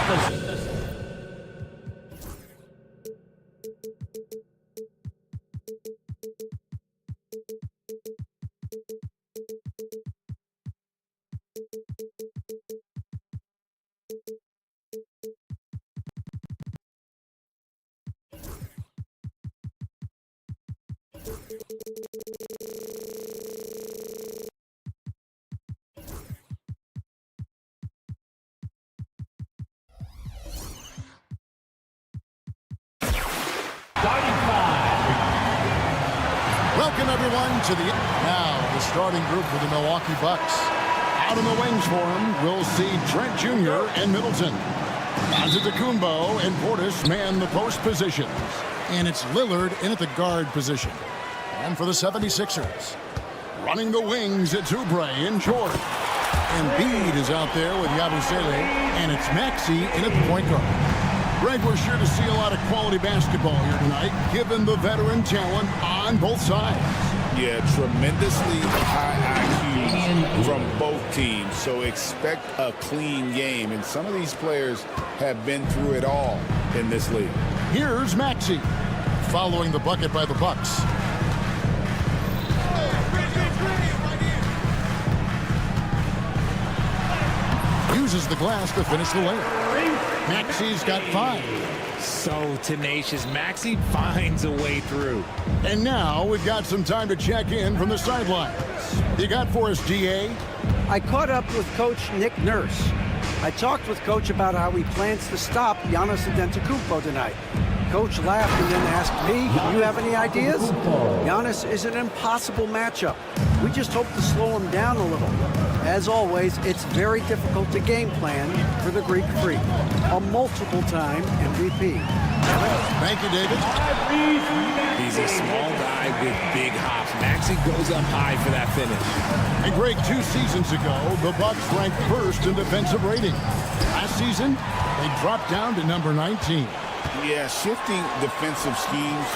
Welcome, everyone, to the starting group for the Milwaukee Bucks. Out in the wings for him, we'll see Trent Jr. and Middleton. Antetokounmpo and Portis man the post positions. And it's Lillard in at the guard position. And for the 76ers, running the wings, it's Oubre and George. Embiid is out there with Yabusele, and it's Maxey in at the point guard. Greg, we're sure to see a lot of quality basketball here tonight, given the veteran talent on both sides. Yeah, tremendously high IQs from both teams, so expect a clean game. And some of these players have been through it all in this league. Here's Maxey, following the bucket by the Bucks. Uses the glass to finish the layup. Maxey's got 5. So tenacious. Maxey finds a way through. And now we've got some time to check in from the sidelines. You got for us, DA? I caught up with Coach Nick Nurse. I talked with Coach about how he plans to stop Giannis Antetokounmpo tonight. Coach laughed and then asked me, "You have any ideas?" Giannis is an impossible matchup. We just hope to slow him down a little. As always, it's very difficult to game plan for the Greek Freak, a multiple-time MVP. Thank you, David. He's a small guy with big hops. Maxey goes up high for that finish. And Greg, 2 seasons ago, the Bucks ranked first in defensive rating. Last season, they dropped down to number 19. Yeah, shifting defensive schemes,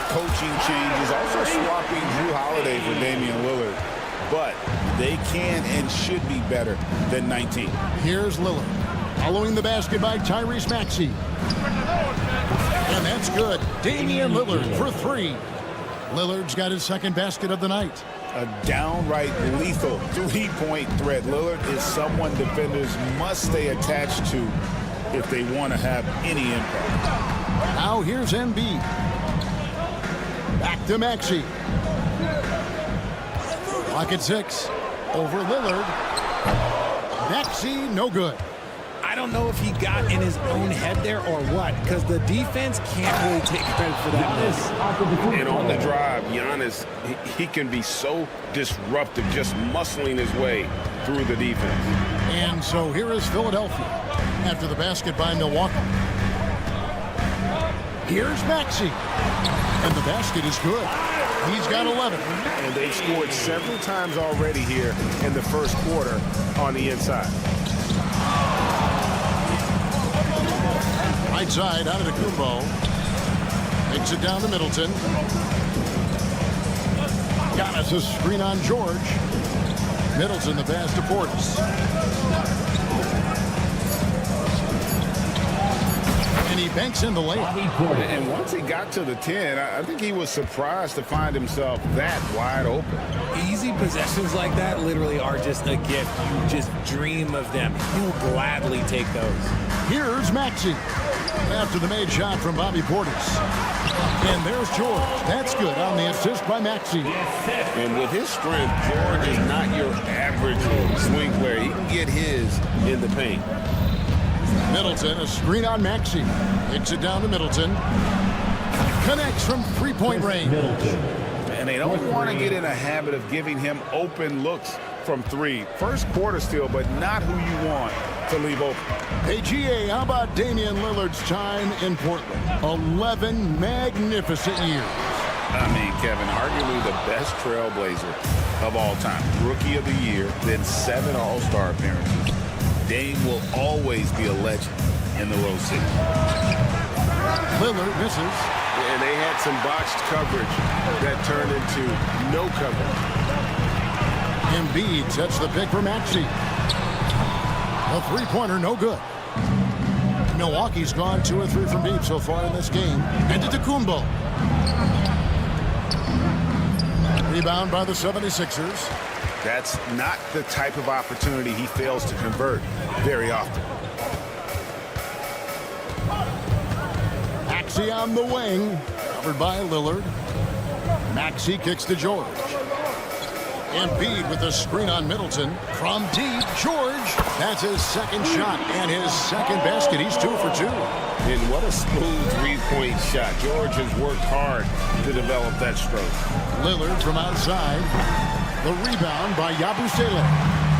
coaching changes, also swapping Drew Holiday for Damian Lillard. But they can and should be better than 19. Here's Lillard, following the basket by Tyrese Maxey. And that's good. Damian Lillard for 3. Lillard's got his second basket of the night. A downright lethal 3-point threat. Lillard is someone defenders must stay attached to if they want to have any impact. Now here's Embiid. Back to Maxey. Clock at 6. Over Lillard. Maxey, no good. I don't know if he got in his own head there or what, because the defense can't really take credit for that miss. And on the drive, Giannis, he can be so disruptive, just muscling his way through the defense. And so here is Philadelphia after the basket by Milwaukee. Here's Maxey. And the basket is good. He's got 11. And they've scored several times already here in the first quarter on the inside. Right side, Antetokounmpo. Takes it down to Middleton. Giannis a screen on George. Middleton the pass to Portis. And he banks in the layup. And once he got to the 10, I think he was surprised to find himself that wide open. Easy possessions like that literally are just a gift. You just dream of them. He'll gladly take those. Here's Maxey after the made shot from Bobby Portis. And there's George. That's good on the assist by Maxey. And with his strength, George is not your average swing player. He can get his in the paint. Middleton, a screen on Maxey. Hits it down to Middleton. Connects from 3-point range. And they don't want to get in a habit of giving him open looks from 3. First quarter still, but not who you want to leave open. Hey, GA, how about Damian Lillard's time in Portland? 11 magnificent years. I mean, Kevin, arguably the best trailblazer of all time. Rookie of the year, then 7 All-Star appearances. Dame will always be a legend in the Rose City. Lillard misses. And they had some botched coverage that turned into no coverage. Embiid sets the pick for Maxey. A 3-pointer, no good. Milwaukee's gone 2 or 3 from deep so far in this game. And to Kumbo. Rebound by the 76ers. That's not the type of opportunity he fails to convert very often. Maxey on the wing, covered by Lillard. Maxey kicks to George. Embiid with a screen on Middleton. From deep, George. That's his second shot and his second basket. He's 2 for 2. And what a smooth three-point shot. George has worked hard to develop that stroke. Lillard from outside. The rebound by Yabusele.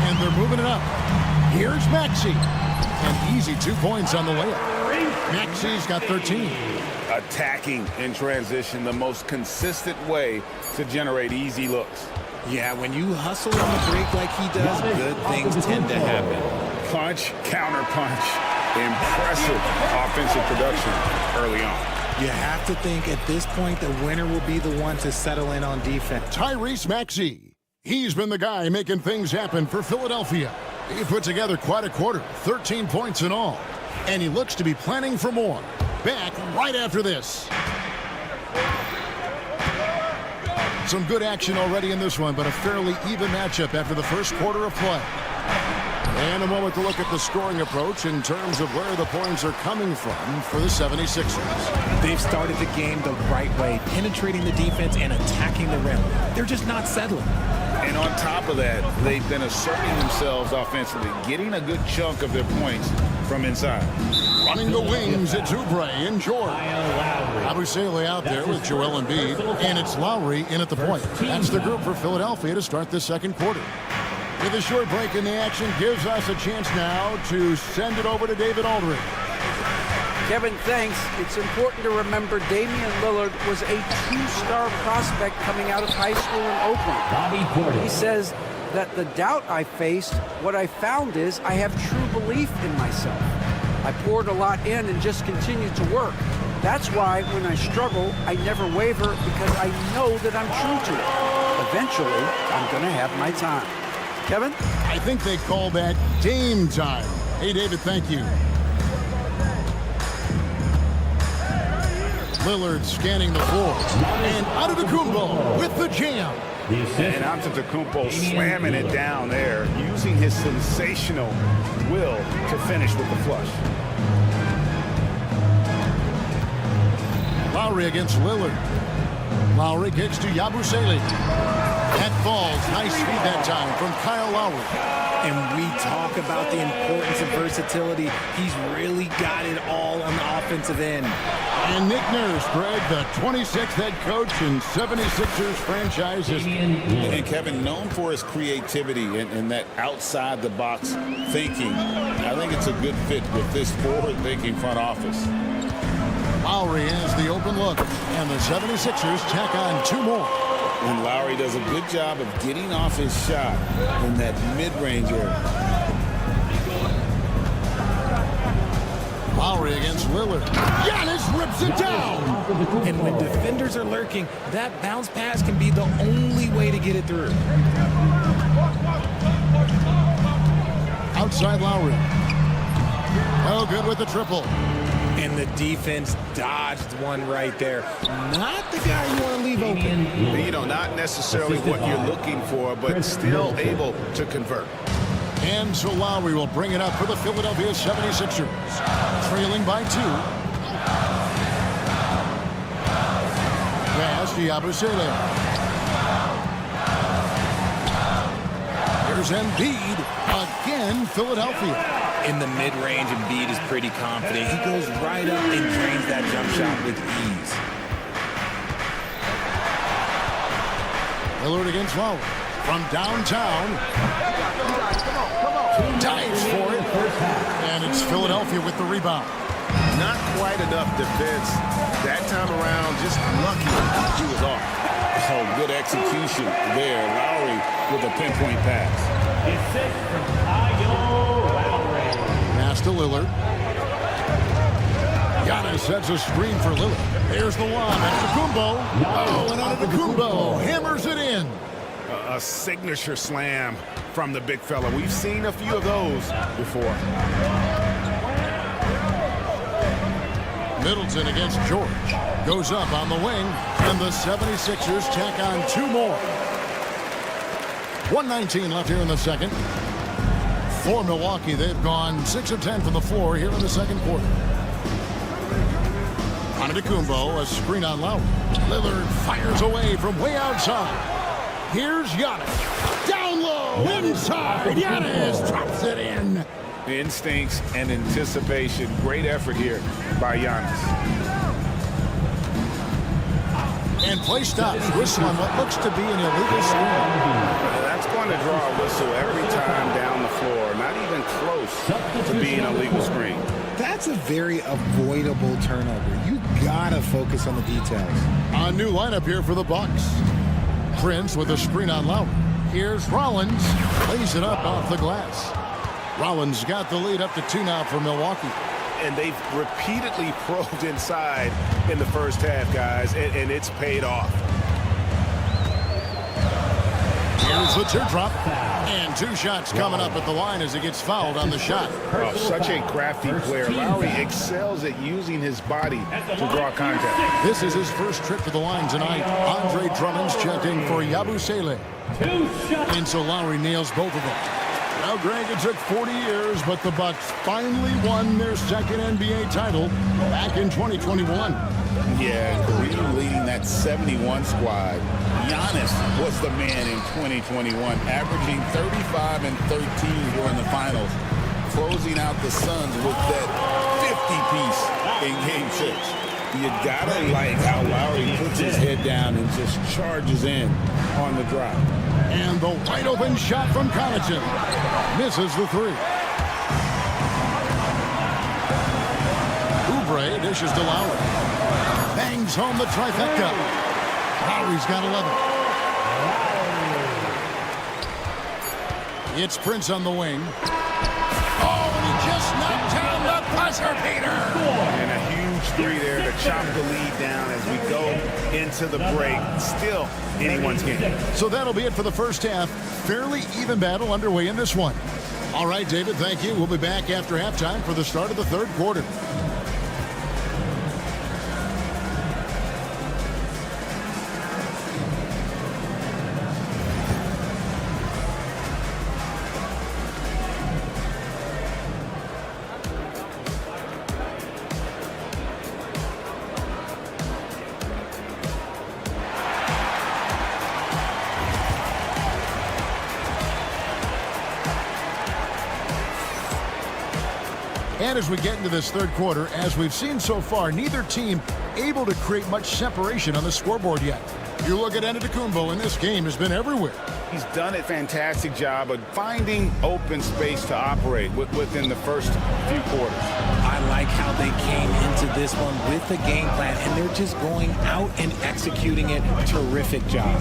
And they're moving it up. Here's Maxey. An easy 2 points on the layup. Maxey's got 13. Attacking in transition, the most consistent way to generate easy looks. Yeah, when you hustle on the break like he does, good things tend to happen. Punch, counter punch. Impressive offensive production early on. You have to think at this point the winner will be the one to settle in on defense. Tyrese Maxey. He's been the guy making things happen for Philadelphia. He put together quite a quarter, 13 points in all. And he looks to be planning for more. Back right after this. Some good action already in this one, but a fairly even matchup after the first quarter of play. And a moment to look at the scoring approach in terms of where the points are coming from for the 76ers. They've started the game the right way, penetrating the defense and attacking the rim. They're just not settling. And on top of that, they've been asserting themselves offensively, getting a good chunk of their points from inside. Running the wings, it's Oubre and George. Yabusele out there with Joel Embiid, and it's Lowry in at the point. That's the group for Philadelphia to start the second quarter. With a short break in the action, gives us a chance now to send it over to David Aldridge. Kevin, thanks. It's important to remember Damian Lillard was a two-star prospect coming out of high school in Oakland. He says that the doubt I faced, what I found is I have true belief in myself. I poured a lot in and just continued to work. That's why when I struggle, I never waver because I know that I'm true to it. Eventually, I'm going to have my time. Kevin? I think they call that game time. Hey, David, thank you. Lillard scanning the floor. And Antetokounmpo with the jam. And Antetokounmpo slamming it down there, using his sensational will to finish with the flush. Lowry against Lillard. Lowry kicks to Yabusele. That falls. Nice feed that time from Kyle Lowry. And we talk about the importance of versatility. He's really got it all on the offensive end. And Nick Nurse, Greg, the 26th head coach in 76ers franchise history. And Kevin, known for his creativity and that outside-the-box thinking, I think it's a good fit with this forward-thinking front office. Lowry has the open look, and the 76ers tack on 2 more. And Lowry does a good job of getting off his shot in that mid-range area. Lowry against Lillard. Giannis rips it down. And when defenders are lurking, that bounce pass can be the only way to get it through. Outside Lowry. Oh, good with the triple. And the defense dodged one right there. Not the guy you want to leave open. You know, not necessarily what you're looking for, but still able to convert. And so Lowry will bring it up for the Philadelphia 76ers. Trailing by 2. Pass to Yabusele. Here's Embiid. Again, Philadelphia. In the mid-range, Embiid is pretty confident. He goes right up and drains that jump shot with ease. Lillard against Lowry. From downtown. Dives for it. And it's Philadelphia with the rebound. Not quite enough defense that time around. Just lucky he was off. Oh, good execution there. Lowry with a pinpoint pass. Pass to Lillard. Giannis sets a screen for Lillard. There's the lob. Antetokounmpo. Oh, and Antetokounmpo hammers it in. A signature slam from the big fella. We've seen a few of those before. Middleton against George. Goes up on the wing, and the 76ers tack on 2 more. 1:19 left here in the second. For Milwaukee, they've gone 6 of 10 from the floor here in the second quarter. Antetokounmpo, a screen on Lowry. Lillard fires away from way outside. Here's Giannis. Down low, inside. Giannis drops it in. Instincts and anticipation. Great effort here by Giannis. And play stops. Whistle on what looks to be an illegal screen. That's going to draw a whistle every time down the floor. Not even close to being a legal screen. That's a very avoidable turnover. You gotta focus on the details. A new lineup here for the Bucks. Prince with a screen on Lowry. Here's Rollins. Lays it up off the glass. Rollins got the lead up to 2 now for Milwaukee. And they've repeatedly probed inside in the first half, guys, and it's paid off. Here's the teardrop. And 2 shots coming up at the line as he gets fouled on the shot. Oh, such a crafty player. Lowry excels at using his body to draw contact. This is his first trip to the line tonight. Andre Drummond's checked in for Yabusele. And so Lowry nails both of them. Now, Greg, it took 40 years, but the Bucks finally won their second NBA title back in 2021. Yeah, Kareem leading that 71 squad. Giannis was the man in 2021, averaging 35 and 13 during the finals, closing out the Suns with that 50-piece in Game 6. You gotta like how Lowry puts his head down and just charges in on the drop. And the wide open shot from Connaughton. Misses the 3. Oubre dishes to Lowry. Bangs home the trifecta. Lowry's got 11. It's Prince on the wing. Oh, and he just knocked down the buzzer beater. And a huge 3 there to chop the lead down as we go into the break. Still anyone's game. So that'll be it for the first half. Fairly even battle underway in this one. All right, David, thank you. We'll be back after halftime for the start of the third quarter. And as we get into this third quarter, as we've seen so far, neither team able to create much separation on the scoreboard yet. You look at Antetokounmpo, and this game has been everywhere. He's done a fantastic job of finding open space to operate within the first few quarters. I like how they came into this one with the game plan, and they're just going out and executing it. Terrific job.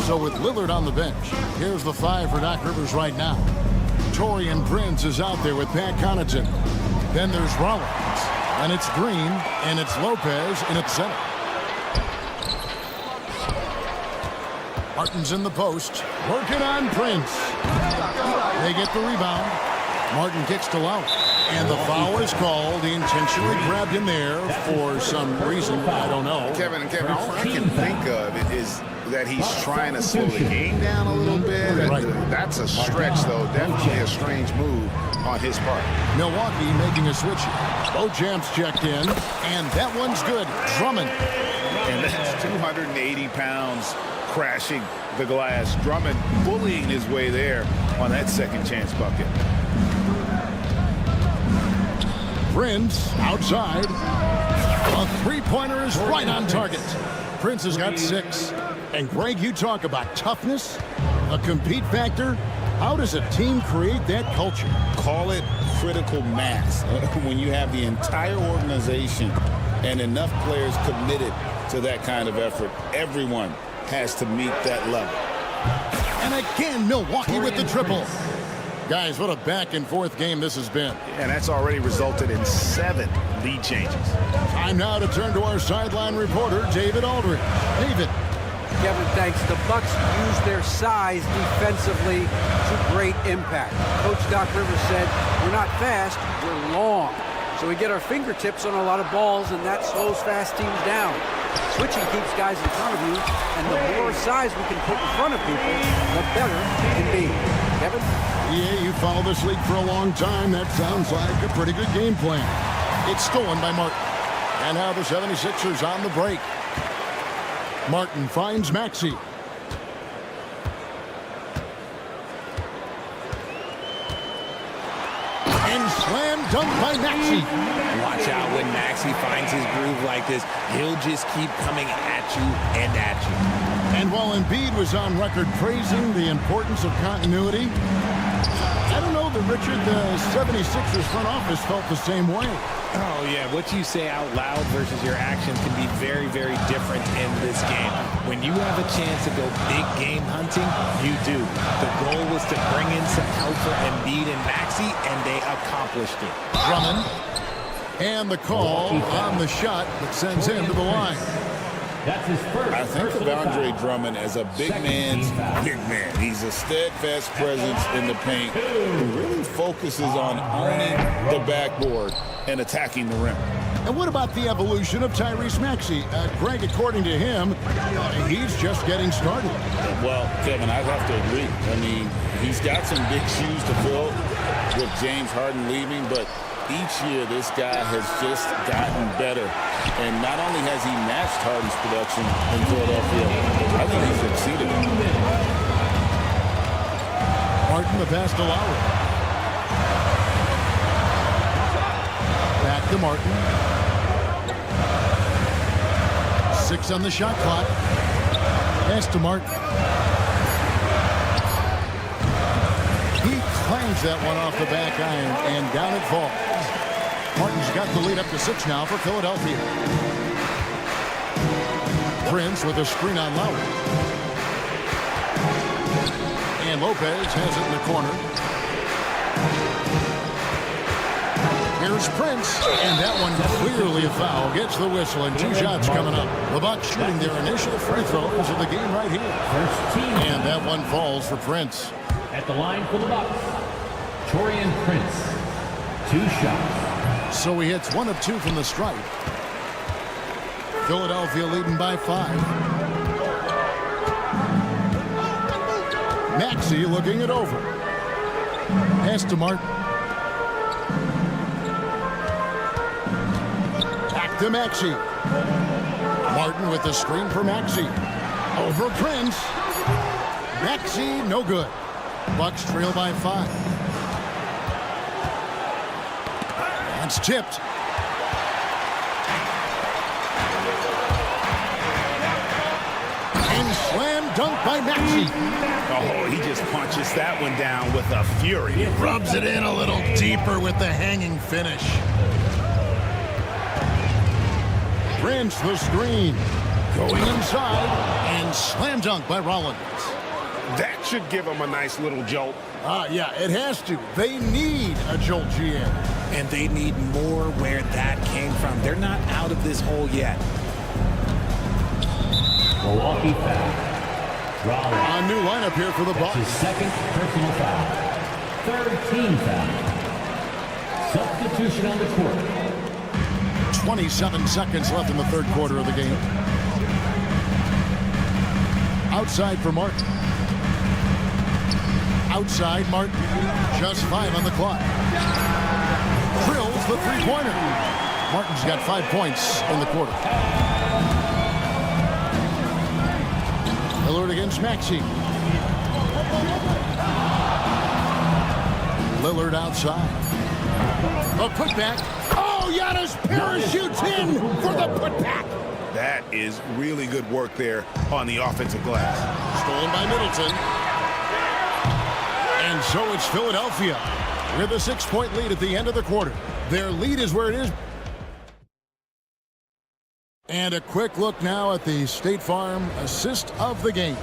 So with Lillard on the bench, here's the 5 for Doc Rivers right now. Taurean Prince is out there with Pat Connaughton. Then there's Rollins, and it's Green, and it's Lopez, and it's center. Martin's in the post, working on Prince. They get the rebound. Martin kicks to Lowry, and the foul is called. He intentionally grabbed him there for some reason. I don't know. Kevin, all I can think of is that he's trying to slow the game down a little bit. Right. That's a stretch, though. Definitely a strange move on his part. Milwaukee making a switch here. Both jams checked in, and that one's good. Drummond. And that's 280 pounds crashing the glass. Drummond bullying his way there on that second chance bucket. Prince outside. A three-pointer is right on target. Prince has got 6. And Greg, you talk about toughness, a compete factor. How does a team create that culture? Call it critical mass. When you have the entire organization and enough players committed to that kind of effort, everyone has to meet that level. And again, Milwaukee with the triple. Guys, what a back-and-forth game this has been. And that's already resulted in 7 lead changes. Time now to turn to our sideline reporter, David Aldridge. David. Kevin, thanks. The Bucks use their size defensively to great impact. Coach Doc Rivers said, we're not fast, we're long. So we get our fingertips on a lot of balls, and that slows fast teams down. Switching keeps guys in front of you, and the more size we can put in front of people, the better it can be. Kevin? Yeah, you follow this league for a long time. That sounds like a pretty good game plan. It's stolen by Martin. And now the 76ers on the break. Martin finds Maxey. And slam dunk by Maxey. Watch out when Maxey finds his groove like this. He'll just keep coming at you and at you. And while Embiid was on record praising the importance of continuity, I don't know that Richard, the 76ers front office felt the same way. Oh, yeah. What you say out loud versus your actions can be very, very different in this game. When you have a chance to go big game hunting, you do. The goal was to bring in some help for Embiid and Maxey, and they accomplished it. Drummond. And the call on the shot that sends him to the line. That's his first. I think of Andre Drummond as a big man's big man. He's a steadfast presence in the paint who really focuses on owning the backboard and attacking the rim. And what about the evolution of Tyrese Maxey? Greg, according to him, he's just getting started. Well, Kevin, I'd have to agree. I mean, he's got some big shoes to fill with James Harden leaving, but each year this guy has just gotten better. And not only has he matched Harden's production in Philadelphia, I think he's exceeded it. Martin, the pass to Lowry. Back to Martin. 6 on the shot clock. Pass to Martin. He clangs that one off the back iron, and down it falls. Martin's got the lead up to 6 now for Philadelphia. Prince with a screen on Lowry. And Lopez has it in the corner. Here's Prince, and that one clearly a foul. Gets the whistle, and 2 shots coming up. The Bucks shooting their initial free throws of the game right here. First team. And that one falls for Prince. At the line for the Bucks, Torian Prince. 2 shots. So he hits 1 of 2 from the stripe. Philadelphia leading by 5. Maxey looking it over. Pass to Martin. Back to Maxey. Martin with the screen for Maxey. Over Prince. Maxey, no good. Bucks trail by 5. It's tipped. And slam dunk by Maxey. Oh, he just punches that one down with a fury. He rubs it in a little deeper with the hanging finish. Prince the screen. Going inside and slam dunk by Rollins. That should give him a nice little jolt. Yeah, it has to. They need a jolt, GM. And they need more where that came from. They're not out of this hole yet. Milwaukee foul. Rollins. A new lineup here for the That's his Bucks. second personal foul. Third team foul. Substitution on the court. 27 seconds left in the third quarter of the game. Outside for Martin. Outside Martin. Just 5 on the clock. Drills the three-pointer. Martin's got 5 points in the quarter. Lillard against Maxey. Lillard outside. A putback. Oh, Giannis parachutes in for the putback. That is really good work there on the offensive glass. Stolen by Middleton. And so it's Philadelphia with a 6-point lead at the end of the quarter. Their lead is where it is. And a quick look now at the State Farm assist of the game.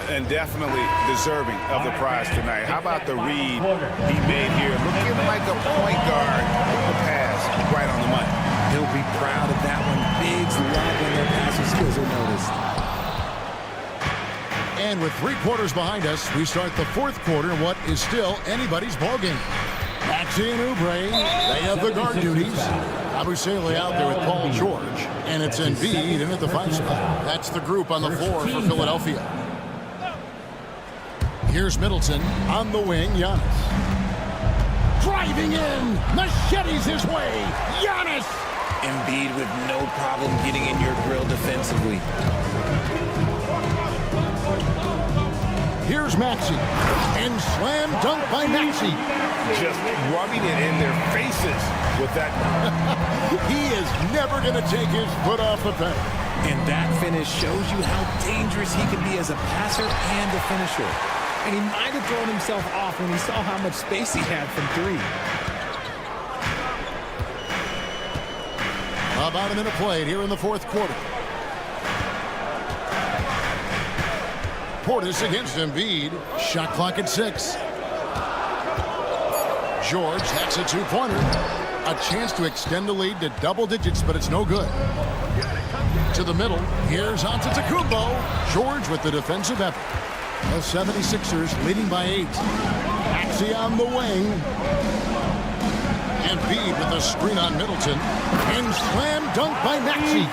And definitely deserving of the prize tonight. How about the read he made here? Looking like a point guard with the pass right on the money. He'll be proud of that one. Bigs love when their passing skills are noticed. And with 3 quarters behind us, we start the 4th quarter in what is still anybody's ball game. Maxey and Oubre, they have the guard duties. Abusele out there with Paul George, and it's Embiid in at the 5 spot. That's the group on the floor for Philadelphia. Here's Middleton on the wing, Giannis. Driving in, machetes his way, Giannis! Embiid with no problem getting in your grill defensively. Here's Maxey, and slam dunk by Maxey. Just rubbing it in their faces with that. He is never going to take his foot off the pedal. And that finish shows you how dangerous he can be as a passer and a finisher. And he might have thrown himself off when he saw how much space he had from 3. About a minute played here in the 4th quarter. Portis against Embiid. Shot clock at 6. George hacks a 2-pointer. A chance to extend the lead to double digits, but it's no good. To the middle. Here's Antetokounmpo. George with the defensive effort. The 76ers leading by 8. Maxey on the wing. Embiid with a screen on Middleton. And slam dunk by Maxey.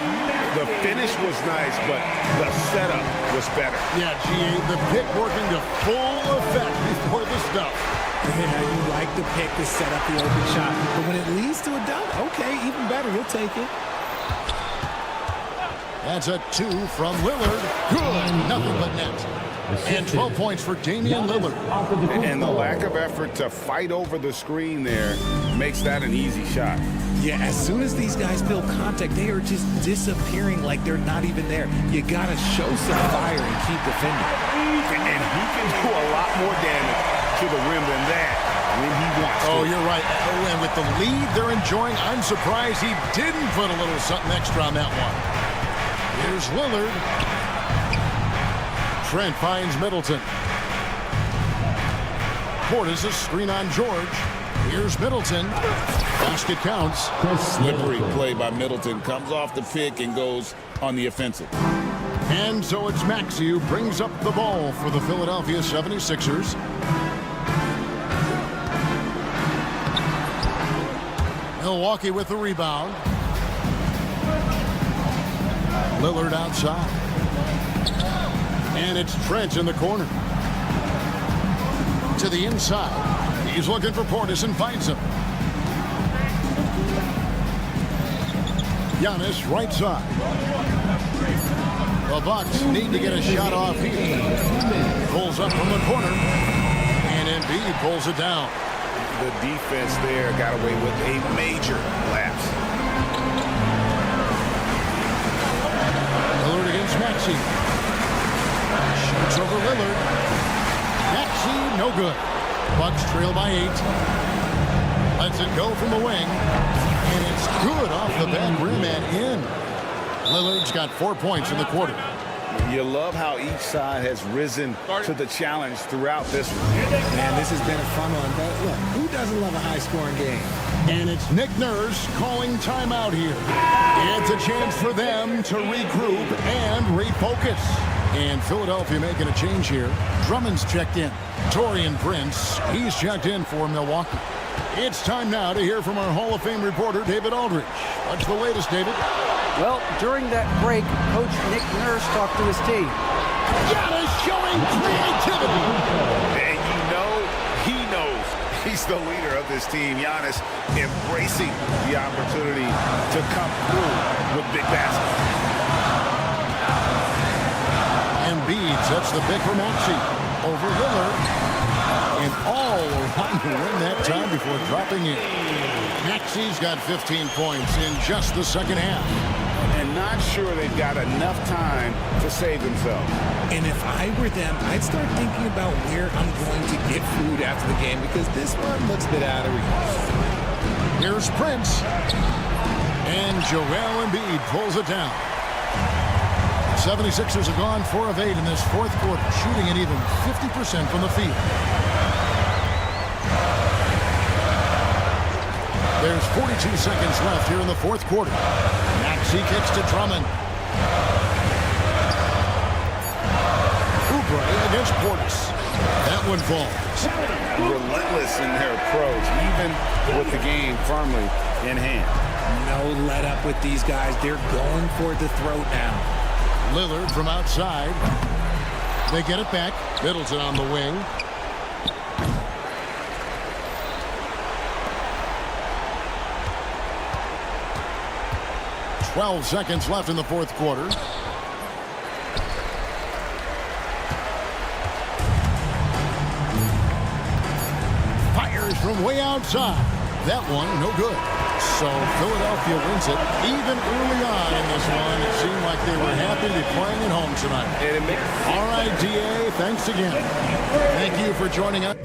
The finish was nice, but the setup was better. Yeah, GA, the pick working to full effect before the stuff. Yeah, you like the pick to set up the open shot. But when it leads to a dunk, okay, even better, you'll take it. That's a 2 from Lillard. Good, nothing but net. And 12 points for Damian Lillard. And the lack of effort to fight over the screen there makes that an easy shot. Yeah, as soon as these guys feel contact, they are just disappearing like they're not even there. You got to show some fire and keep defending. And he can do a lot more damage to the rim than that when he wants to. Oh, you're right. Oh, and with the lead they're enjoying, I'm surprised he didn't put a little something extra on that one. Here's Lillard. Trent finds Middleton. Portis a screen on George. Here's Middleton. Basket counts. Slippery play by Middleton. Comes off the pick and goes on the offensive. And so it's Maxey who brings up the ball for the Philadelphia 76ers. Milwaukee with the rebound. Lillard outside. And it's Trent in the corner. To the inside. He's looking for Portis and finds him. Giannis right side. The Bucks need to get a shot off here. Pulls up from the corner. And Embiid pulls it down. The defense there got away with a major lapse. Lillard against Maxey. Shoots over Lillard. Maxey, no good. Bucks trail by 8. Lets it go from the wing. And it's good off the back rim and in. Lillard's got 4 points in the quarter. You love how each side has risen to the challenge throughout this one. Man, this has been a fun one. But look, who doesn't love a high-scoring game? And it's Nick Nurse calling timeout here. It's a chance for them to regroup and refocus. And Philadelphia making a change here. Drummond's checked in. Taurean Prince, he's checked in for Milwaukee. It's time now to hear from our Hall of Fame reporter, David Aldridge. What's the latest, David? Well, during that break, Coach Nick Nurse talked to his team. Giannis showing creativity. And you know, he knows he's the leader of this team. Giannis embracing the opportunity to come through with big baskets. Embiid sets the pick for Maxey. Over Lillard. And all around the rim that time before dropping in. Maxey's got 15 points in just the second half. And not sure they've got enough time to save themselves. And if I were them, I'd start thinking about where I'm going to get food after the game because this one looks a bit out of reach. Here's Prince. And Joel Embiid pulls it down. 76ers have gone 4 of 8 in this 4th quarter, shooting at even 50% from the field. There's 42 seconds left here in the 4th quarter. Maxey kicks to Drummond. Oubre against Portis. That one falls. Relentless in their approach, even with the game firmly in hand. No let up with these guys. They're going for the throat now. Lillard from outside. They get it back. Middleton on the wing. "12 seconds left in the fourth quarter. Fires from way outside. That one, no good. So Philadelphia wins it. Even early on in this one, it seemed like they were happy to be playing at home tonight. All right, DA, thanks again. Thank you for joining us.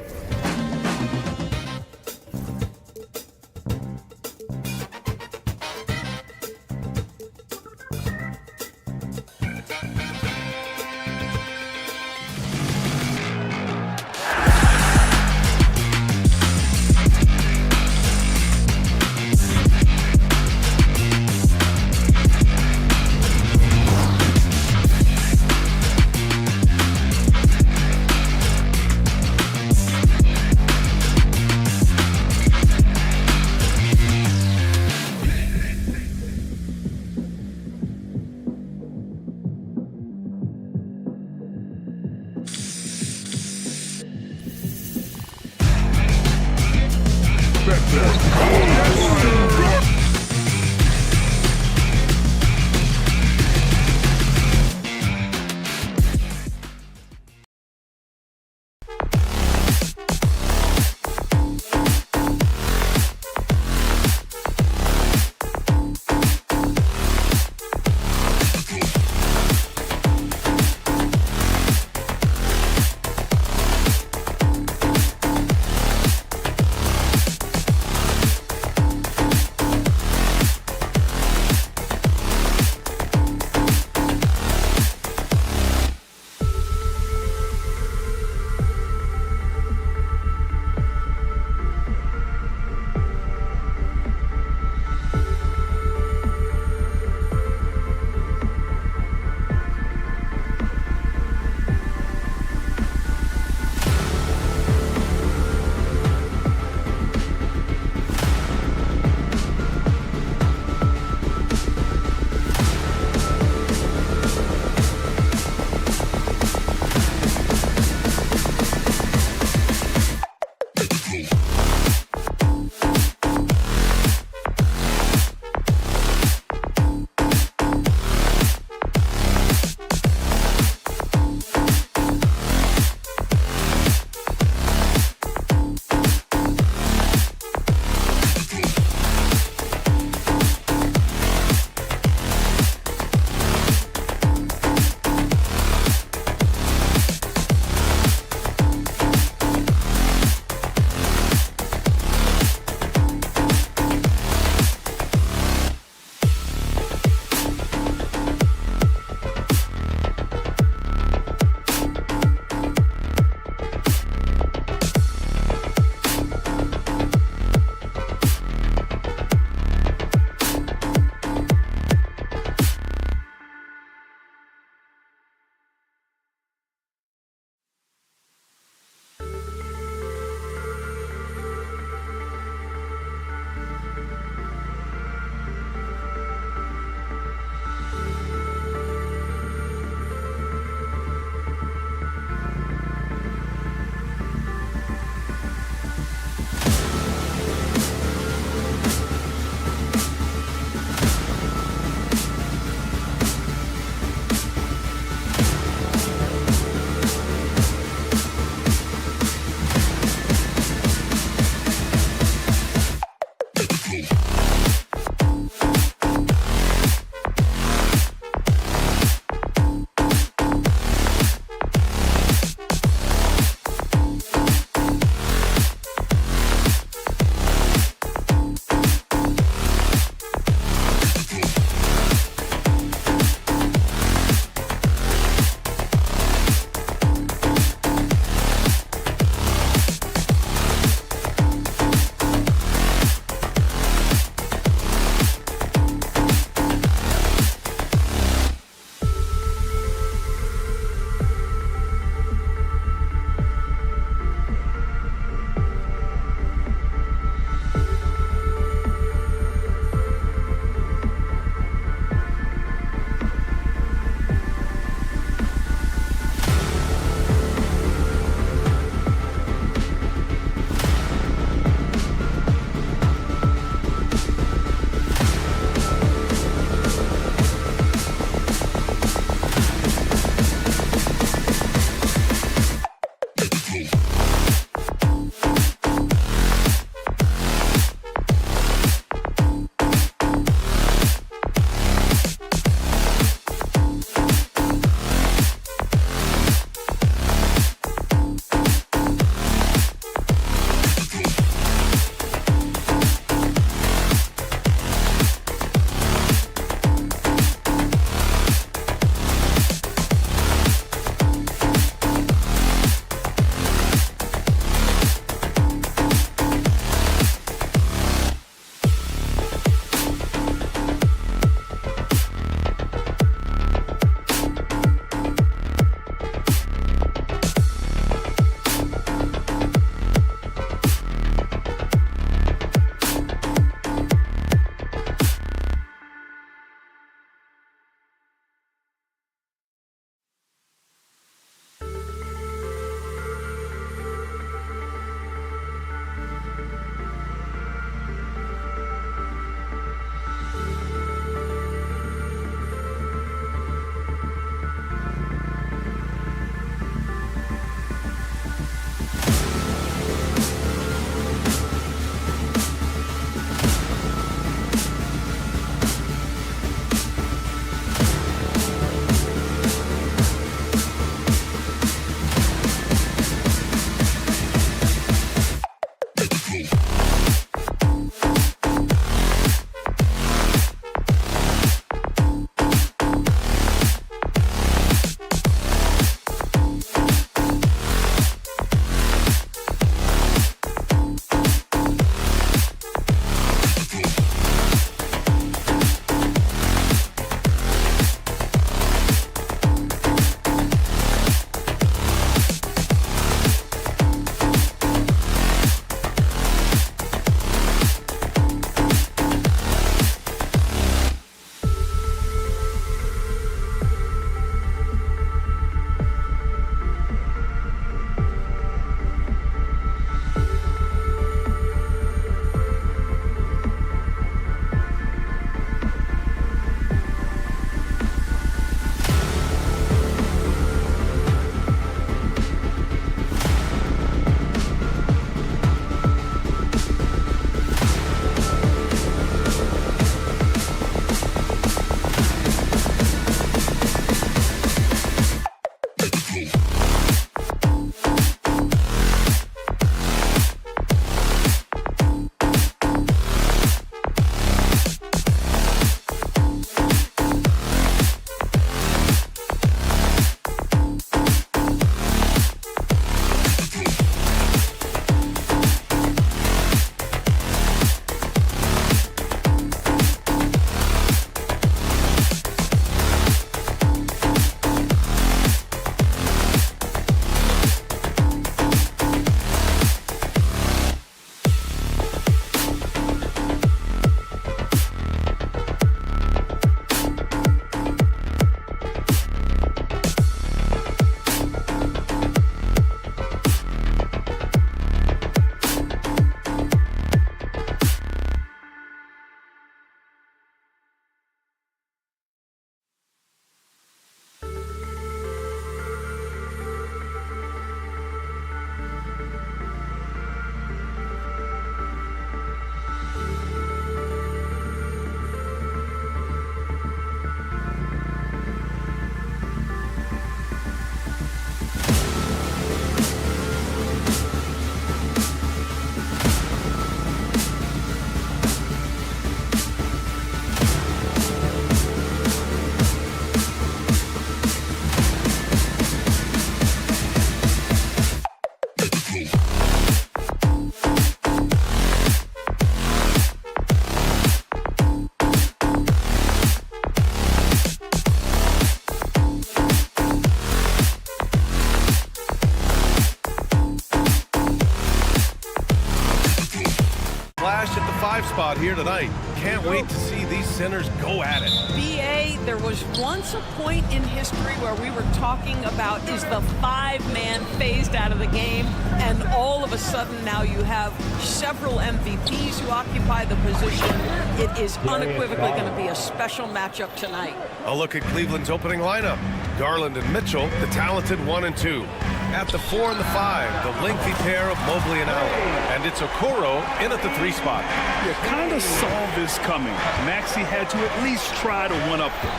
spot here tonight. Can't wait to see these centers go at it. BA, there was once a point in history where we were talking about, is the 5-man phased out of the game? And all of a sudden now you have several MVPs who occupy the position. It is unequivocally going to be a special matchup tonight. A look at Cleveland's opening lineup. Garland and Mitchell, the talented 1 and 2. At the 4 and the 5, the lengthy pair of Mobley and Allen. And it's Okoro in at the 3 spot. You kind of saw this coming. Maxey had to at least try to one-up them.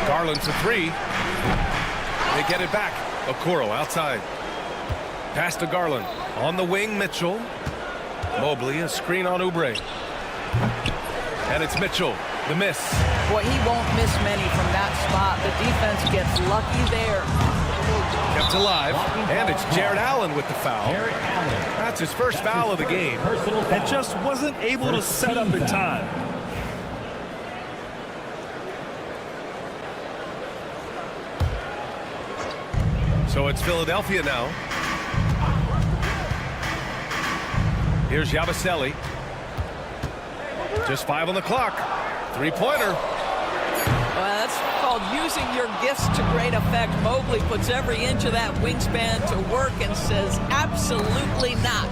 Garland for 3. They get it back. Okoro outside. Pass to Garland. On the wing, Mitchell. Mobley, a screen on Oubre. And it's Mitchell. The miss. Boy, he won't miss many from that spot. The defense gets lucky there. Kept alive. And it's Jared Allen with the foul. That's his first foul of the game. And just wasn't able to set up in time. So it's Philadelphia now. Here's Yabusele. Just 5 on the clock. 3-pointer. Well, that's called using your gifts to great effect. Mobley puts every inch of that wingspan to work and says absolutely not.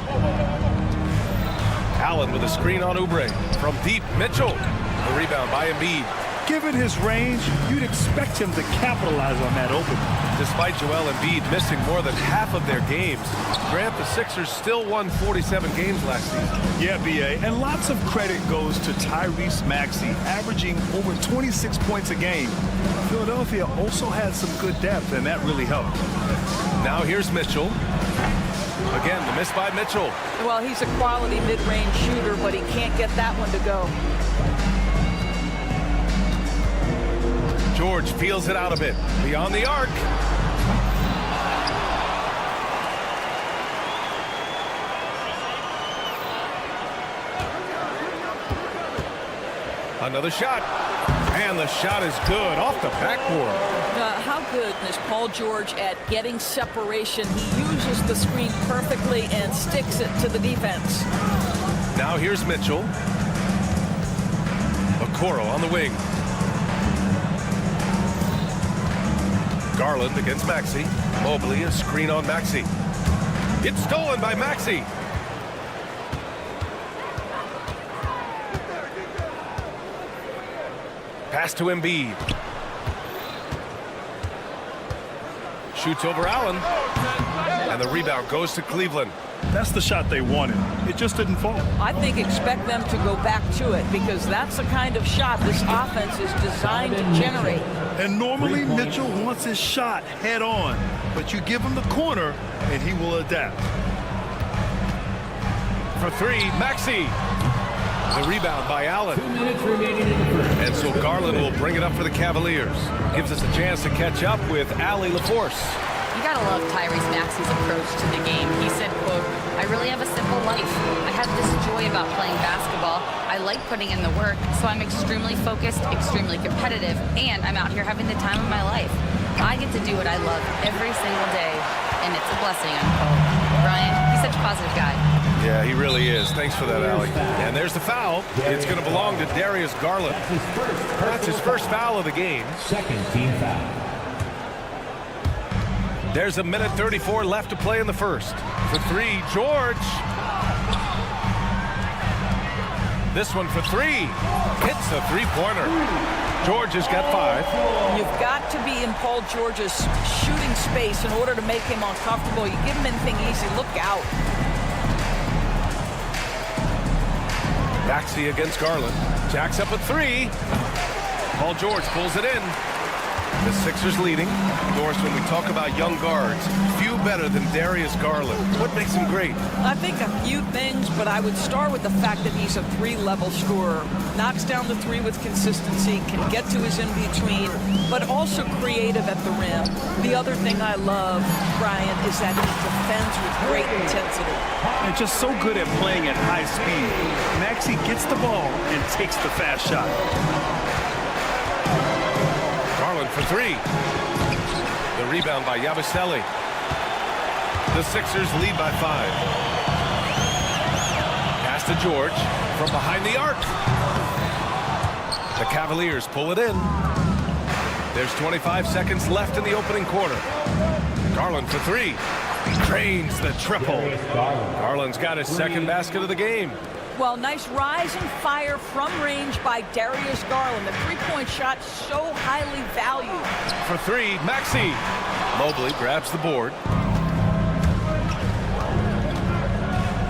Allen with a screen on Oubre. From deep, Mitchell. The rebound by Embiid. Given his range, you'd expect him to capitalize on that opening. Despite Joel Embiid missing more than half of their games, Grant, the Sixers still won 47 games last season. Yeah, B.A., and lots of credit goes to Tyrese Maxey, averaging over 26 points a game. Philadelphia also had some good depth, and that really helped. Now here's Mitchell. Again, the miss by Mitchell. Well, he's a quality mid-range shooter, but he can't get that one to go. George peels it out a bit. Beyond the arc. Another shot. And the shot is good off the backboard. How good is Paul George at getting separation? He uses the screen perfectly and sticks it to the defense. Now here's Mitchell. Okoro on the wing. Garland against Maxey. Mobley, a screen on Maxey. It's stolen by Maxey. Pass to Embiid. Shoots over Allen. And the rebound goes to Cleveland. That's the shot they wanted. It just didn't fall. I think expect them to go back to it because that's the kind of shot this offense is designed to generate. And normally Mitchell wants his shot head on, but you give him the corner and he will adapt. For 3, Maxey. The rebound by Allen. 2 minutes remaining in the first. And so Garland will bring it up for the Cavaliers. Gives us a chance to catch up with Allie LaForce. You gotta love Tyrese Maxey's approach to the game. He said, quote, "I really have a simple life. I have this joy about playing basketball. I like putting in the work, so I'm extremely focused, extremely competitive, and I'm out here having the time of my life. I get to do what I love every single day, and it's a blessing," unquote. Brian, he's such a positive guy. Yeah, he really is. Thanks for that, Allie. And there's the foul. It's going to belong to Darius Garland. That's his first foul of the game. Second team foul. There's a minute 34 left to play in the first. For 3, George. This one for 3. Hits a 3-pointer. George has got 5. You've got to be in Paul George's shooting space in order to make him uncomfortable. You give him anything easy, look out. Maxey against Garland. Jacks up at 3. Paul George pulls it in. The Sixers leading. Of course, when we talk about young guards, few better than Darius Garland. What makes him great? I think a few things, but I would start with the fact that he's a 3-level scorer. Knocks down the 3 with consistency, can get to his in-between, but also creative at the rim. The other thing I love, Brian, is that he defends with great intensity. And just so good at playing at high speed. Maxey gets the ball and takes the fast shot. Garland for 3. The rebound by Yabusele. The Sixers lead by 5. to George from behind the arc. The Cavaliers pull it in. There's 25 seconds left in the opening quarter. Garland for three. Drains the triple. Garland's got his second basket of the game. Well, nice rise and fire from range by Darius Garland. The three-point shot so highly valued. For three, Maxey. Mobley grabs the board.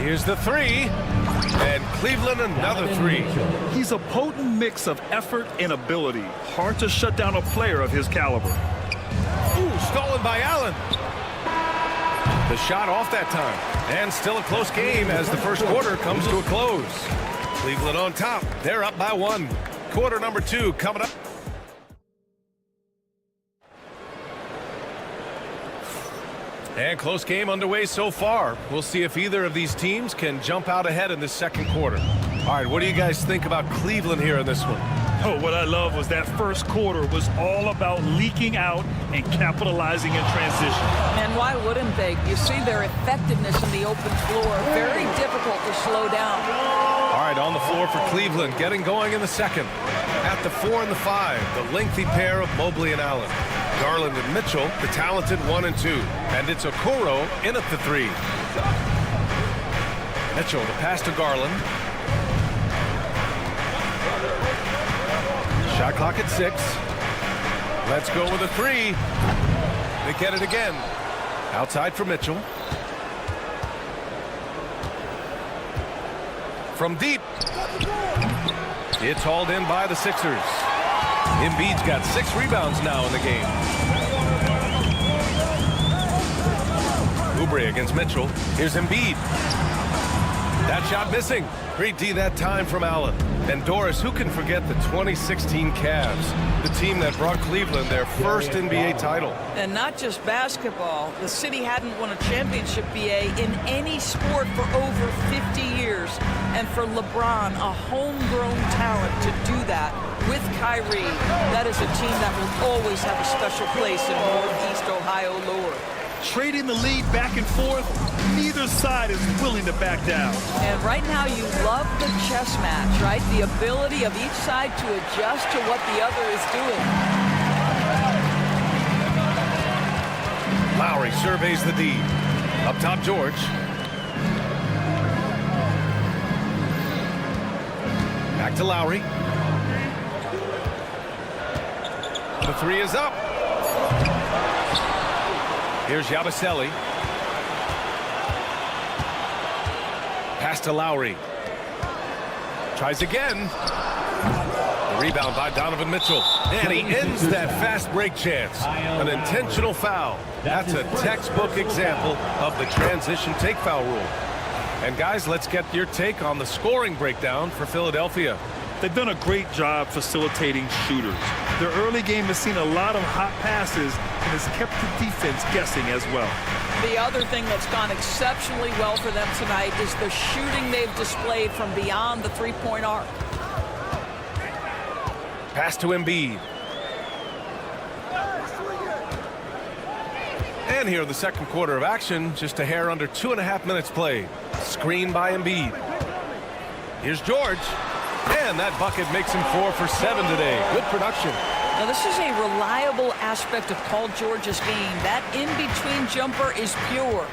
Here's the three. And Cleveland another three. He's a potent mix of effort and ability. Hard to shut down a player of his caliber. Ooh, stolen by Allen. The shot off that time. And still a close game as the first quarter comes to a close. Cleveland on top. They're up by one. Quarter number two coming up. And close game underway so far. We'll see if either of these teams can jump out ahead in this second quarter. All right, what do you guys think about Cleveland here in this one? Oh, what I love was that first quarter was all about leaking out and capitalizing in transition. And why wouldn't they? You see their effectiveness in the open floor. Very difficult to slow down. All right, on the floor for Cleveland, getting going in the second. At the 4 and the 5, the lengthy pair of Mobley and Allen. Garland and Mitchell, the talented 1 and 2. And it's Okoro in at the 3. Mitchell, the pass to Garland. Shot clock at 6. Let's go with a 3. They get it again. Outside for Mitchell. From deep. It's hauled in by the Sixers. Embiid's got 6 rebounds now in the game. Oubre against Mitchell. Here's Embiid. That shot missing. Great D that time from Allen. And Doris, who can forget the 2016 Cavs, the team that brought Cleveland their first NBA title. And not just basketball. The city hadn't won a championship, BA, in any sport for over 50 years. And for LeBron, a homegrown talent, to do that with Kyrie, that is a team that will always have a special place in Northeast Ohio lore. Trading the lead back and forth, neither side is willing to back down. And right now you love the chess match, right? The ability of each side to adjust to what the other is doing. Lowry surveys the D. Up top, George. Back to Lowry. The 3 is up. Here's Yabusele. Pass to Lowry. Tries again. The rebound by Donovan Mitchell. And he ends that fast break chance. An intentional foul. That's a textbook example of the transition take foul rule. And guys, let's get your take on the scoring breakdown for Philadelphia. They've done a great job facilitating shooters. Their early game has seen a lot of hot passes and has kept the defense guessing as well. The other thing that's gone exceptionally well for them tonight is the shooting they've displayed from beyond the three-point arc. Pass to Embiid. And here in the second quarter of action, just a hair under 2.5 minutes played. Screen by Embiid. Here's George. And that bucket makes him 4 for 7 today. Good production. Now, this is a reliable aspect of Paul George's game. That in-between jumper is pure.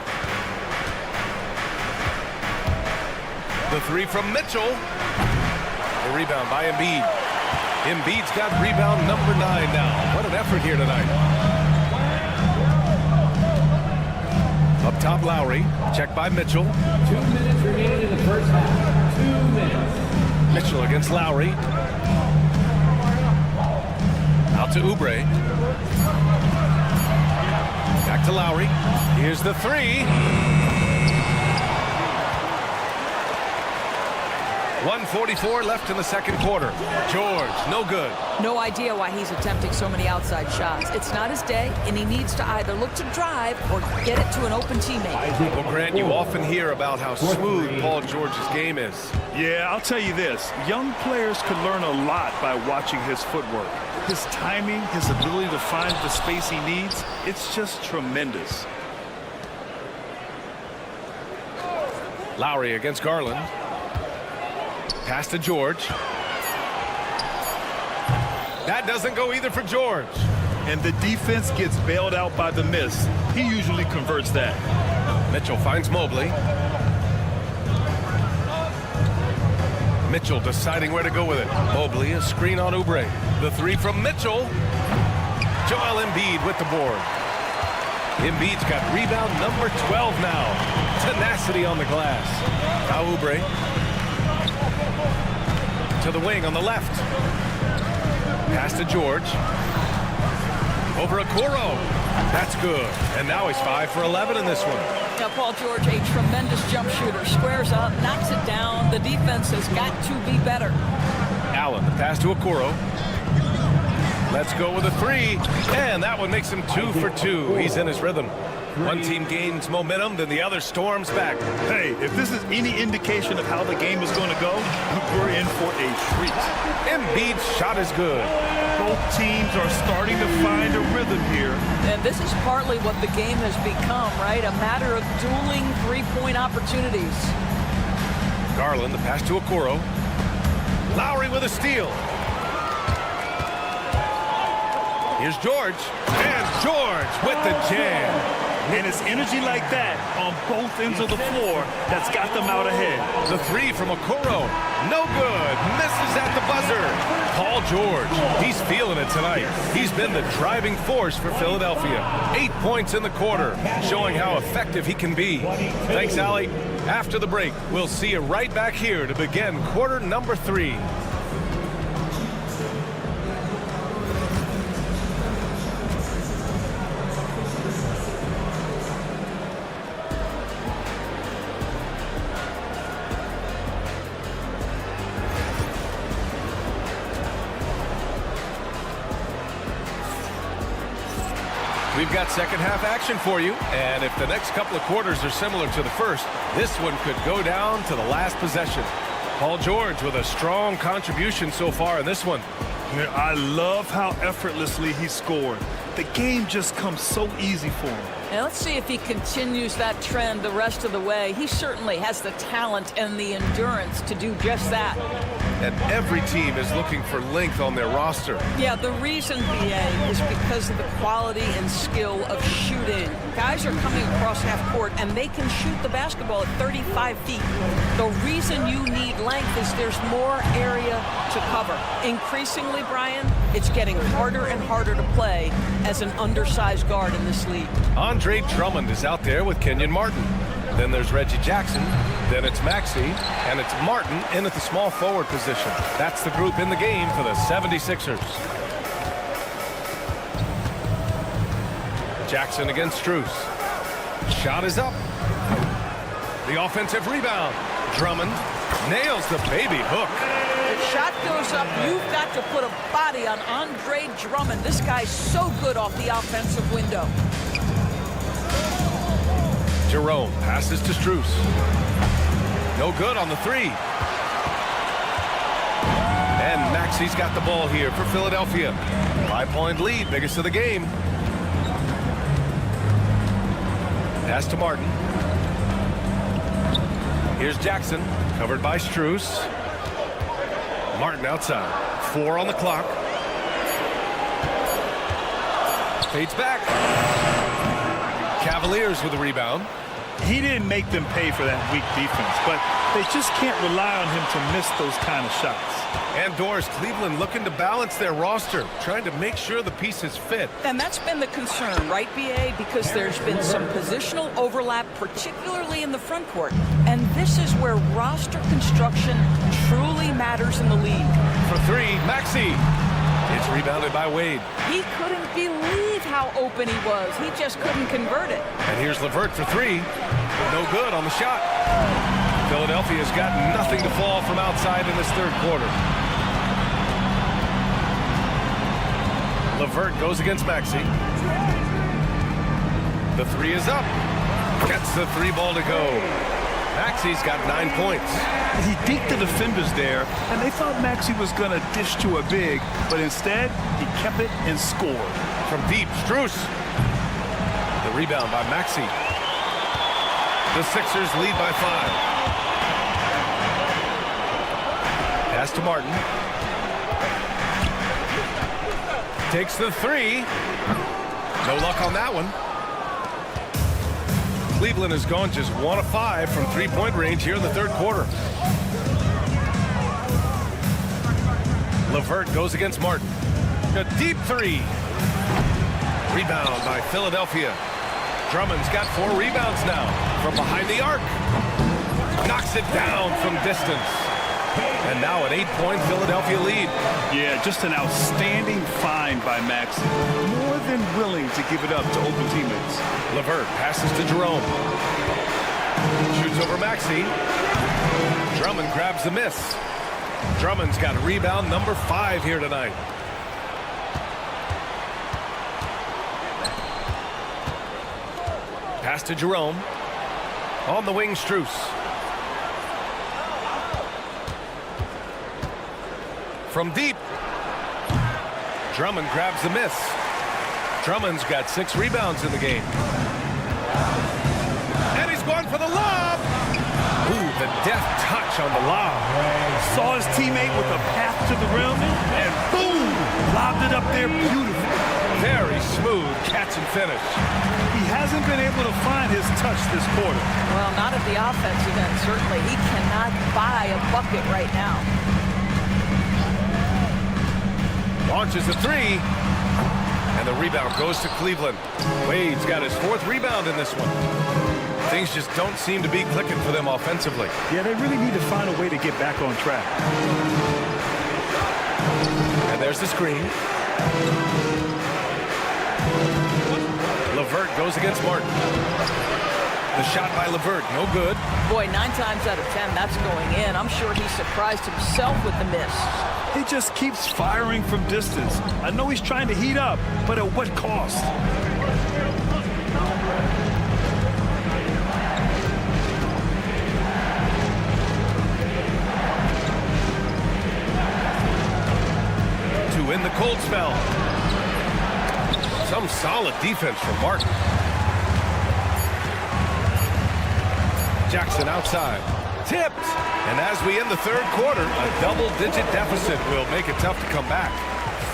The 3 from Mitchell. The rebound by Embiid. Embiid's got rebound number 9 now. What an effort here tonight. Up top, Lowry. Check by Mitchell. 2 minutes remaining in the first half. 2 minutes. Mitchell against Lowry. Out to Oubre. Back to Lowry. Here's the 3. 1:44 left in the second quarter. George, no good. No idea why he's attempting so many outside shots. It's not his day, and he needs to either look to drive or get it to an open teammate. Well, Grant, you often hear about how smooth Paul George's game is. Yeah, I'll tell you this. Young players can learn a lot by watching his footwork. His timing, his ability to find the space he needs, it's just tremendous. Lowry against Garland. Pass to George. That doesn't go either for George. And the defense gets bailed out by the miss. He usually converts that. Mitchell finds Mobley. Mitchell deciding where to go with it. Mobley, a screen on Oubre. The three from Mitchell. Joel Embiid with the board. Embiid's got rebound number 12 now. Tenacity on the glass. Now Oubre. To the wing on the left. Pass to George. Over Okoro. That's good. And now he's 5 for 11 in this one. Now, Paul George, a tremendous jump shooter. Squares up, knocks it down. The defense has got to be better. Allen, the pass to Okoro. Let's go with a three. And that one makes him 2 for 2. He's in his rhythm. One team gains momentum, then the other storms back. Hey, if this is any indication of how the game is going to go, we're in for a treat. Embiid's shot is good. Both teams are starting to find a rhythm here. And this is partly what the game has become, right? A matter of dueling three-point opportunities. Garland, the pass to Okoro. Lowry with a steal. Here's George. And George with the jam. And it's energy like that on both ends of the floor that's got them out ahead. The three from Okoro. No good. Misses at the buzzer. Paul George. He's feeling it tonight. He's been the driving force for Philadelphia. 8 points in the quarter, showing how effective he can be. Thanks, Allie. After the break, we'll see you right back here to begin quarter number 3. We've got second half action for you, and if the next couple of quarters are similar to the first, this one could go down to the last possession. Paul George with a strong contribution so far in this one. I love how effortlessly he scored. The game just comes so easy for him. Now let's see if he continues that trend the rest of the way. He certainly has the talent and the endurance to do just that. And every team is looking for length on their roster. Yeah, the reason, BA, is because of the quality and skill of shooting. Guys are coming across half court, and they can shoot the basketball at 35 feet. The reason you need length is there's more area to cover. Increasingly, Brian, it's getting harder and harder to play as an undersized guard in this league. Andre Drummond is out there with Kenyon Martin. Then there's Reggie Jackson. Then it's Maxey. And it's Martin in at the small forward position. That's the group in the game for the 76ers. Jackson against Strus. Shot is up. The offensive rebound. Drummond nails the baby hook. The shot goes up. You've got to put a body on Andre Drummond. This guy's so good off the offensive window. Jerome passes to Strus. No good on the three. And Maxey's got the ball here for Philadelphia. 5-point lead, biggest of the game. Pass to Martin. Here's Jackson, covered by Strus. Martin outside. 4 on the clock. Fades back. Cavaliers with a rebound. He didn't make them pay for that weak defense, but they just can't rely on him to miss those kind of shots. And Doris, Cleveland looking to balance their roster, trying to make sure the pieces fit. And that's been the concern, right, BA? Because there's been some positional overlap, particularly in the front court. And this is where roster construction truly matters in the league. For three, Maxey. It's rebounded by Wade. He couldn't believe how open he was. He just couldn't convert it. And here's LeVert for three. No good on the shot. Philadelphia's got nothing to fall from outside in this third quarter. LeVert goes against Maxey. The three is up. Gets the three ball to go. Maxey's got 9 points. He deked the defenders there, and they thought Maxey was going to dish to a big, but instead, he kept it and scored. From deep, Strus. The rebound by Maxey. The Sixers lead by 5. Pass to Martin. Takes the three. No luck on that one. Cleveland has gone just 1 of 5 from three-point range here in the third quarter. LeVert goes against Martin. A deep three. Rebound by Philadelphia. Drummond's got 4 rebounds now from behind the arc. Knocks it down from distance. And now an 8-point Philadelphia lead. Yeah, just an outstanding find by Maxey. More than willing to give it up to open teammates. LeVert passes to Jerome. Shoots over Maxey. Drummond grabs the miss. Drummond's got rebound number 5 here tonight. Pass to Jerome. On the wing, Strus. From deep. Drummond grabs the miss. Drummond's got 6 rebounds in the game. And he's going for the lob. Ooh, the deft touch on the lob. Saw his teammate with a path to the rim, and boom! Lobbed it up there beautifully. Very smooth catch and finish. He hasn't been able to find his touch this quarter. Well, not at the offensive end, certainly. He cannot buy a bucket right now. Launches a three. And the rebound goes to Cleveland. Wade's got his 4th rebound in this one. Things just don't seem to be clicking for them offensively. Yeah, they really need to find a way to get back on track. And there's the screen. LeVert goes against Martin. The shot by LeVert, no good. Boy, 9 times out of 10, that's going in. I'm sure he surprised himself with the miss. He just keeps firing from distance. I know he's trying to heat up, but at what cost? To win the cold spell. Some solid defense from Martin. Jackson outside. Tipped. And as we end the third quarter, a double-digit deficit will make it tough to come back.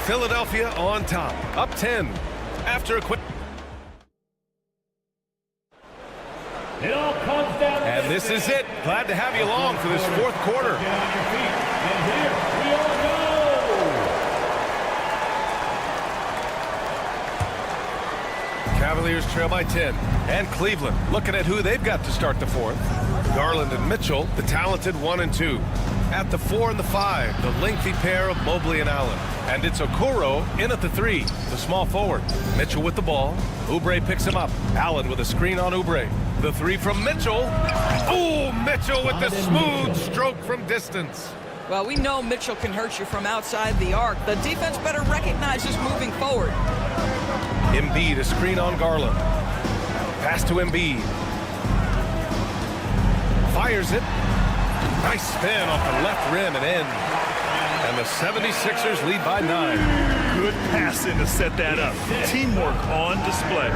Philadelphia on top, up 10 after a quick. It all comes down to And this is it. Glad to have you along for this fourth quarter. Down on your feet. And here we all go. Cavaliers trail by 10. And Cleveland looking at who they've got to start the fourth. Garland and Mitchell, the talented 1 and 2. At the 4 and the 5, the lengthy pair of Mobley and Allen. And it's Okoro in at the 3, the small forward. Mitchell with the ball. Oubre picks him up. Allen with a screen on Oubre. The 3 from Mitchell. Oh, Mitchell with the smooth stroke from distance. Well, we know Mitchell can hurt you from outside the arc. The defense better recognize this moving forward. Embiid, a screen on Garland. Pass to Embiid. Fires it. Nice spin off the left rim and in. And the 76ers lead by 9. Good passing to set that up. Teamwork on display.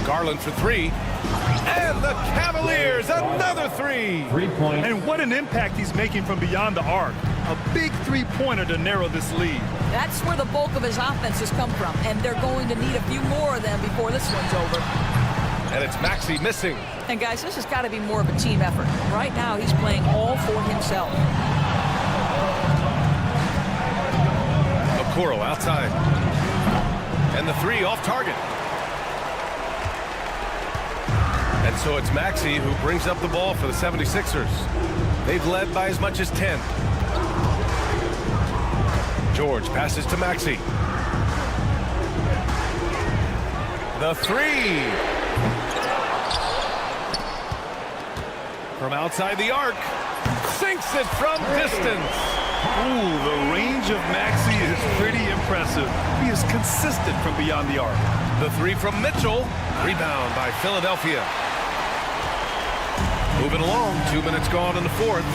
Garland for 3. And the Cavaliers, another 3. 3-point. And what an impact he's making from beyond the arc. A big three-pointer to narrow this lead. That's where the bulk of his offenses come from, and they're going to need a few more of them before this one's over. And it's Maxey missing. And guys, this has got to be more of a team effort. Right now, he's playing all for himself. Okoro outside. And the 3 off target. And so it's Maxey who brings up the ball for the 76ers. They've led by as much as 10. George passes to Maxey. The 3. From outside the arc. Sinks it from distance. Ooh, the range of Maxey is pretty impressive. He is consistent from beyond the arc. The 3 from Mitchell. Rebound by Philadelphia. Moving along. 2 minutes gone in the fourth.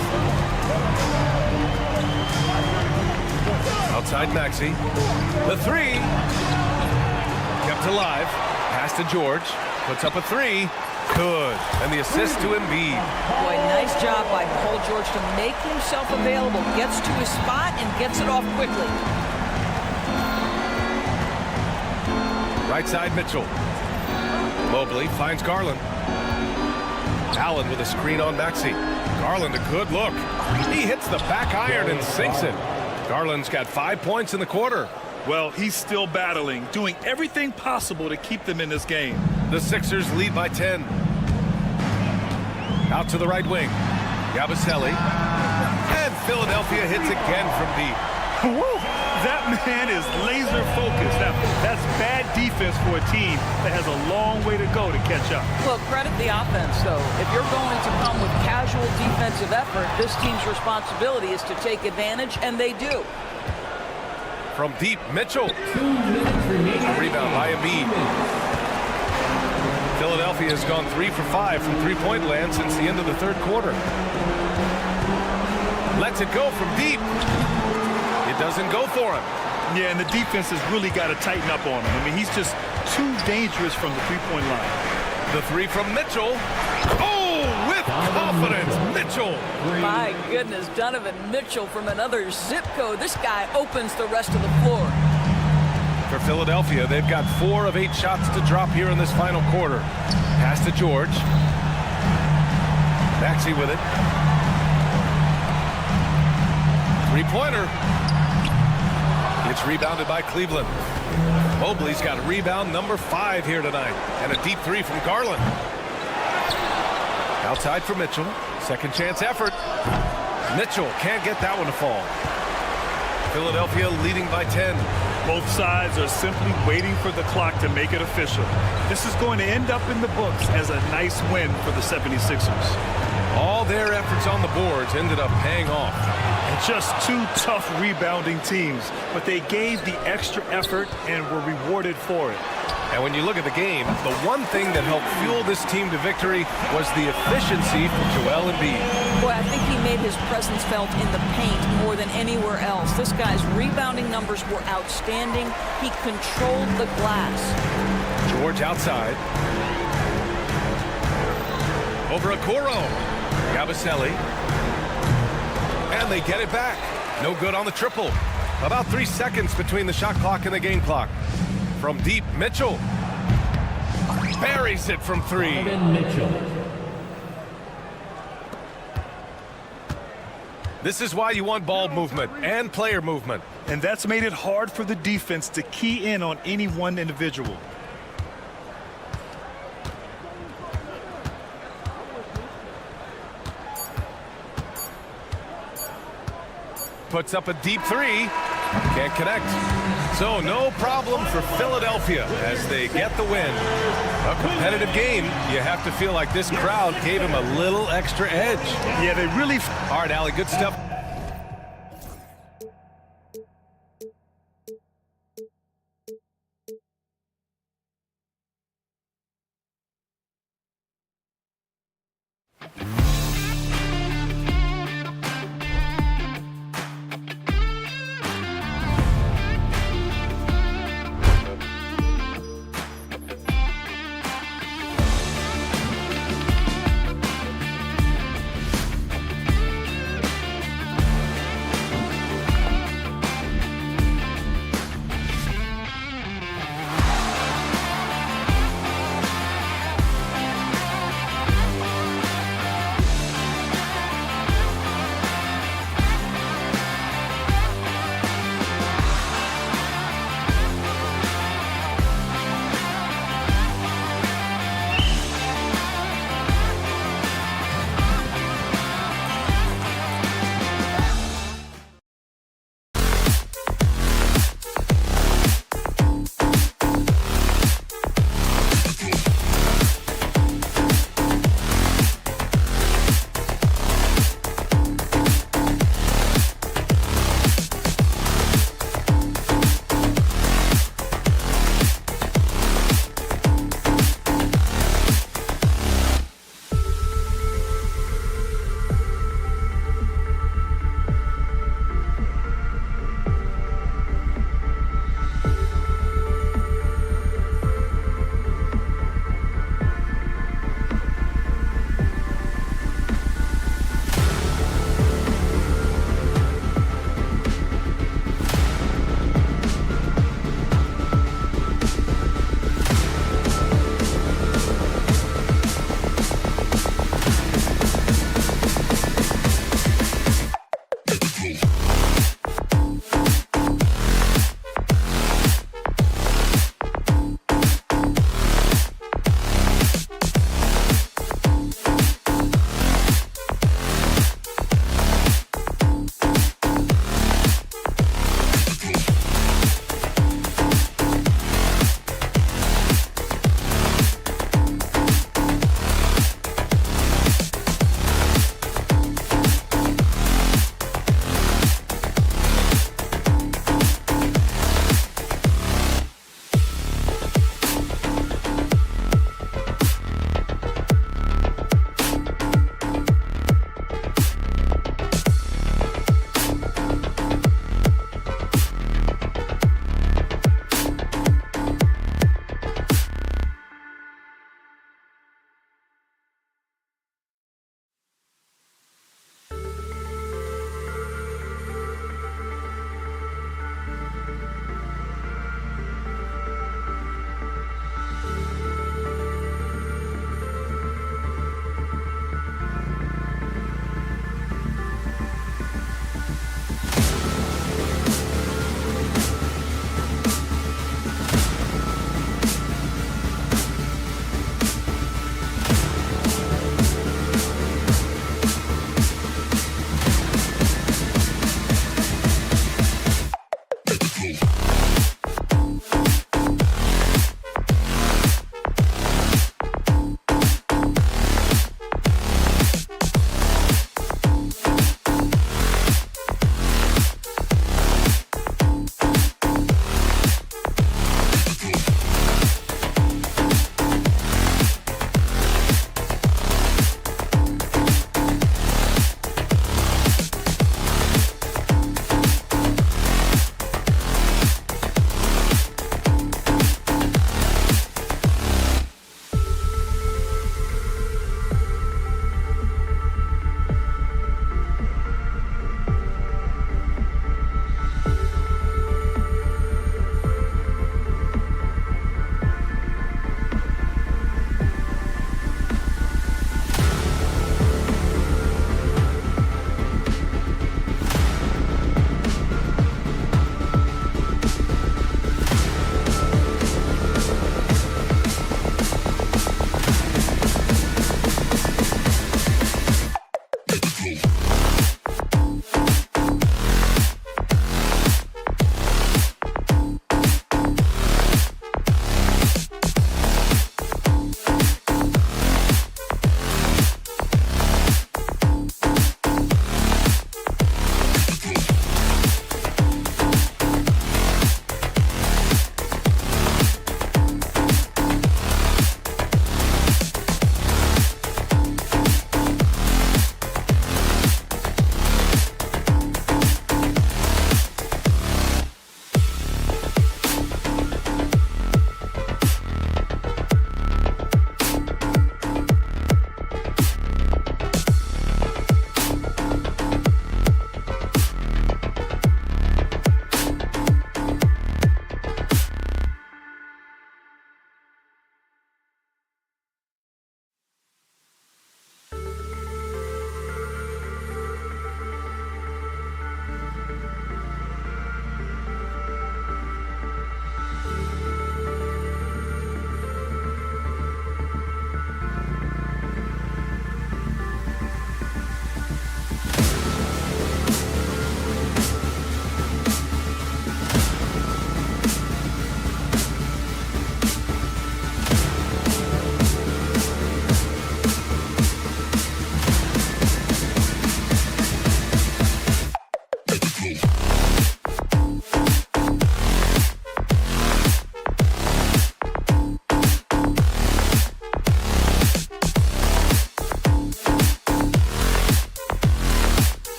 Outside Maxey. The 3. Kept alive. Pass to George. Puts up a 3. Good. And the assist to Embiid. Boy, nice job by Paul George to make himself available. Gets to his spot and gets it off quickly. Right side, Mitchell. Mobley finds Garland. Allen with a screen on Maxey. Garland, a good look. He hits the back iron and sinks it. Garland's got 5 points in the quarter. Well, he's still battling, doing everything possible to keep them in this game. The Sixers lead by 10. Out to the right wing. Yabusele. And Philadelphia hits again from deep. Woo! That man is laser focused. Now, that's bad defense for a team that has a long way to go to catch up. Look, credit the offense, though. If you're going to come with casual defensive effort, this team's responsibility is to take advantage, and they do. From deep, Mitchell. Rebound by Embiid. Philadelphia has gone 3 for 5 from three-point land since the end of the third quarter. Lets it go from deep. It doesn't go for him. Yeah, and the defense has really got to tighten up on him. I mean, he's just too dangerous from the three-point line. The three from Mitchell. Oh, with confidence, Mitchell. My goodness, Donovan Mitchell from another zip code. This guy opens the rest of the floor. For Philadelphia, they've got 4 of 8 shots to drop here in this final quarter. Pass to George. Maxey with it. Three-pointer. It's rebounded by Cleveland. Mobley's got rebound number 5 here tonight. And a deep three from Garland. Outside for Mitchell. Second chance effort. Mitchell can't get that one to fall. Philadelphia leading by 10. Both sides are simply waiting for the clock to make it official. This is going to end up in the books as a nice win for the 76ers. All their efforts on the boards ended up paying off. And just 2 tough rebounding teams, but they gave the extra effort and were rewarded for it. And when you look at the game, the one thing that helped fuel this team to victory was the efficiency from Joel Embiid. Boy, I think he made his presence felt in the paint more than anywhere else. This guy's rebounding numbers were outstanding. He controlled the glass. George outside. Over Okoro. Yabusele. And they get it back. No good on the triple. About 3 seconds between the shot clock and the game clock. From deep, Mitchell. Buries it from 3. Mitchell. This is why you want ball movement and player movement. And that's made it hard for the defense to key in on any one individual. Puts up a deep 3. Can't connect. So no problem for Philadelphia as they get the win. A competitive game. You have to feel like this crowd gave him a little extra edge. Yeah, they really... All right, Allie, good stuff.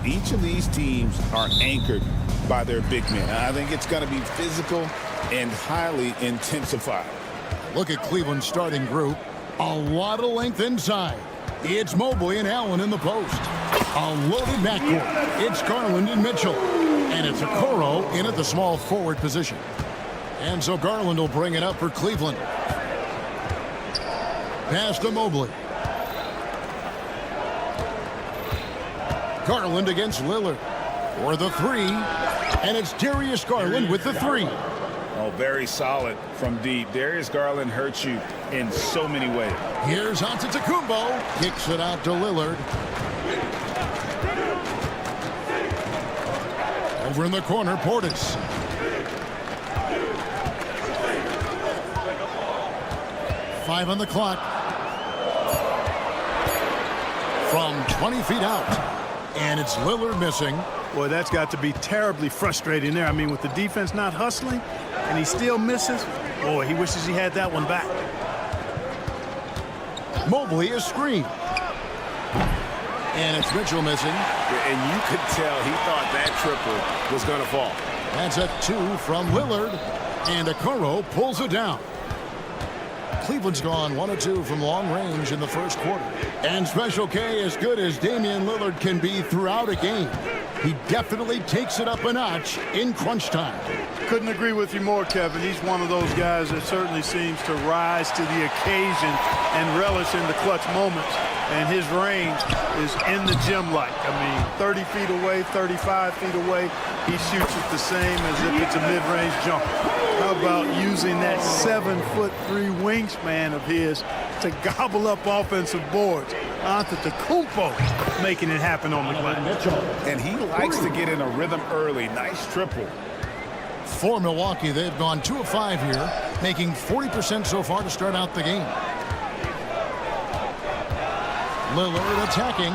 Each of these teams are anchored by their big men. I think it's going to be physical and highly intensified. Look at Cleveland's starting group. A lot of length inside. It's Mobley and Allen in the post. A loaded backcourt. It's Garland and Mitchell. And it's Okoro in at the small forward position. And so Garland will bring it up for Cleveland. Pass to Mobley. Garland against Lillard for the three. And it's Darius Garland with the three. Oh, very solid from deep. Darius Garland hurts you in so many ways. Here's Antetokounmpo. Kicks it out to Lillard. Over in the corner, Portis. Five on the clock. From 20 feet out. And it's Lillard missing. Boy, that's got to be terribly frustrating there. I mean, with the defense not hustling, and he still misses. Boy, he wishes he had that one back. Mobley is screened. And it's Mitchell missing. And you could tell he thought that triple was going to fall. That's a 2 from Lillard. And Okoro pulls it down. Cleveland's gone 1 of 2 from long range in the first quarter. And Special K, as good as Damian Lillard can be throughout a game, he definitely takes it up a notch in crunch time. Couldn't agree with you more, Kevin. He's one of those guys that certainly seems to rise to the occasion and relish in the clutch moments. And his range is in the gym-like. I mean, 30 feet away, 35 feet away, he shoots it the same as if it's a mid-range jumper. How about using that 7'3" wingspan of his to gobble up offensive boards? Antetokounmpo making it happen on the glass. And he likes to get in a rhythm early. Nice triple. For Milwaukee, they've gone 2 of 5 here, making 40% so far to start out the game. Lillard attacking.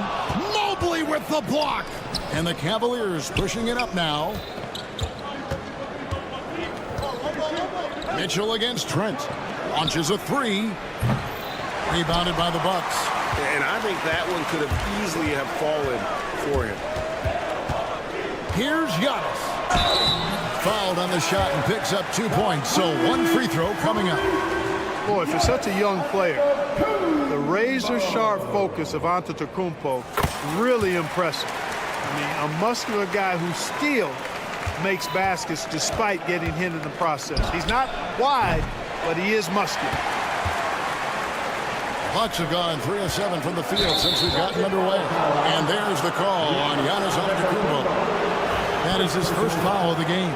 Mobley with the block. And the Cavaliers pushing it up now. Mitchell against Trent. Launches a 3. Rebounded by the Bucks. And I think that one could have easily have fallen for him. Here's Giannis. Fouled on the shot and picks up 2 points. So 1 free throw coming up. Boy, for such a young player, the razor-sharp focus of Antetokounmpo, really impressive. I mean, a muscular guy who still makes baskets despite getting hit in the process. He's not wide, but he is muscular. Bucks have gone 3 of 7 from the field since we've gotten underway. And there's the call on Giannis Antetokounmpo. That is his first foul of the game.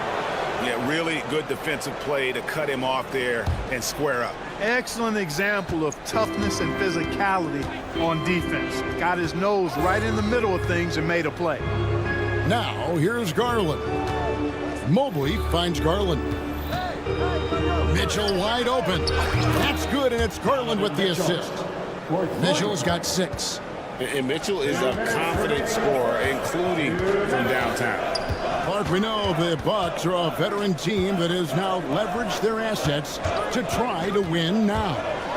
Yeah, really good defensive play to cut him off there and square up. Excellent example of toughness and physicality on defense. Got his nose right in the middle of things and made a play. Now, here's Garland. Mobley finds Garland. Mitchell wide open. That's good, and it's Garland with the assist. Mitchell's got 6. And Mitchell is a confident scorer, including from downtown. Clark, we know the Bucks are a veteran team that has now leveraged their assets to try to win now.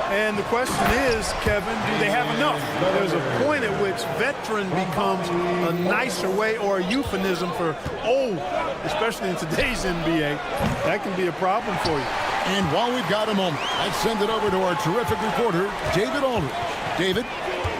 And the question is, Kevin, do they have enough? There's a point at which veteran becomes a nicer way or a euphemism for old, especially in today's NBA. That can be a problem for you. And while we've got a moment, let's send it over to our terrific reporter, David Aldridge. David?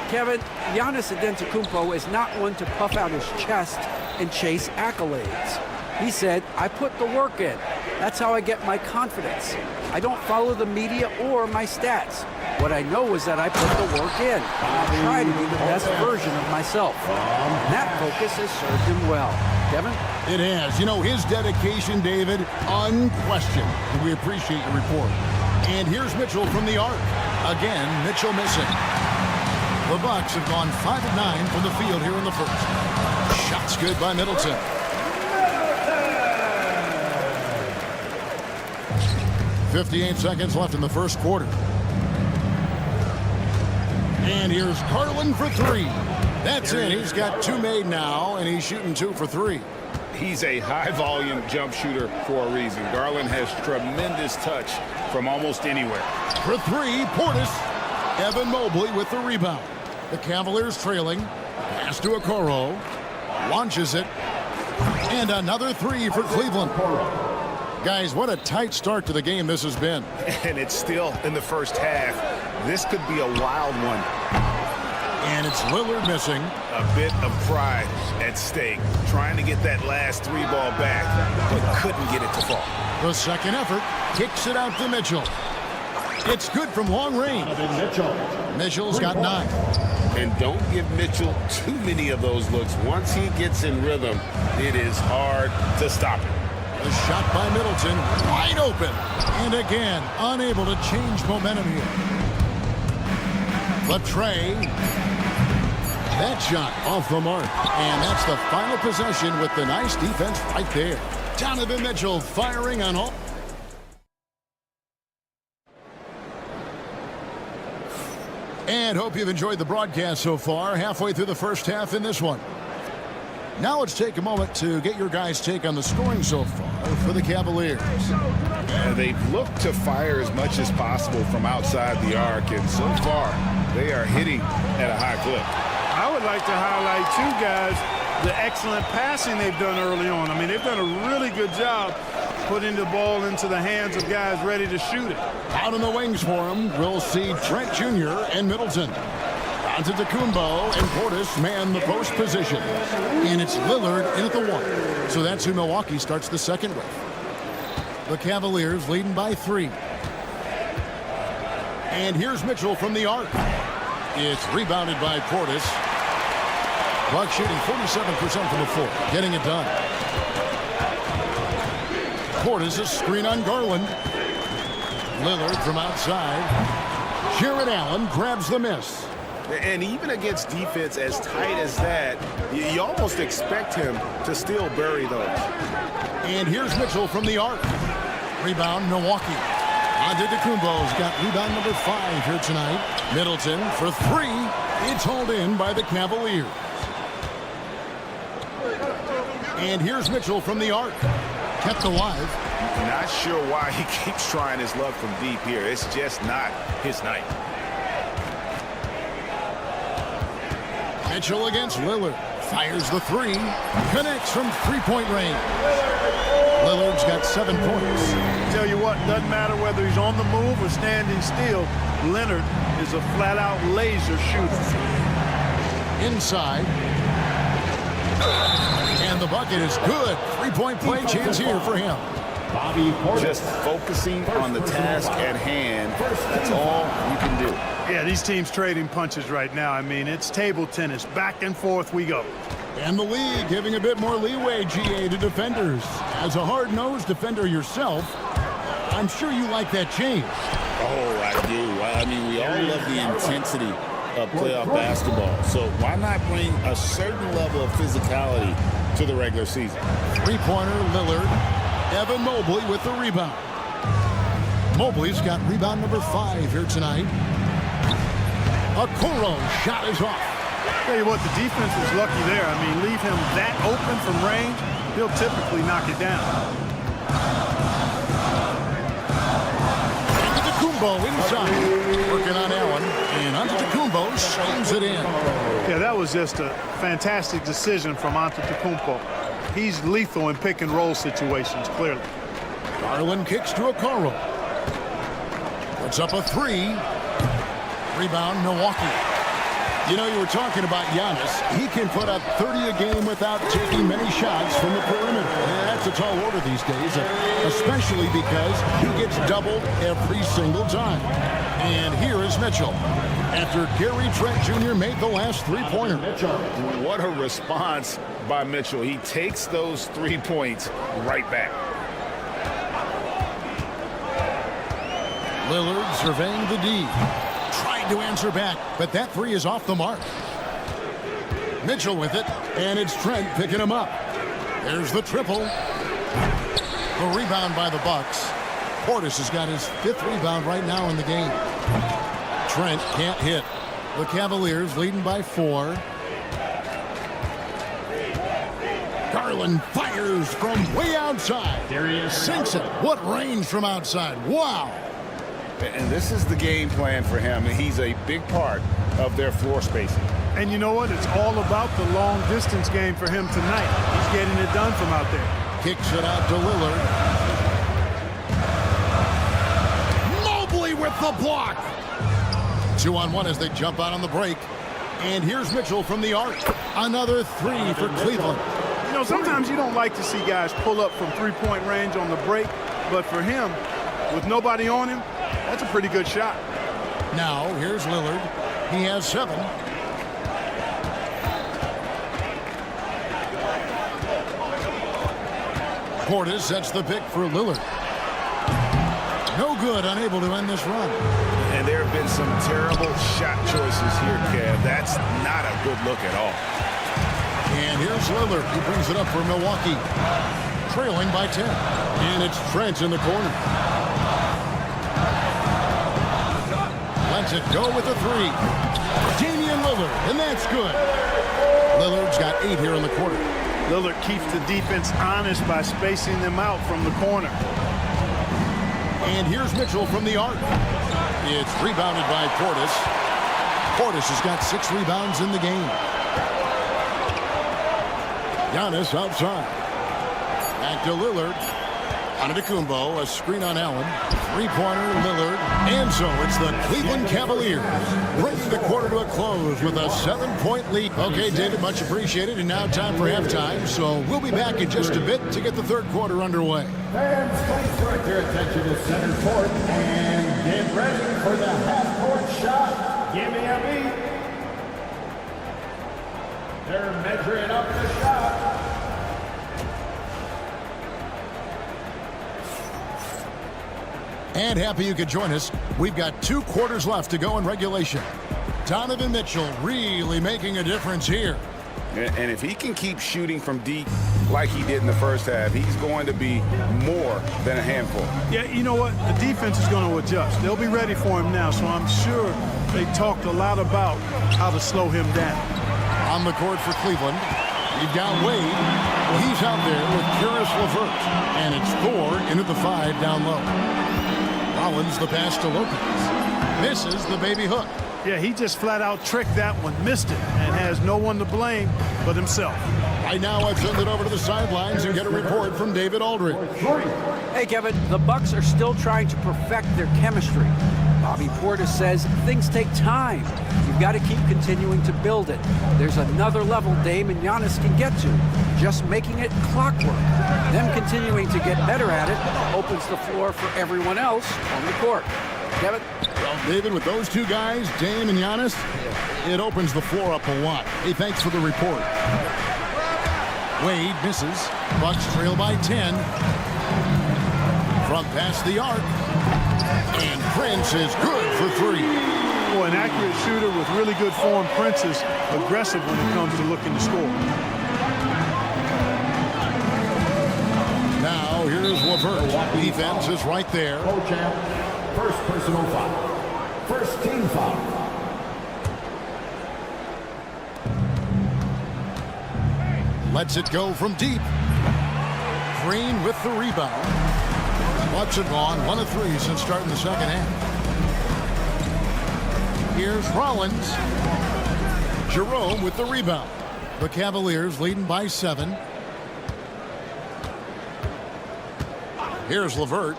Kevin, Giannis Antetokounmpo is not one to puff out his chest and chase accolades. He said, I put the work in. That's how I get my confidence. I don't follow the media or my stats. What I know is that I put the work in. I try to be the best version of myself. And that focus has served him well. Kevin? It has. You know, his dedication, David, unquestioned. We appreciate your report. And here's Mitchell from the arc. Again, Mitchell missing. The Bucks have gone 5 of 9 from the field here in the first. Shots good by Middleton. .58 seconds left in the first quarter. And here's Garland for 3. That's it. He's got 2 made now, and he's shooting 2 for 3. He's a high-volume jump shooter for a reason. Garland has tremendous touch from almost anywhere. For 3, Portis. Evan Mobley with the rebound. The Cavaliers trailing. Pass to Okoro. Launches it. And another 3 for Cleveland. Guys, what a tight start to the game this has been. And it's still in the first half. This could be a wild one. And it's Lillard missing. A bit of pride at stake. Trying to get that last 3 ball back, but couldn't get it to fall. The second effort kicks it out to Mitchell. It's good from long range. Mitchell's got 9. And don't give Mitchell too many of those looks. Once he gets in rhythm, it is hard to stop him. A shot by Middleton, wide open. And again, unable to change momentum here. Latrey. That shot off the mark. And that's the final possession with the nice defense right there. Donovan Mitchell firing on all. And hope you've enjoyed the broadcast so far. Halfway through the first half in this one. Now let's take a moment to get your guys' take on the scoring so far for the Cavaliers. They've looked to fire as much as possible from outside the arc, and so far they are hitting at a high clip. I would like to highlight, too, guys, the excellent passing they've done early on. I mean, they've done a really good job putting the ball into the hands of guys ready to shoot it. Out in the wings for him, we'll see Trent Jr. and Middleton. Antetokounmpo and Portis man the post position. And it's Lillard in at the 1. So that's who Milwaukee starts the second with. The Cavaliers leading by 3. And here's Mitchell from the arc. It's rebounded by Portis. Buck shooting 47% from the floor, getting it done. Portis a screen on Garland. Lillard from outside. Jared Allen grabs the miss. And even against defense as tight as that, you almost expect him to still bury those. And here's Mitchell from the arc. Rebound, Milwaukee. Antetokounmpo's got rebound number 5 here tonight. Middleton for 3. It's hauled in by the Cavaliers. And here's Mitchell from the arc. Kept alive. Not sure why he keeps trying his luck from deep here. It's just not his night. Mitchell against Lillard. Fires the 3. Connects from three-point range. Lillard's got 7 points. Tell you what, doesn't matter whether he's on the move or standing still, Leonard is a flat-out laser shooter. Inside. And the bucket is good. 3-point play chance here for him. Just focusing on the task at hand. That's all you can do. Yeah, these teams trading punches right now. I mean, it's table tennis. Back and forth we go. And the league giving a bit more leeway, GA, to defenders. As a hard-nosed defender yourself, I'm sure you like that change. Oh, I do. I mean, we all love the intensity of playoff basketball. So why not bring a certain level of physicality to the regular season? Three-pointer, Lillard. Evan Mobley with the rebound. Mobley's got rebound number 5 here tonight. Okoro shot is off. Tell you what, the defense was lucky there. I mean, leave him that open from range, he'll typically knock it down. Antetokounmpo inside. Working on Allen. And Antetokounmpo slams it in. Yeah, that was just a fantastic decision from Antetokounmpo. He's lethal in pick-and-roll situations, clearly. Garland kicks to Okoro. Puts up a 3. Rebound, Milwaukee. You know, you were talking about Giannis. He can put up 30 a game without taking many shots from the perimeter. And that's a tall order these days, especially because he gets doubled every single time. And here is Mitchell. After Gary Trent Jr. made the last 3-pointer. What a response by Mitchell. He takes those 3 points right back. Lillard surveying the D. Trying to answer back, but that 3 is off the mark. Mitchell with it, and it's Trent picking him up. There's the triple. The rebound by the Bucks. Portis has got his 5th rebound right now in the game. Trent can't hit. The Cavaliers leading by 4. Garland fires from way outside. Sinks it. What range from outside. Wow. And this is the game plan for him. He's a big part of their floor spacing. And you know what? It's all about the long distance game for him tonight. He's getting it done from out there. Kicks it out to Lillard. Mobley with the block. 2-on-1 as they jump out on the break. And here's Mitchell from the arc. Another 3 for Cleveland. You know, sometimes you don't like to see guys pull up from 3-point range on the break, but for him, with nobody on him, that's a pretty good shot. Now, here's Lillard. He has 7. Portis sets the pick for Lillard. No good, unable to end this run. And there have been some terrible shot choices here, Kev. That's not a good look at all. And here's Lillard. He brings it up for Milwaukee. Trailing by 10. And it's Trent in the corner. Lets it go with a 3. Damian Lillard, and that's good. Lillard's got 8 here in the quarter. Lillard keeps the defense honest by spacing them out from the corner. And here's Mitchell from the arc. It's rebounded by Portis. Portis has got 6 rebounds in the game. Giannis outside. Back to Lillard. Antetokounmpo, a screen on Allen. Three-pointer, Lillard. And so it's the Cleveland Cavaliers bringing the quarter to a close with a 7-point lead. Okay, David, much appreciated. And now time for halftime. So we'll be back in just a bit to get the third quarter underway. Fans, please direct your attention to center court and get ready for the half-court shot. Give me a beat. They're measuring up the shot. And happy you could join us. We've got 2 quarters left to go in regulation. Donovan Mitchell really making a difference here. And if he can keep shooting from deep like he did in the first half, he's going to be more than a handful. Yeah, you know what? The defense is going to adjust. They'll be ready for him now, so I'm sure they talked a lot about how to slow him down. On the court for Cleveland, you've got Wade. He's out there with Caris LeVert. And it's Thor into the 5 down low. Rollins the pass to Lopez. Misses the baby hook. Yeah, he just flat out tricked that one, missed it, and has no one to blame but himself. Right now, I've sent it over to the sidelines and get a report from David Aldridge. Hey, Kevin, the Bucks are still trying to perfect their chemistry. Bobby Portis says things take time. You've got to keep continuing to build it. There's another level Dame and Giannis can get to, just making it clockwork. Them continuing to get better at it opens the floor for everyone else on the court. Kevin? Well, David, with those 2 guys, Dame and Giannis, it opens the floor up a lot. Hey, thanks for the report. Wade misses. Bucks trail by 10. From past the arc. And Prince is good for 3. Boy, an accurate shooter with really good form. Prince is aggressive when it comes to looking to score. Now, here's LeVert. Defense is right there. First personal foul. First team foul. Lets it go from deep. Green with the rebound. Bucks have gone 1 of 3 since starting the second half. Here's Rollins. Jerome with the rebound. The Cavaliers leading by 7. Here's LeVert.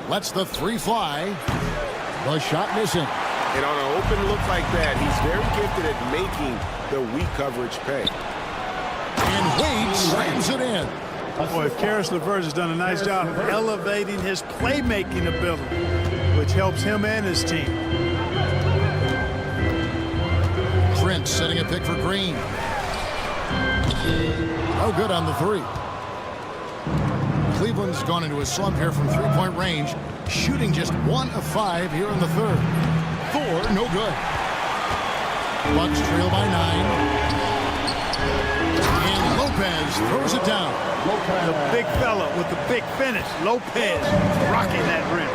Lets the 3 fly. The shot missing. And on an open look like that, he's very gifted at making the weak coverage pay. And Wade slams it in. Boy, Caris LeVert has done a nice job of elevating his playmaking ability, which helps him and his team. Prince setting a pick for Green. Oh, good on the 3. Cleveland's gone into a slump here from 3-point range, shooting just 1 of 5 here in the third. Thor, no good. Bucks trail by 9. And Lopez throws it down. The big fella with the big finish. Lopez rocking that rim.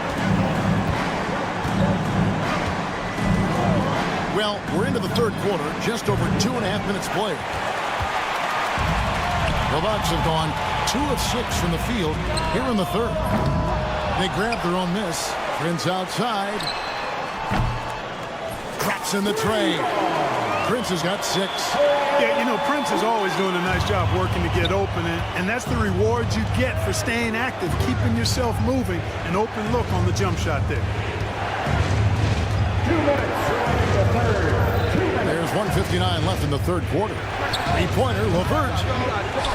Well, we're into the third quarter, just over 2.5 minutes played. The Bucks have gone 2 of 6 from the field here in the third. They grab their own miss. Prince outside. Drops in the tray. Prince has got 6. Yeah, you know, Prince is always doing a nice job working to get open, and that's the reward you get for staying active, keeping yourself moving, an open look on the jump shot there. 2 minutes in the third. There's 1:59 left in the third quarter. 3-pointer, LeVert.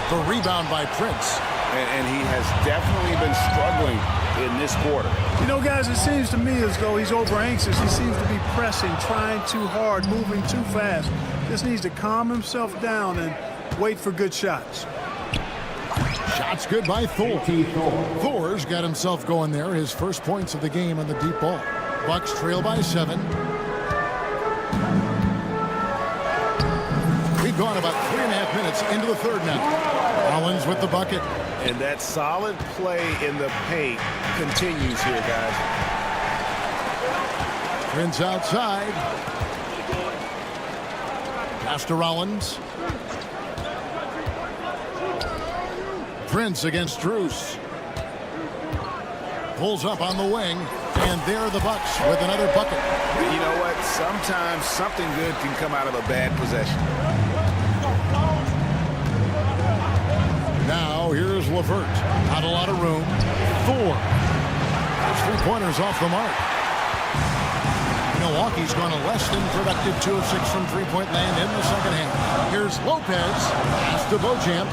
The rebound by Prince. And he has definitely been struggling in this quarter. You know, guys, it seems to me as though he's over-anxious. He seems to be pressing, trying too hard, moving too fast. Just needs to calm himself down and wait for good shots. Shots good by Thor. Thor's got himself going there. His first points of the game on the deep ball. Bucks trail by 7. We've gone about 3.5 minutes into the third now. Rollins with the bucket. And that solid play in the paint continues here, guys. Prince outside. Pass to Rollins. Prince against Strus. Pulls up on the wing. And there are the Bucks with another bucket. You know what? Sometimes something good can come out of a bad possession. LeVert. Not a lot of room. 4. Those three-pointers off the mark. Milwaukee's gone a less than productive 2 of 6 from three-point land in the second half. Here's Lopez. Pass to Beauchamp.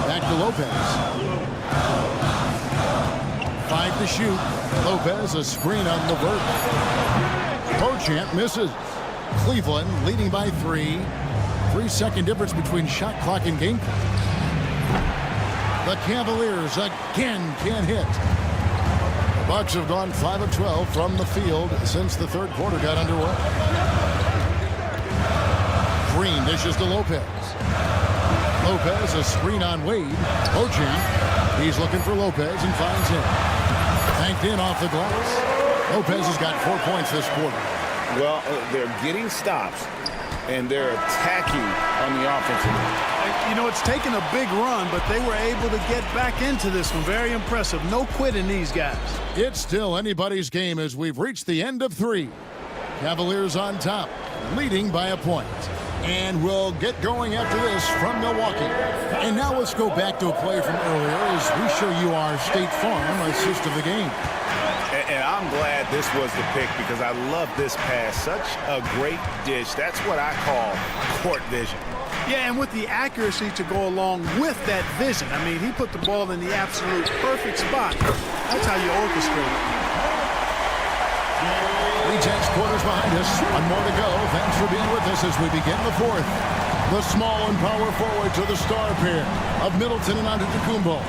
Back to Lopez. 5 to shoot. Lopez, a screen on LeVert. Beauchamp misses. Cleveland leading by 3. 3-second difference between shot clock and game clock. The Cavaliers again can't hit. The Bucks have gone 5 of 12 from the field since the third quarter got underway. Green dishes to Lopez. Lopez, a screen on Wade. Beauchamp. He's looking for Lopez and finds him. Banked in off the glass. Lopez has got 4 points this quarter. Well, they're getting stops, and they're attacking on the offensive end. You know, it's taken a big run, but they were able to get back into this one. Very impressive. No quitting these guys. It's still anybody's game as we've reached the end of 3. Cavaliers on top, leading by a point. And we'll get going after this from Milwaukee. And now let's go back to a play from earlier as we show you our State Farm assist of the game. And I'm glad this was the pick because I love this pass. Such a great dish. That's what I call court vision. Yeah, and with the accuracy to go along with that vision. I mean, he put the ball in the absolute perfect spot. That's how you orchestrate it. 3 quarters behind us. 1 more to go. Thanks for being with us as we begin the 4th. The small and power forward to the star pair of Middleton and Antetokounmpo.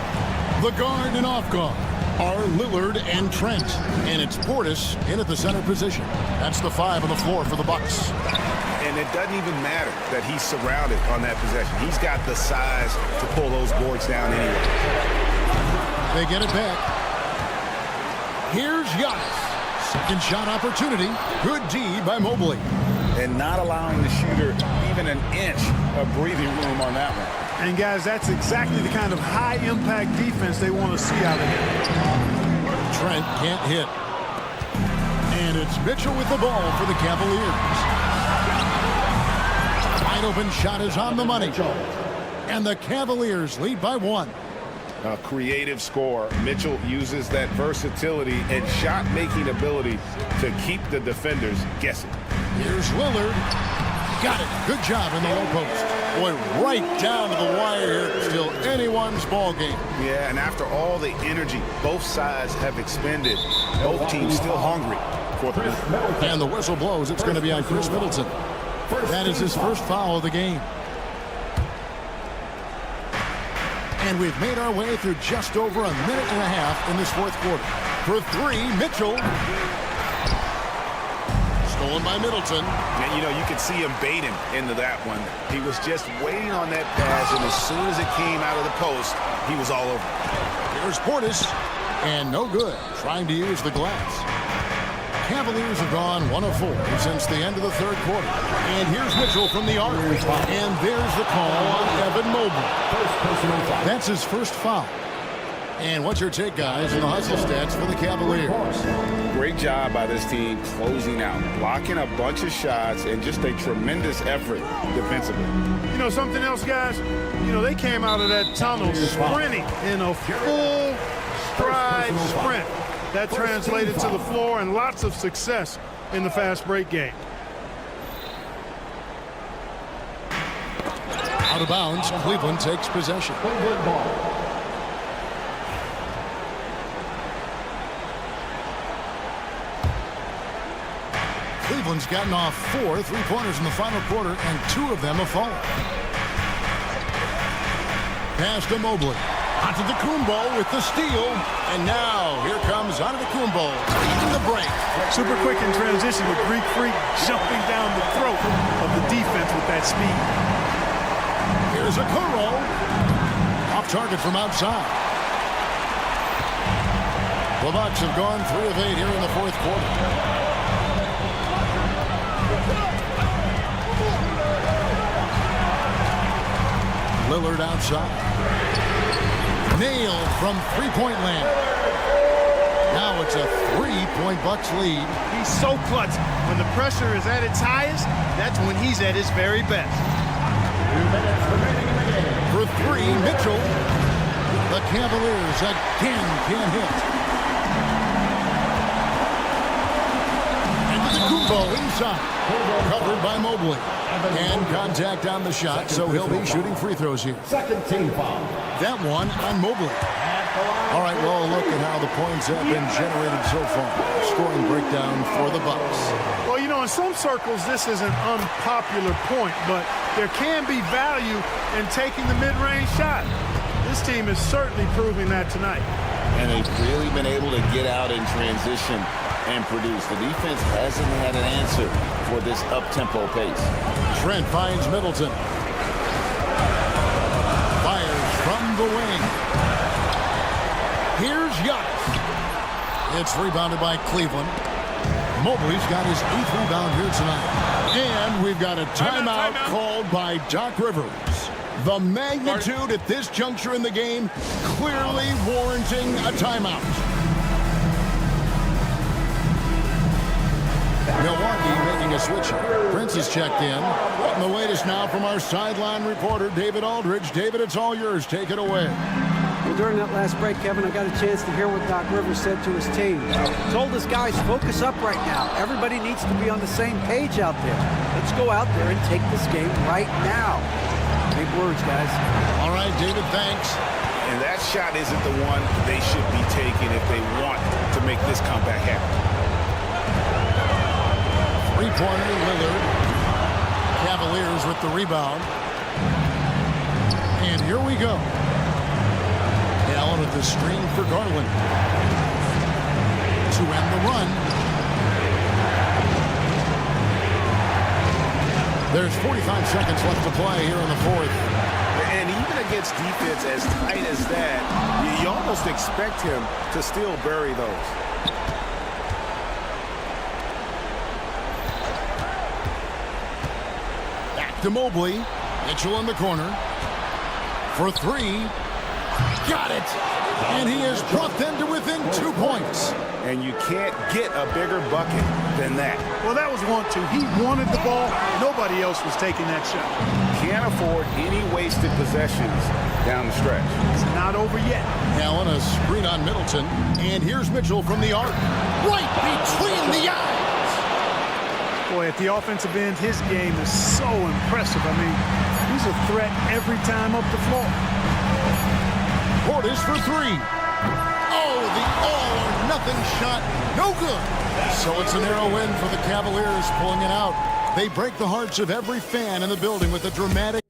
The guard and off guard are Lillard and Trent. And it's Portis in at the center position. That's the 5 on the floor for the Bucks. And it doesn't even matter that he's surrounded on that possession. He's got the size to pull those boards down anyway. They get it back. Here's Giannis. Second shot opportunity. Good D by Mobley. And not allowing the shooter even an inch of breathing room on that one. And guys, that's exactly the kind of high-impact defense they want to see out of him. Trent can't hit. And it's Mitchell with the ball for the Cavaliers. Wide open shot is on the money. And the Cavaliers lead by 1. A creative scorer. Mitchell uses that versatility and shot-making ability to keep the defenders guessing. Here's Lillard. Got it. Good job in the low post. Boy, right down to the wire here. Still anyone's ball game. Yeah, and after all the energy both sides have expended, both teams still hungry for the win. And the whistle blows. It's going to be on Chris Middleton. That is his first foul of the game. And we've made our way through just over a minute and a half in this 4th quarter. For 3, Mitchell. Stolen by Middleton. And, you know, you could see him baiting into that one. He was just waiting on that pass, and as soon as it came out of the post, he was all over. Here's Portis. And no good. Trying to use the glass. Cavaliers have gone 1 of 4 since the end of the third quarter. And here's Mitchell from the arc. And there's the call on Evan Mobley. That's his first foul. And what's your take, guys, in the hustle stats for the Cavaliers? Great job by this team closing out, blocking a bunch of shots, and just a tremendous effort defensively. You know, something else, guys? You know, they came out of that tunnel sprinting in a full stride sprint. That translated to the floor and lots of success in the fast break game. Out of bounds, Cleveland takes possession. Cleveland's gotten off 4 3-pointers in the final quarter, and 2 of them have fallen. Pass to Mobley. Antetokounmpo with the steal. And now here comes Antetokounmpo taking the break. Super quick in transition with Greek Freak jumping down the throat of the defense with that speed. Here's Okoro. Off target from outside. The Bucks have gone 3 of 8 here in the 4th quarter. Lillard outside. Nailed from 3-point land. Now it's a 3-point Bucks lead. He's so clutch. When the pressure is at its highest, that's when he's at his very best. minutes remaining in the game. For three, Mitchell. The Cavaliers again can't hit. And the Gogo inside. Covered by Mobley. And contact on the shot, so he'll be shooting free throws here. Second team foul. That one on Mobley. All right, well, look at how the points have been generated so far. Scoring breakdown for the Bucks. Well, you know, in some circles, this is an unpopular point, but there can be value in taking the mid-range shot. This team is certainly proving that tonight. And they've really been able to get out in transition and produce. The defense hasn't had an answer for this up-tempo pace. Trent finds Middleton. Fires from the wing. Here's Giannis. It's rebounded by Cleveland. Mobley's got his 8th rebound here tonight. And we've got a timeout called by Doc Rivers. The magnitude at this juncture in the game clearly warranting a timeout. Milwaukee making a switch here. Prince is checked in. And the latest now from our sideline reporter, David Aldridge. David, it's all yours. Take it away. Well, during that last break, Kevin, I got a chance to hear what Doc Rivers said to his team. Told his guys, focus up right now. Everybody needs to be on the same page out there. Let's go out there and take this game right now. Big words, guys. All right, David, thanks. And that shot isn't the one they should be taking if they want to make this comeback happen. Three-pointer, Lillard. Cavaliers with the rebound. And here we go. Allen at the screen for Garland. To end the run. There's 45 seconds left to play here in the fourth. And even against defense as tight as that, you almost expect him to still bury those. Back to Mobley. Mitchell in the corner. For three. Got it. And he has brought them to within 2 points. And you can't get a bigger bucket than that. Well, that was 1-2. He wanted the ball. Nobody else was taking that shot. Can't afford any wasted possessions down the stretch. It's not over yet. Allen, a screen on Middleton. And here's Mitchell from the arc. Right between the eyes. Boy, at the offensive end, his game is so impressive. I mean, he's a threat every time up the floor. Portis for three. Oh, the all-or-nothing shot. No good. So it's a narrow win for the Cavaliers pulling it out. They break the hearts of every fan in the building with a dramatic...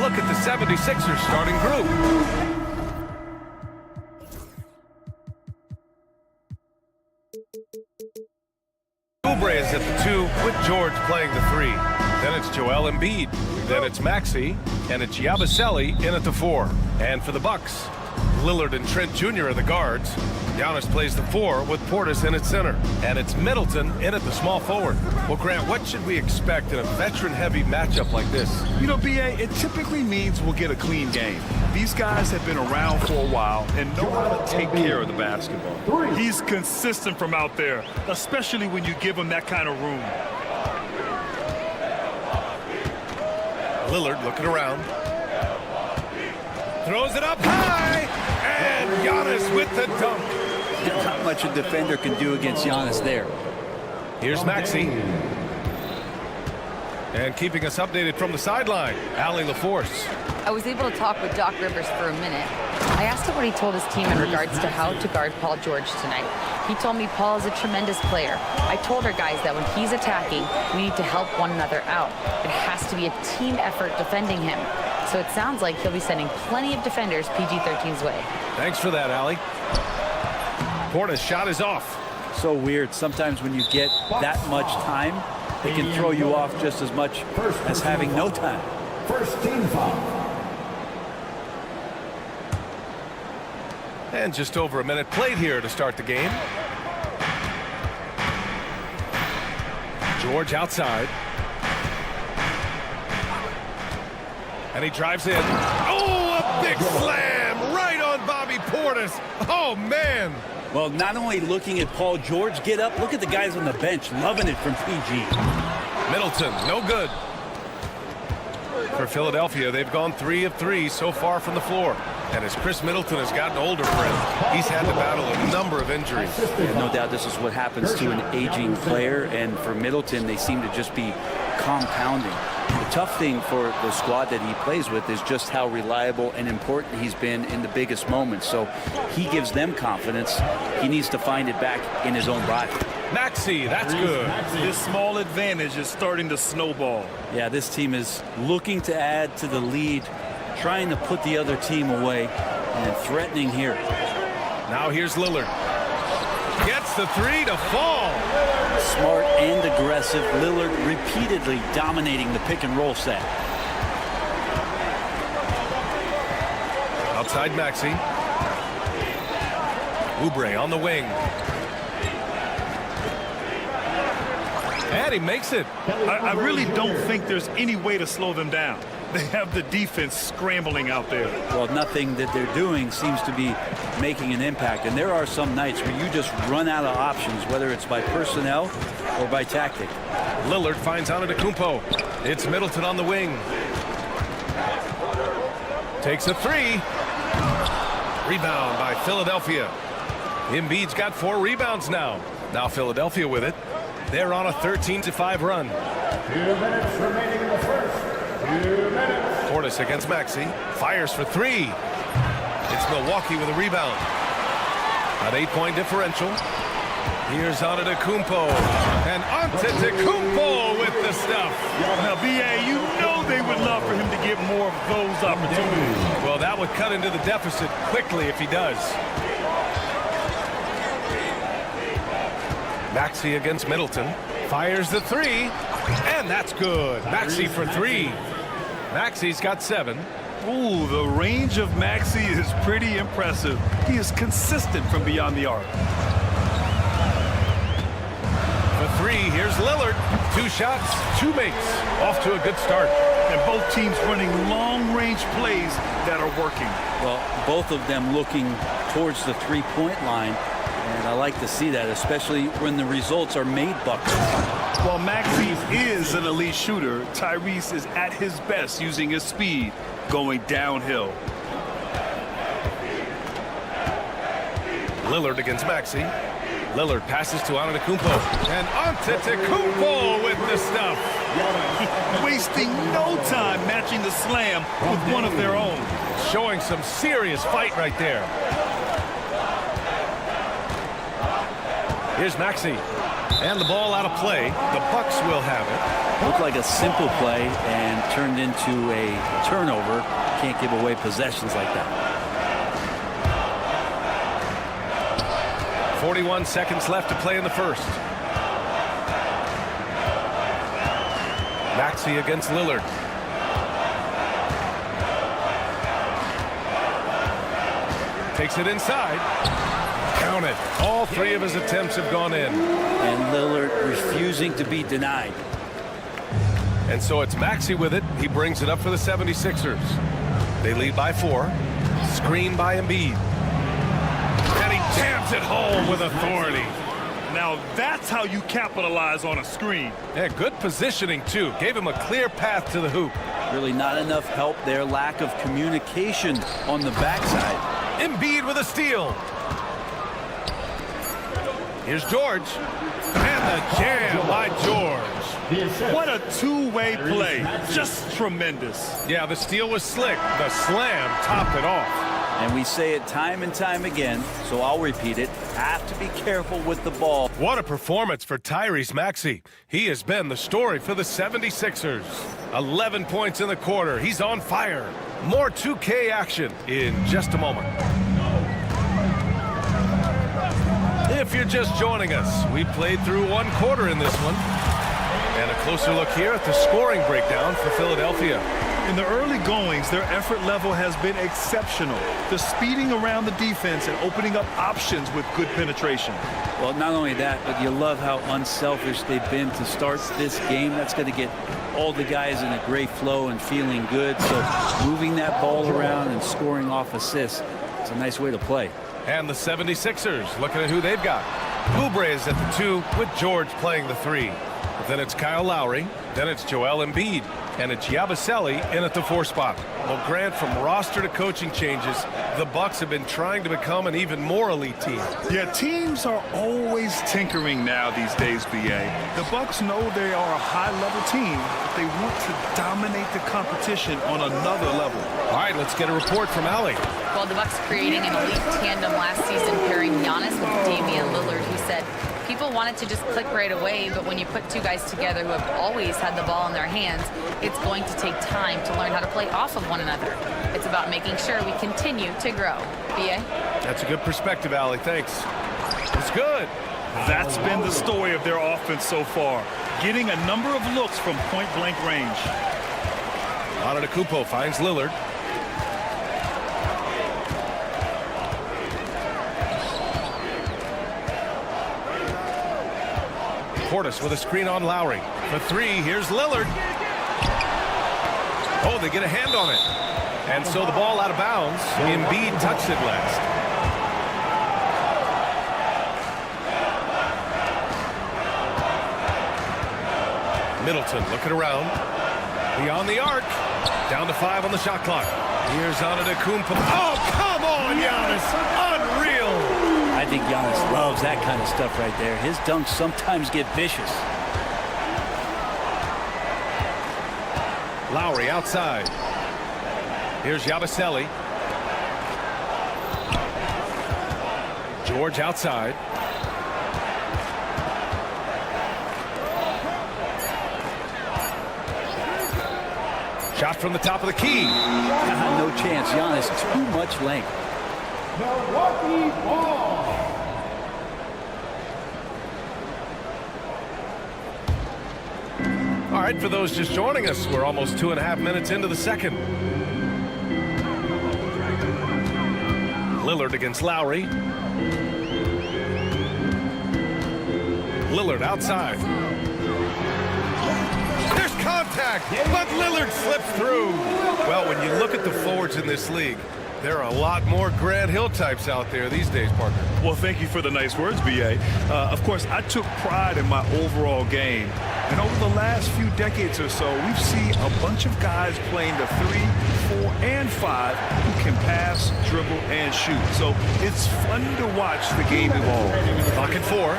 look at the 76ers starting group. Oubre is at the 2 with George playing the 3. Then it's Joel Embiid. Then it's Maxey, and it's Yabusele in at the 4. And for the Bucks, Lillard and Trent Jr. are the guards. Giannis plays the 4 with Portis in at center. And it's Middleton in at the small forward. Well, Grant, what should we expect in a veteran-heavy matchup like this? You know, B.A., it typically means we'll get a clean game. These guys have been around for a while and know how to take care of the basketball. He's consistent from out there, especially when you give him that kind of room. Lillard looking around. Throws it up high, and Giannis with the dunk. Not much a defender can do against Giannis there. Here's Maxey. And keeping us updated from the sideline, Allie LaForce. I was able to talk with Doc Rivers for a minute. I asked him what he told his team in regards to how to guard Paul George tonight. He told me Paul is a tremendous player. I told our guys that when he's attacking, we need to help one another out. It has to be a team effort defending him. So it sounds like he'll be sending plenty of defenders PG-13's way. Thanks for that, Allie. Portis' shot is off. So weird. Sometimes when you get that much time, it can throw you off just as much as having no time. First team foul. And just over a minute played here to start the game. George outside. And he drives in. Oh, a big slam right on Bobby Portis. Oh, man. Well, not only looking at Paul George get up, look at the guys on the bench loving it from PG. Middleton, no good. For Philadelphia, they've gone 3 of 3 so far from the floor. And as Chris Middleton has gotten older, Fred, he's had to battle a number of injuries. Yeah, no doubt this is what happens to an aging player. And for Middleton, they seem to just be compounding. The tough thing for the squad that he plays with is just how reliable and important he's been in the biggest moments. So he gives them confidence. He needs to find it back in his own body. Maxey, that's good. This small advantage is starting to snowball. Yeah, this team is looking to add to the lead, trying to put the other team away, and threatening here. Now here's Lillard. Gets the 3 to fall. Smart and aggressive. Lillard repeatedly dominating the pick and roll set. Outside Maxey. Oubre on the wing. And he makes it. I really don't think there's any way to slow them down. They have the defense scrambling out there. Well, nothing that they're doing seems to be making an impact. And there are some nights where you just run out of options, whether it's by personnel or by tactic. Lillard finds Antetokounmpo. It's Middleton on the wing. Takes a 3. Rebound by Philadelphia. Embiid's got 4 rebounds now. Now Philadelphia with it. They're on a 13-5 run. 2 minutes remaining in the first. 2 minutes. Portis against Maxey. Fires for 3. It's Milwaukee with a rebound. An 8-point differential. Here's Antetokounmpo. And Antetokounmpo with the stuff. Now, B.A., you know they would love for him to get more of those opportunities. Well, that would cut into the deficit quickly if he does. Maxey against Middleton. Fires the 3. And that's good. Maxey for 3. Maxey's got 7. Ooh, the range of Maxey is pretty impressive. He is consistent from beyond the arc. For 3, here's Lillard. 2 shots, 2 makes. Off to a good start. And both teams running long-range plays that are working. Well, both of them looking towards the three-point line. And I like to see that, especially when the results are made buckets. While Maxey is an elite shooter, Tyrese is at his best using his speed going downhill. Lillard against Maxey. Lillard passes to Antetokounmpo. And Antetokounmpo with the stuff. Wasting no time matching the slam with one of their own. Showing some serious fight right there. Here's Maxey. And the ball out of play. The Bucks will have it. Looked like a simple play and turned into a turnover. Can't give away possessions like that. 41 seconds left to play in the first. Maxey against Lillard. Takes it inside. Count it. All three of his attempts have gone in. And Lillard refusing to be denied. And so it's Maxey with it. He brings it up for the 76ers. They lead by 4. Screen by Embiid. And he jams it home with authority. Now that's how you capitalize on a screen. Yeah, good positioning, too. Gave him a clear path to the hoop. Really not enough help there. Lack of communication on the backside. Embiid with a steal. Here's George. And the jam by George. What a two-way play. Just tremendous. Yeah, the steal was slick. The slam topped it off. And we say it time and time again, so I'll repeat it. Have to be careful with the ball. What a performance for Tyrese Maxey. He has been the story for the 76ers. 11 points in the quarter. He's on fire. More 2K action in just a moment. If you're just joining us, we played through one quarter in this one. And a closer look here at the scoring breakdown for Philadelphia. In the early goings, their effort level has been exceptional. The speeding around the defense and opening up options with good penetration. Well, not only that, but you love how unselfish they've been to start this game. That's going to get all the guys in a great flow and feeling good. So moving that ball around and scoring off assists, it's a nice way to play. And the 76ers looking at who they've got. Oubre is at the 2 with George playing the 3. Then it's Kyle Lowry. Then it's Joel Embiid. And it's Yabusele in at the 4 spot. Well, Grant, from roster to coaching changes, the Bucks have been trying to become an even more elite team. Yeah, teams are always tinkering now these days, B.A. The Bucks know they are a high-level team, but they want to dominate the competition on another level. All right, let's get a report from Allie. Well, the Bucks creating an elite tandem last season, pairing Giannis with Damian Lillard, who said people wanted to just click right away, but when you put two guys together who have always had the ball in their hands, it's going to take time to learn how to play off of one another. It's about making sure we continue to grow. B.A.? That's a good perspective, Allie. Thanks. It's good. That's been the story of their offense so far, getting a number of looks from point-blank range. Antetokounmpo finds Lillard. Portis with a screen on Lowry. For 3, here's Lillard. Oh, they get a hand on it. And so the ball out of bounds. Embiid touched it last. Middleton looking around. Beyond the arc. Down to 5 on the shot clock. Here's Antetokounmpo. Oh, come on, Giannis. Unreal. I think Giannis loves that kind of stuff right there. His dunks sometimes get vicious. Lowry outside. Here's Yabusele. George outside. Shot from the top of the key. No chance. Giannis, too much length. Milwaukee ball. All right, for those just joining us, we're almost 2.5 minutes into the second. Lillard against Lowry. Lillard outside. There's contact, but Lillard slips through. Well, when you look at the forwards in this league, there are a lot more Grant Hill types out there these days, partner. Well, thank you for the nice words, B.A. Of course, I took pride in my overall game. And over the last few decades or so, we've seen a bunch of guys playing the 3, 4, and 5 who can pass, dribble, and shoot. So it's fun to watch the game evolve. Clock at 4.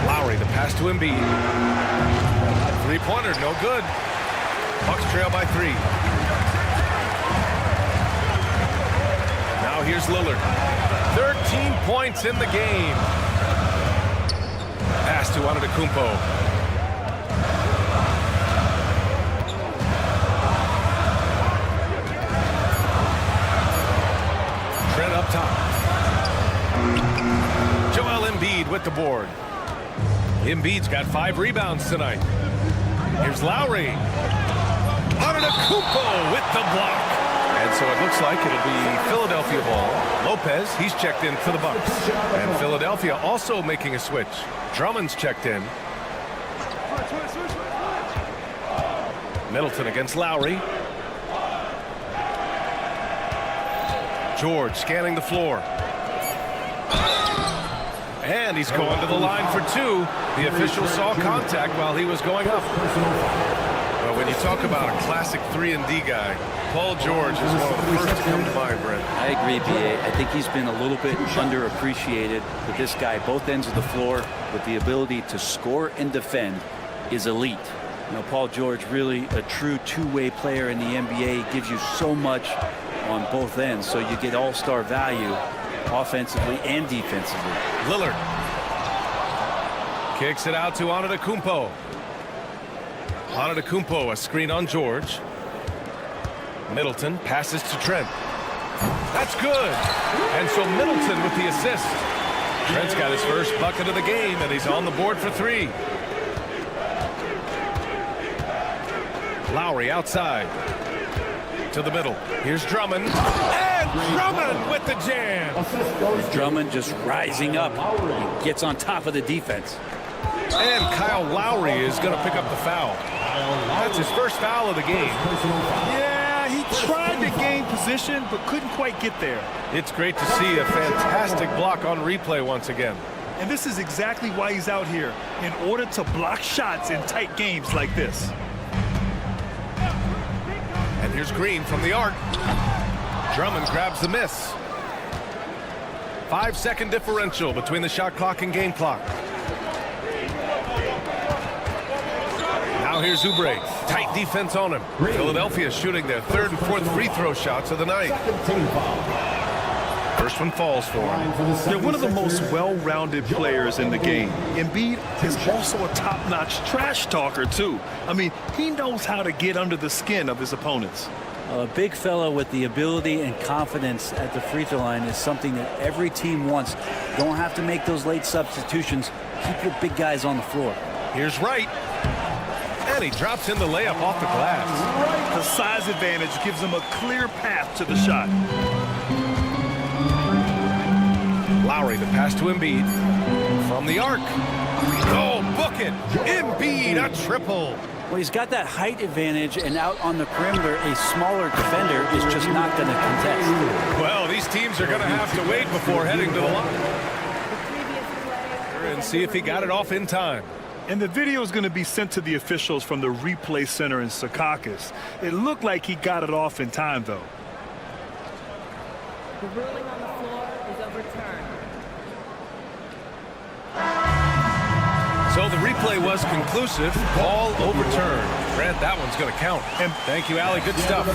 Lowry, the pass to Embiid. 3-pointer, no good. Bucks trail by 3. Now here's Lillard. 13 points in the game. Pass to Antetokounmpo. up top. Joel Embiid with the board. Embiid's got 5 rebounds tonight. Here's Lowry. Antetokounmpo with the block. And so it looks like it'll be Philadelphia ball. Lopez, he's checked in for the Bucks. And Philadelphia also making a switch. Drummond's checked in. Middleton against Lowry. George scanning the floor. And he's going to the line for 2. The official saw contact while he was going up. Well, when you talk about a classic 3-and-D guy, Paul George is one of the first to come to mind, Brent. I agree, B.A. I think he's been a little bit underappreciated. But this guy, both ends of the floor, with the ability to score and defend, is elite. You know, Paul George, really a true two-way player in the NBA. He gives you so much on both ends, so you get all-star value offensively and defensively. Lillard kicks it out to Antetokounmpo. Antetokounmpo, a screen on George. Middleton passes to Trent. That's good. And so Middleton with the assist. Trent's got his first bucket of the game, and he's on the board for 3. Lowry outside to the middle. Here's Drummond. And Drummond with the jam. Drummond just rising up. He gets on top of the defense. And Kyle Lowry is going to pick up the foul. That's his first foul of the game. Yeah, he tried to gain position, but couldn't quite get there. It's great to see a fantastic block on replay once again. And this is exactly why he's out here, in order to block shots in tight games like this. And here's Green from the arc. Drummond grabs the miss. 5-second differential between the shot clock and game clock. Now here's Oubre. Tight defense on him. Philadelphia shooting their 3rd and 4th free throw shots of the night. First one falls for him. They're one of the most well-rounded players in the game. Embiid is also a top-notch trash talker, too. I mean, he knows how to get under the skin of his opponents. A big fellow with the ability and confidence at the free throw line is something that every team wants. Don't have to make those late substitutions. Keep your big guys on the floor. Here's Wright. And he drops in the layup off the glass. The size advantage gives him a clear path to the shot. Lowry, the pass to Embiid. From the arc. Oh, book it. Embiid, a triple. Well, he's got that height advantage, and out on the perimeter, a smaller defender is just not going to contest. Well, these teams are going to have to wait before heading to the line. And see if he got it off in time. And the video is going to be sent to the officials from the replay center in Secaucus. It looked like he got it off in time, though. The ruling on the floor is overturned. So the replay was conclusive. Ball overturned. Grant, that one's going to count. And thank you, Allie. Good stuff.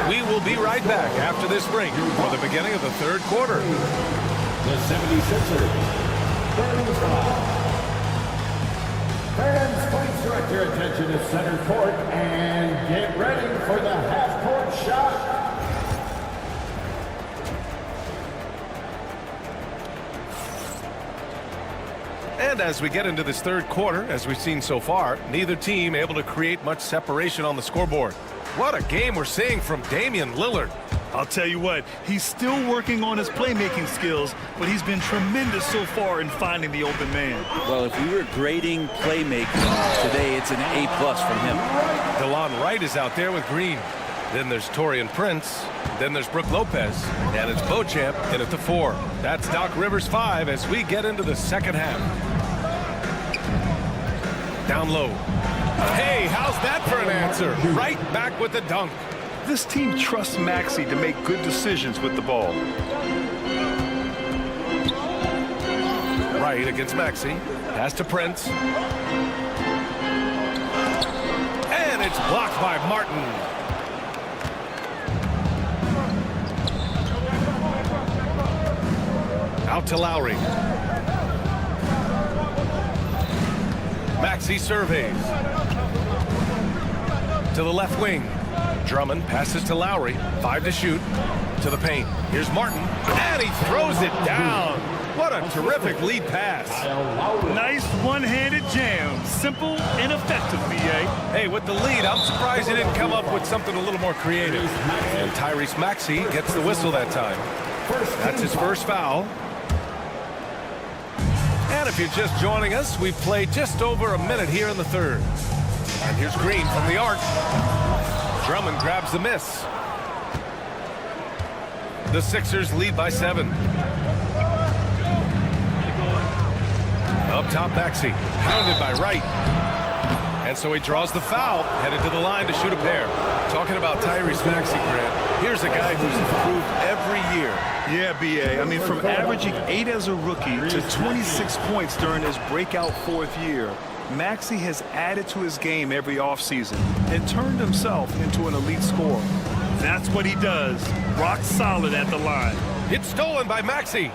We will be right back after this break for the beginning of the 3rd quarter. The 76ers. Fans, please direct your attention to center court and get ready for the half-court shot. And as we get into this 3rd quarter, as we've seen so far, neither team able to create much separation on the scoreboard. What a game we're seeing from Damian Lillard. I'll tell you what, he's still working on his playmaking skills, but he's been tremendous so far in finding the open man. Well, if we were grading playmaking today, it's an A+ from him. DeLon Wright is out there with Green. Then there's Taurean Prince. Then there's Brook Lopez. And it's Beauchamp in at the 4. That's Doc Rivers 5 as we get into the 2nd half. Down low. Hey, how's that for an answer? Right back with the dunk. This team trusts Maxey to make good decisions with the ball. Wright against Maxey. Pass to Prince. And it's blocked by Martin. Out to Lowry. Maxey surveys. To the left wing. Drummond passes to Lowry. 5 to shoot. To the paint. Here's Martin. And he throws it down. What a terrific lead pass. Nice one-handed jam. Simple and effective, B.A. Hey, with the lead, I'm surprised he didn't come up with something a little more creative. And Tyrese Maxey gets the whistle that time. That's his first foul. And if you're just joining us, we've played just over a minute here in the third. And here's Green from the arc. Drummond grabs the miss. The Sixers lead by 7. Up top, Maxey, pounded by Wright. And so he draws the foul, headed to the line to shoot a pair. Talking about Tyrese Maxey, Grant, here's a guy who's improved every year. Yeah, B.A. I mean, from averaging 8 as a rookie to 26 points during his breakout 4th year, Maxey has added to his game every offseason and turned himself into an elite scorer. That's what he does. Rock solid at the line. It's stolen by Maxey.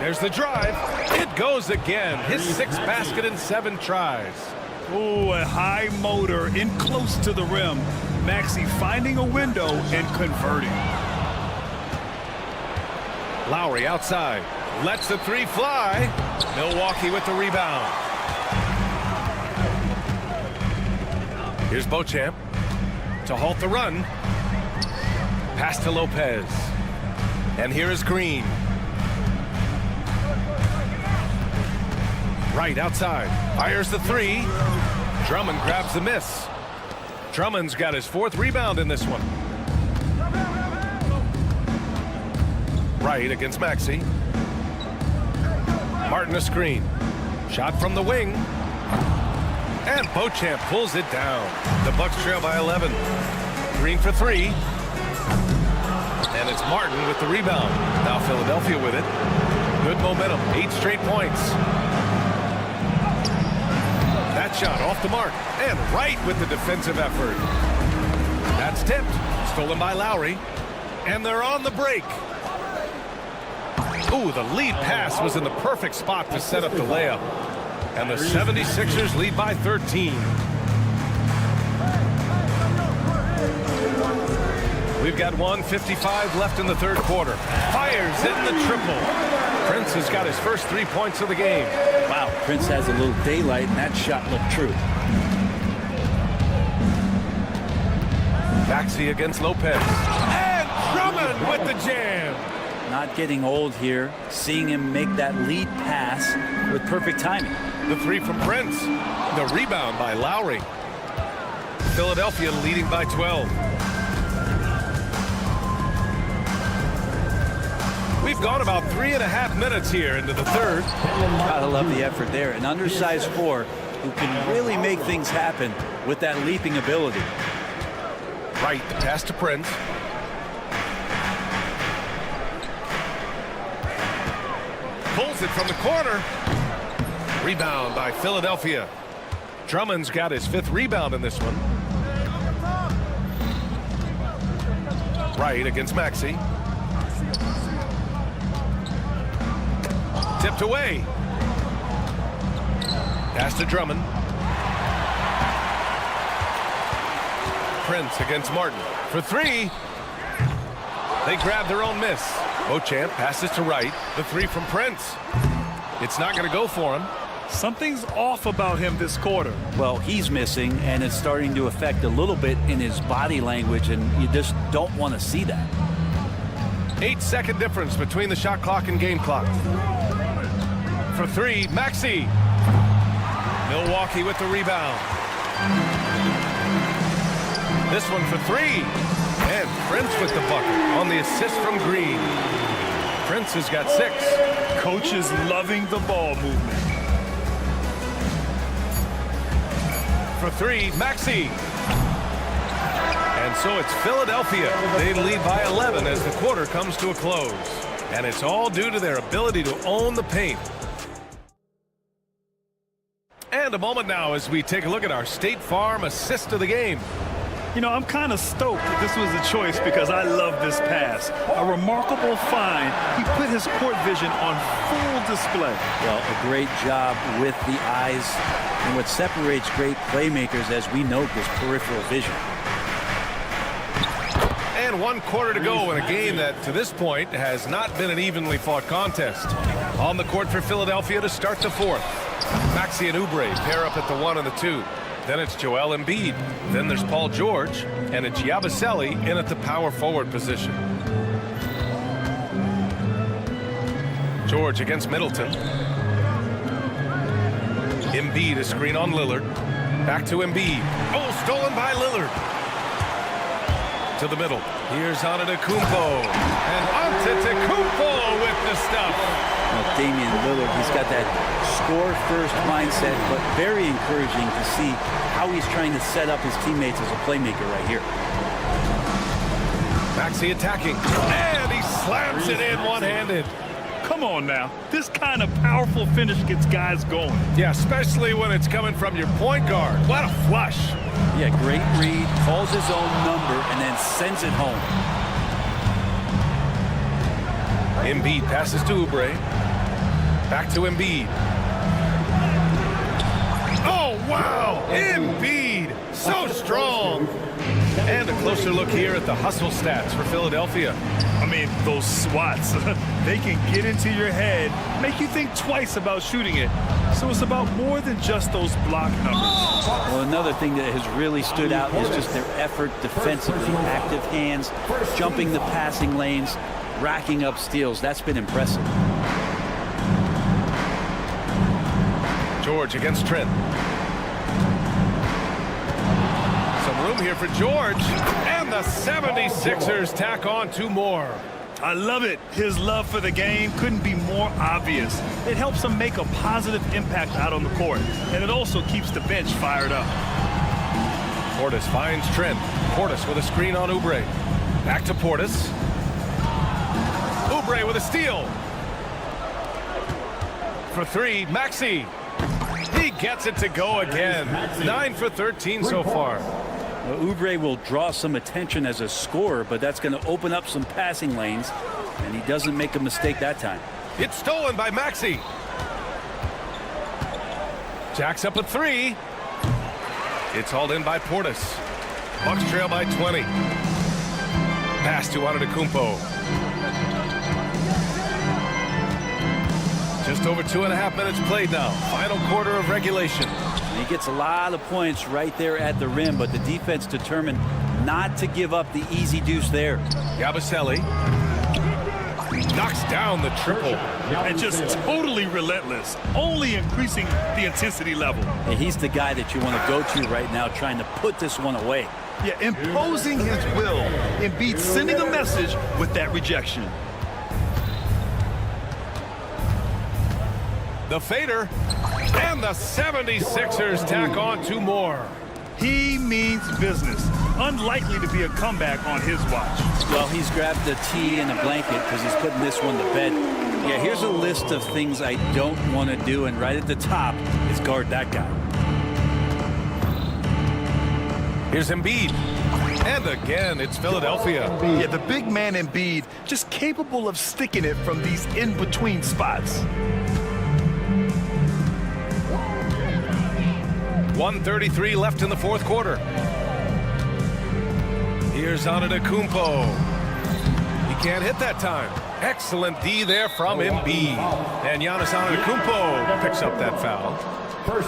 There's the drive. It goes again. His 6th basket in 7 tries. Oh, a high motor in close to the rim. Maxey finding a window and converting. Lowry outside. Lets the 3 fly. Milwaukee with the rebound. Here's Beauchamp to halt the run. Pass to Lopez. And here is Green. Right outside. Fires the 3. Drummond grabs the miss. Drummond's got his 4th rebound in this one. Right against Maxey. Martin a screen. Shot from the wing. And Beauchamp pulls it down. The Bucks trail by 11. Green for 3. And it's Martin with the rebound. Now Philadelphia with it. Good momentum. 8 straight points. That shot off the mark. And right with the defensive effort. That's tipped. Stolen by Lowry. And they're on the break. Ooh, the lead pass was in the perfect spot to set up the layup. And the 76ers lead by 13. We've got 1:55 left in the third quarter. Fires in the triple. Prince has got his first 3 points of the game. Wow, Prince has a little daylight, and that shot looked true. Maxey against Lopez. And Drummond with the jam. Not getting old here. Seeing him make that lead pass with perfect timing. The 3 from Prince. The rebound by Lowry. Philadelphia leading by 12. We've gone about 3.5 minutes here into the third. Gotta love the effort there. An undersized 4 who can really make things happen with that leaping ability. Right, the pass to Prince. Pulls it from the corner. Rebound by Philadelphia. Drummond's got his 5th rebound in this one. Right against Maxey. Tipped away. Pass to Drummond. Prince against Martin for 3. They grab their own miss. Beauchamp passes to Wright. The 3 from Prince. It's not going to go for him. Something's off about him this quarter. Well, he's missing, and it's starting to affect a little bit in his body language, and you just don't want to see that. 8-second difference between the shot clock and game clock. For 3, Maxey. Milwaukee with the rebound. This one for 3. And Prince with the bucket on the assist from Green. Prince has got 6. Coach is loving the ball movement. For 3, Maxey. And so it's Philadelphia. They lead by 11 as the quarter comes to a close. And it's all due to their ability to own the paint. And a moment now as we take a look at our State Farm assist of the game. You know, I'm kind of stoked that this was a choice because I love this pass. A remarkable find. He put his court vision on full display. Well, a great job with the eyes. And what separates great playmakers, as we note, is peripheral vision. And 1 quarter to go in a game that, to this point, has not been an evenly fought contest. On the court for Philadelphia to start the 4th. Maxey and Oubre pair up at the 1 and the 2. Then it's Joel Embiid. Then there's Paul George. And it's Yabusele in at the power forward position. George against Middleton. Embiid, a screen on Lillard. Back to Embiid. Oh, stolen by Lillard. To the middle. Here's Antetokounmpo. And Antetokounmpo with the stuff. Well, Damian Lillard, he's got that score-first mindset, but very encouraging to see how he's trying to set up his teammates as a playmaker right here. Maxey attacking. And he slams it in one-handed. Come on now. This kind of powerful finish gets guys going. Yeah, especially when it's coming from your point guard. What a flush. Yeah, great read, calls his own number, and then sends it home. Embiid passes to Oubre. Back to Embiid. Oh, wow! Embiid! So strong! And a closer look here at the hustle stats for Philadelphia. I mean, those swats, they can get into your head, make you think twice about shooting it. So it's about more than just those block numbers. Well, another thing that has really stood out is just their effort defensively. Active hands, jumping the passing lanes, racking up steals. That's been impressive. George against Trent. Some room here for George. And the 76ers tack on 2 more. I love it. His love for the game couldn't be more obvious. It helps him make a positive impact out on the court. And it also keeps the bench fired up. Portis finds Trent. Portis with a screen on Oubre. Back to Portis. Oubre with a steal. For 3, Maxey. He gets it to go again. 9 for 13 so far. Well, Oubre will draw some attention as a scorer, but that's going to open up some passing lanes, and he doesn't make a mistake that time. It's stolen by Maxey. Jacks up a 3. It's hauled in by Portis. Bucks trail by 20. Pass to Antetokounmpo. Just over 2.5 minutes played now. Final quarter of regulation. He gets a lot of points right there at the rim, but the defense determined not to give up the easy deuce there. Yabusele knocks down the triple. And just totally relentless, only increasing the intensity level. And he's the guy that you want to go to right now, trying to put this one away. Yeah, imposing his will. Embiid sending a message with that rejection. The fader, and the 76ers tack on 2 more. He means business. Unlikely to be a comeback on his watch. Well, he's grabbed the tee and a blanket because he's putting this one to bed. Yeah, here's a list of things I don't want to do, and right at the top is guard that guy. Here's Embiid. And again, it's Philadelphia. Yeah, the big man Embiid just capable of sticking it from these in-between spots. 1:33 left in the 4th quarter. Here's Antetokounmpo. He can't hit that time. Excellent D there from Embiid. And Giannis Antetokounmpo picks up that foul.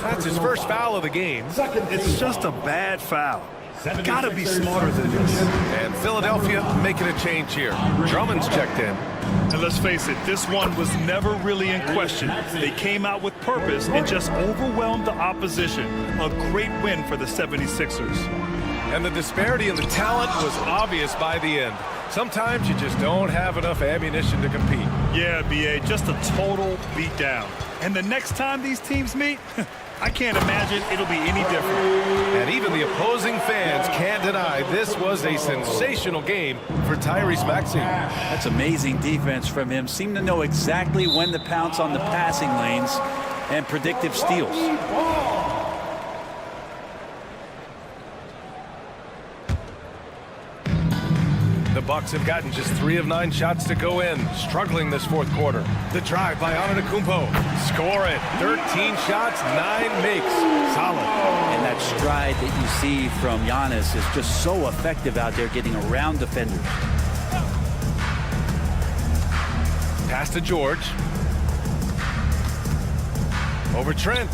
That's his first foul of the game. It's just a bad foul. Gotta be smarter than this. And Philadelphia making a change here. Drummond's checked in. And let's face it, this one was never really in question. They came out with purpose and just overwhelmed the opposition. A great win for the 76ers. And the disparity in the talent was obvious by the end. Sometimes you just don't have enough ammunition to compete. Yeah, B.A., just a total beatdown. And the next time these teams meet, I can't imagine it'll be any different. And even the opposing fans can't deny this was a sensational game for Tyrese Maxey. That's amazing defense from him. Seemed to know exactly when to pounce on the passing lanes and predictive steals. Bucks have gotten just 3 of 9 shots to go in, struggling this fourth quarter. The drive by Antetokounmpo. Score it. 13 shots, 9 makes. Solid. And that stride that you see from Giannis is just so effective out there getting around defenders. Pass to George. Over Trent.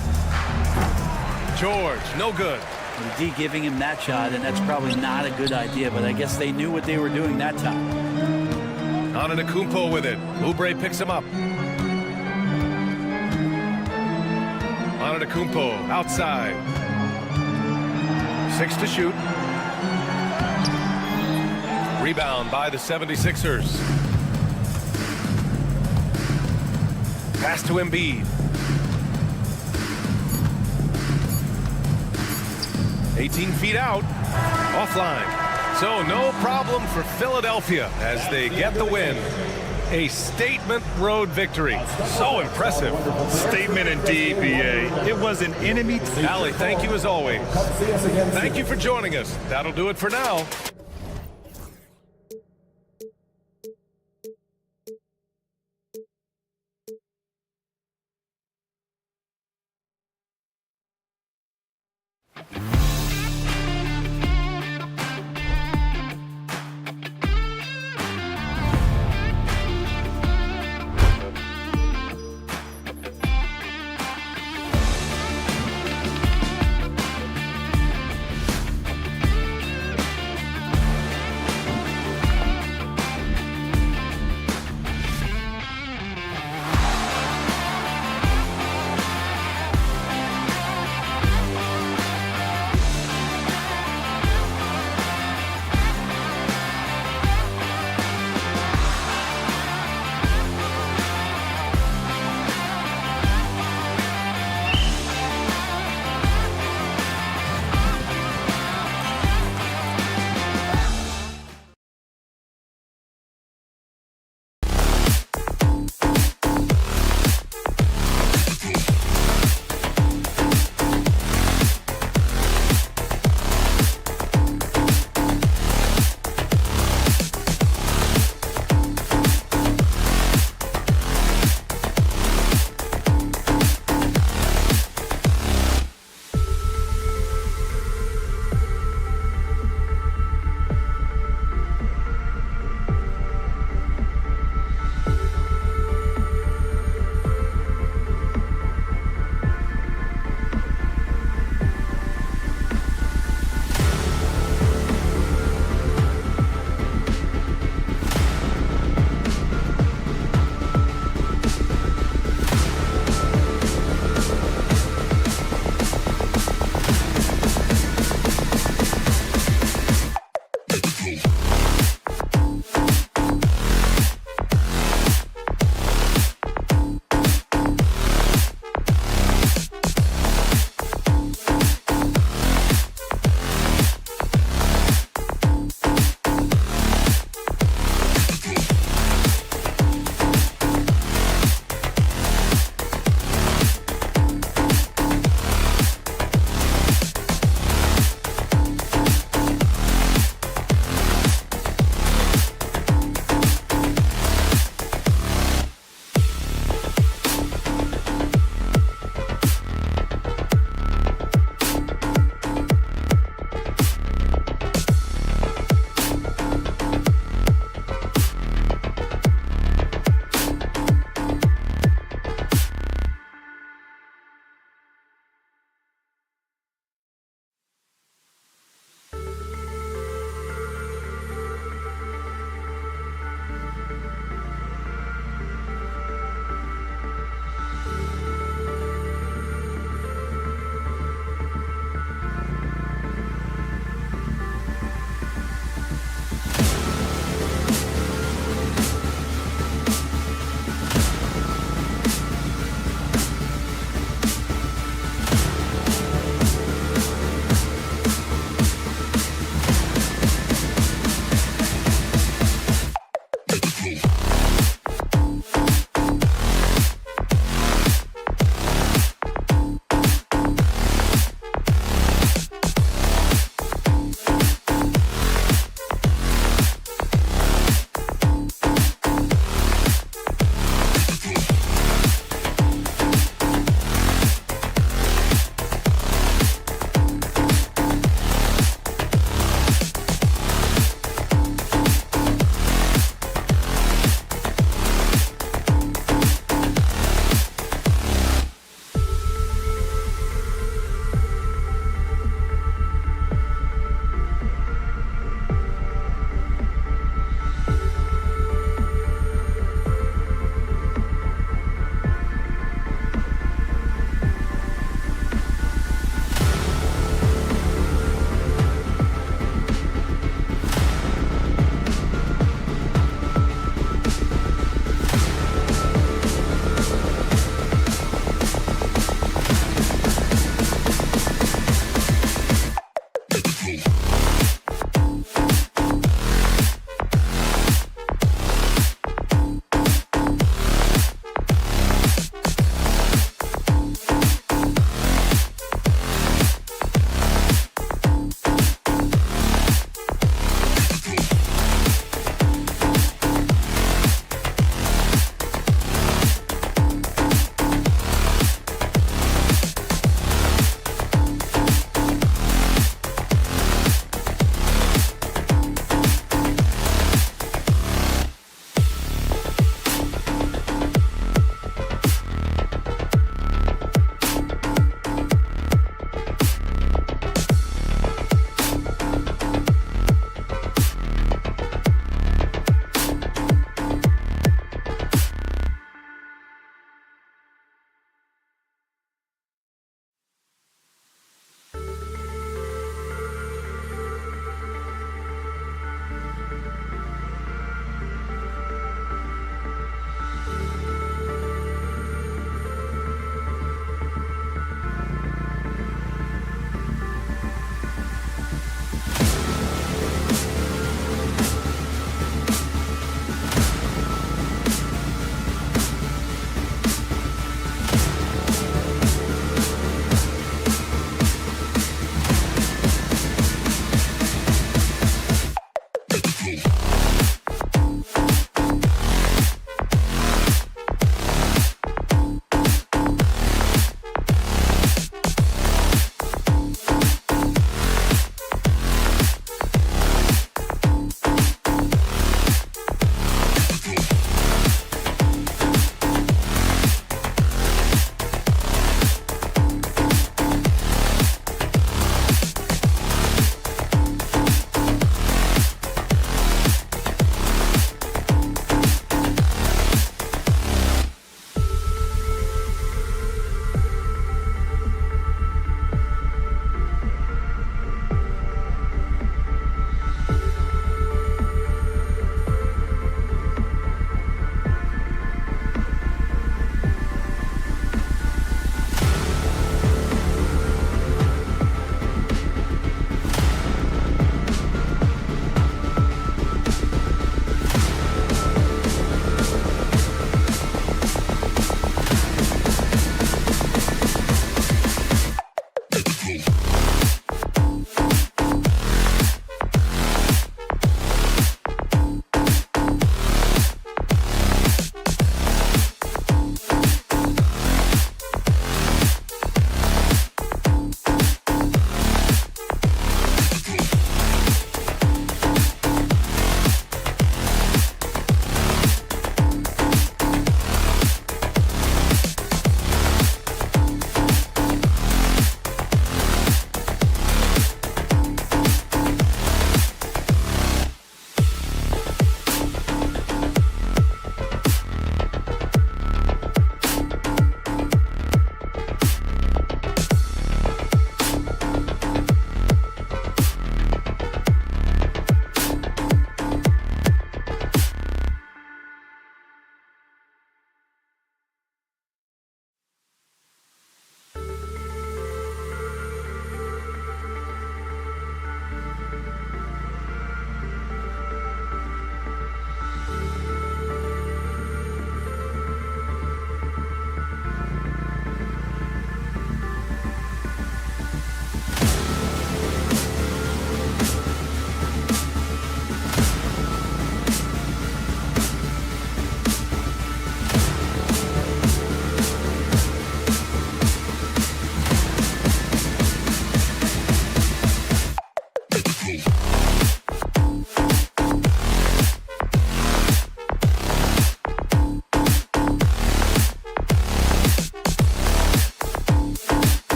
George, no good. The D giving him that shot, and that's probably not a good idea, but I guess they knew what they were doing that time. Antetokounmpo with it. Oubre picks him up. Antetokounmpo outside. 6 to shoot. Rebound by the 76ers. Pass to Embiid. 18 feet out, offline. So no problem for Philadelphia as they get the win. A statement road victory. So impressive. Statement indeed, BA. It was an enemy. Allie, thank you as always. Thank you for joining us. That'll do it for now.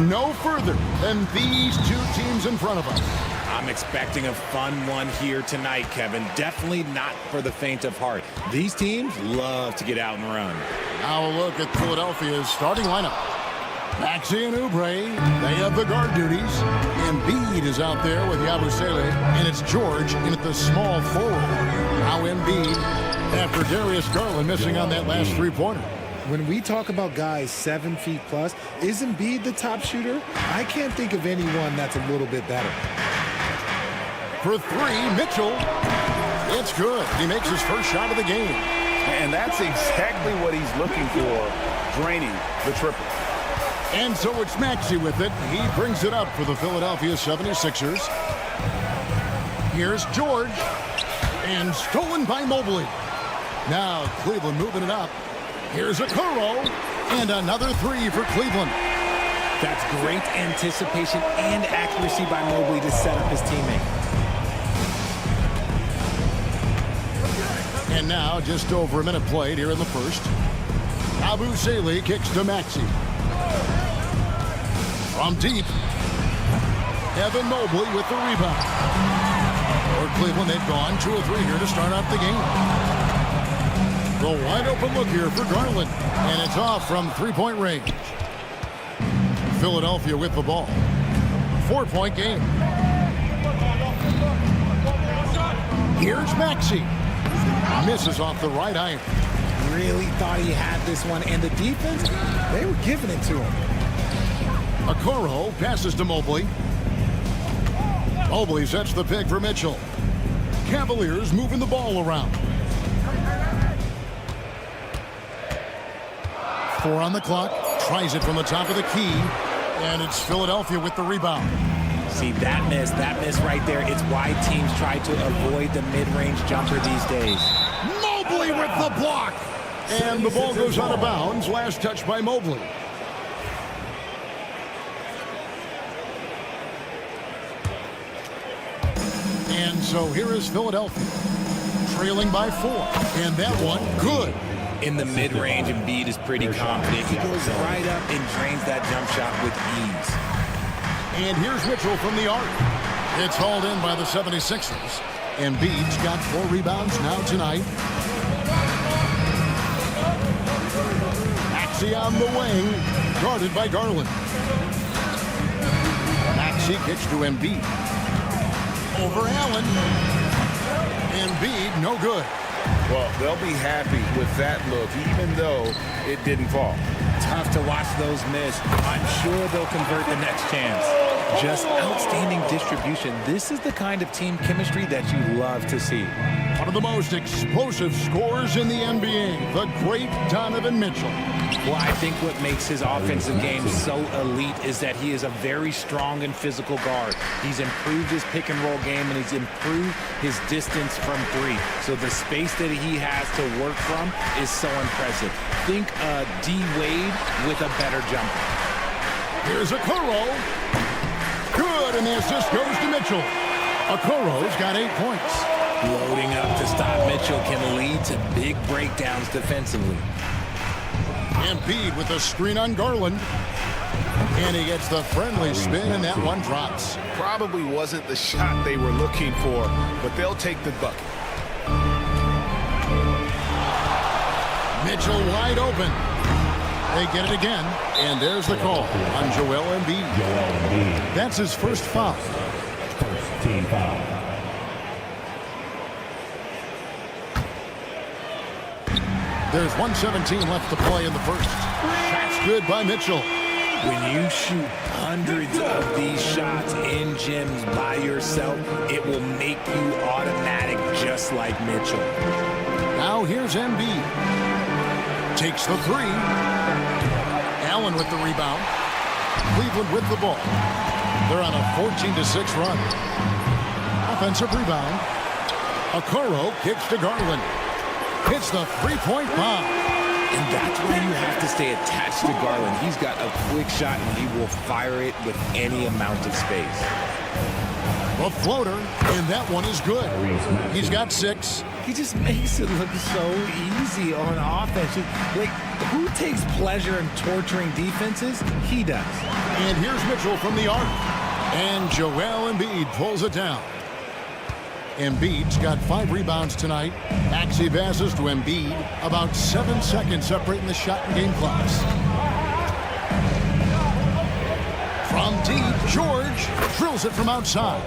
no further than these two teams in front of us. I'm expecting a fun one here tonight, Kevin. Definitely not for the faint of heart. These teams love to get out and run. Now a look at Philadelphia's starting lineup. Maxey and Oubre, they have the guard duties. Embiid is out there with Yabusele, and it's George in at the small forward. Now Embiid, after Darius Garland missing on that last three-pointer. When we talk about guys 7 feet plus, is Embiid the top shooter? I can't think of anyone that's a little bit better. For three, Mitchell. It's good. He makes his first shot of the game. And that's exactly what he's looking for, draining the triple. And so it's Maxey with it. He brings it up for the Philadelphia 76ers. Here's George. And stolen by Mobley. Now Cleveland moving it up. Here's Okoro. And another three for Cleveland. That's great anticipation and accuracy by Mobley to set up his teammate. And now just over a minute played here in the first. Yabusele kicks to Maxey. From deep, Evan Mobley with the rebound. For Cleveland, they've gone 2 of 3 here to start out the game. The wide open look here for Garland, and it's off from three-point range. Philadelphia with the ball. 4-point game. Here's Maxey. Misses off the right iron. Really thought he had this one, and the defense, they were giving it to him. Okoro passes to Mobley. Mobley sets the pick for Mitchell. Cavaliers moving the ball around. 4 on the clock. Tries it from the top of the key. And it's Philadelphia with the rebound. See, that miss right there. It's why teams try to avoid the mid-range jumper these days. Mobley with the block. And the ball goes out of bounds. Last touch by Mobley. And so here is Philadelphia, trailing by 4. And that one, good. In the mid-range, Embiid is pretty confident. He goes right up and drains that jump shot with ease. And here's Mitchell from the arc. It's hauled in by the 76ers. Embiid's got 4 rebounds now tonight. Maxey on the wing, guarded by Garland. Maxey kicks to Embiid. Over Allen. Embiid, no good. Well, they'll be happy with that look, even though it didn't fall. Tough to watch those miss. I'm sure they'll convert the next chance. Just outstanding distribution. This is the kind of team chemistry that you love to see. One of the most explosive scorers in the NBA, the great Donovan Mitchell. Well, I think what makes his offensive game so elite is that he is a very strong and physical guard. He's improved his pick and roll game, and he's improved his distance from 3. So the space that he has to work from is so impressive. Think D. Wade with a better jumper. Here's Okoro. Good, and the assist goes to Mitchell. Okoro's got 8 points. Loading up to stop Mitchell can lead to big breakdowns defensively. Embiid with a screen on Garland. And he gets the friendly spin, and that one drops. Probably wasn't the shot they were looking for, but they'll take the bucket. Mitchell wide open. They get it again, and there's the call on Joel Embiid. That's his first foul. First team foul. There's 1:17 left to play in the first. That's good by Mitchell. When you shoot hundreds of these shots in gyms by yourself, it will make you automatic just like Mitchell. Now here's Embiid. Takes the 3. Allen with the rebound. Cleveland with the ball. They're on a 14-6 run. Offensive rebound. Okoro kicks to Garland. Hits the 3-point bomb. And that's why you have to stay attached to Garland. He's got a quick shot, and he will fire it with any amount of space. A floater, and that one is good. He's got 6. He just makes it look so easy on offense. Like, who takes pleasure in torturing defenses? He does. And here's Mitchell from the arc. And Joel Embiid pulls it down. Embiid's got 5 rebounds tonight. Maxey passes to Embiid. About 7 seconds separating the shot and game clocks. From deep, George drills it from outside.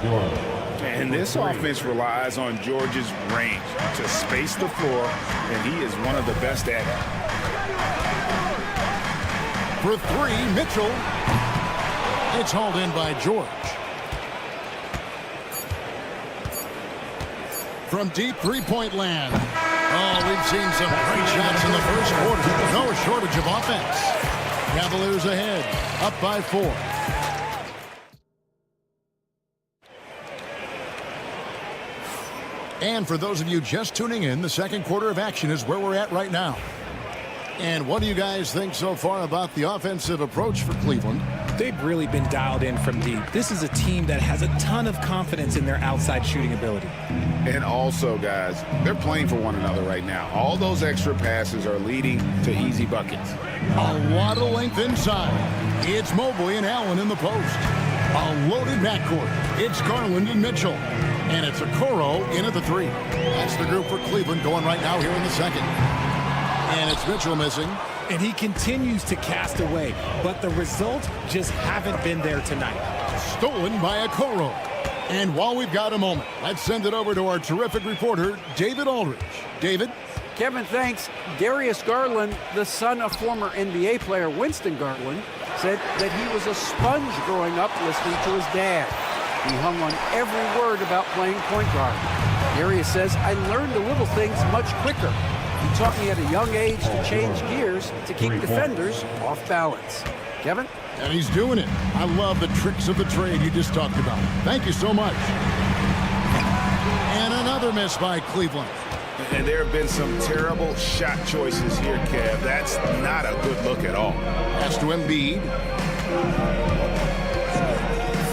And this offense relies on George's range to space the floor, and he is one of the best at it. For 3, Mitchell. It's hauled in by George. From deep three-point land. Oh, we've seen some great shots in the first quarter. No shortage of offense. Cavaliers ahead, up by 4. And for those of you just tuning in, the second quarter of action is where we're at right now. And what do you guys think so far about the offensive approach for Cleveland? They've really been dialed in from deep. This is a team that has a ton of confidence in their outside shooting ability. And also, guys, they're playing for one another right now. All those extra passes are leading to easy buckets. A lot of length inside. It's Mobley and Allen in the post. A loaded backcourt. It's Garland and Mitchell. And it's Okoro in at the 3. That's the group for Cleveland going right now here in the second. And it's Mitchell missing. And he continues to cast away, but the results just haven't been there tonight. Stolen by Okoro. And while we've got a moment, let's send it over to our terrific reporter, David Aldridge. David? Kevin, thanks. Darius Garland, the son of former NBA player Winston Garland, said that he was a sponge growing up listening to his dad. He hung on every word about playing point guard. Darius says, I learned the little things much quicker. He taught me at a young age to change gears to keep defenders off balance. Kevin? And he's doing it. I love the tricks of the trade you just talked about. Thank you so much. And another miss by Cleveland. And there have been some terrible shot choices here, Kev. That's not a good look at all. Pass to Embiid.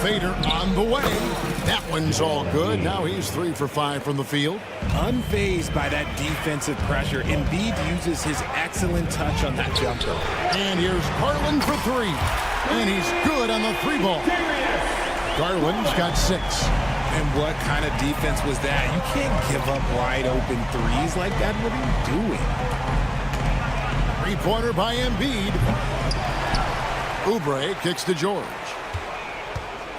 Fader on the way. That one's all good. Now he's 3 for 5 from the field. Unfazed by that defensive pressure, Embiid uses his excellent touch on that jumper. And here's Garland for 3. And he's good on the 3 ball. Garland's got 6. And what kind of defense was that? You can't give up wide open threes like that. What are you doing? 3-pointer by Embiid. Oubre kicks to George.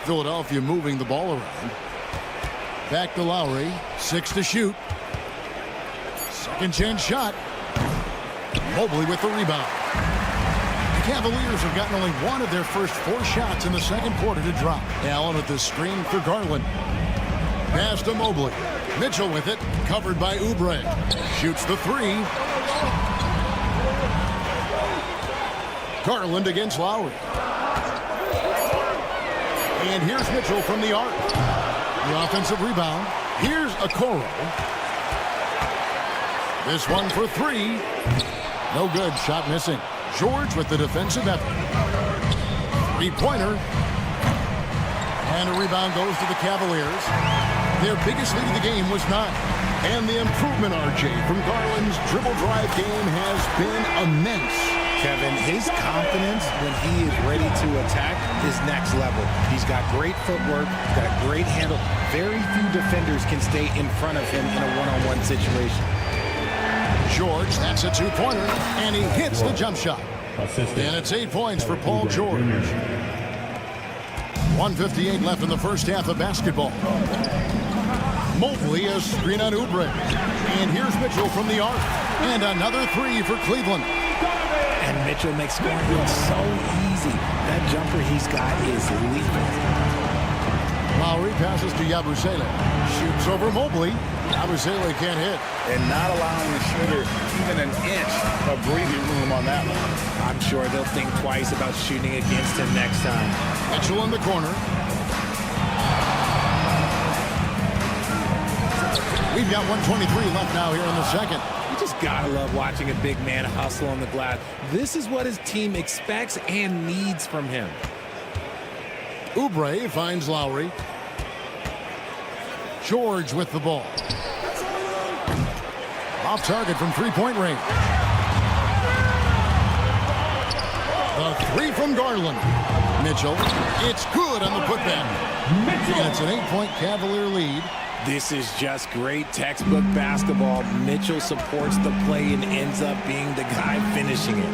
Philadelphia moving the ball around. Back to Lowry. 6 to shoot. Second chance shot. Mobley with the rebound. The Cavaliers have gotten only one of their first 4 shots in the second quarter to drop. Allen at the screen for Garland. Pass to Mobley. Mitchell with it. Covered by Oubre. Shoots the 3. Garland against Lowry. And here's Mitchell from the arc. The offensive rebound. Here's Okoro. This one for 3. No good. Shot missing. George with the defensive effort. 3-pointer. And a rebound goes to the Cavaliers. Their biggest lead of the game was 9. And the improvement, RJ, from Garland's dribble drive game has been immense. Kevin, his confidence when he is ready to attack is next level. He's got great footwork, got a great handle. Very few defenders can stay in front of him in a one-on-one situation. George, that's a 2-pointer, and he hits the jump shot. And it's 8 points for Paul George. 1:58 left in the first half of basketball. Mobley, a screen on Oubre. And here's Mitchell from the arc. And another 3 for Cleveland. And Mitchell makes scoring look so easy. That jumper he's got is lethal. Lowry passes to Yabusele. Shoots over Mobley. Yabusele can't hit. And not allowing the shooter even an inch of breathing room on that one. I'm sure they'll think twice about shooting against him next time. Mitchell in the corner. We've got 1:23 left now here in the second. just gotta love watching a big man hustle on the glass. This is what his team expects and needs from him. Oubre finds Lowry. George with the ball. Off target from three-point range. The three from Garland. Mitchell. It's good on the putback. And it's an 8-point Cavalier lead. This is just great textbook basketball. Mitchell supports the play and ends up being the guy finishing it.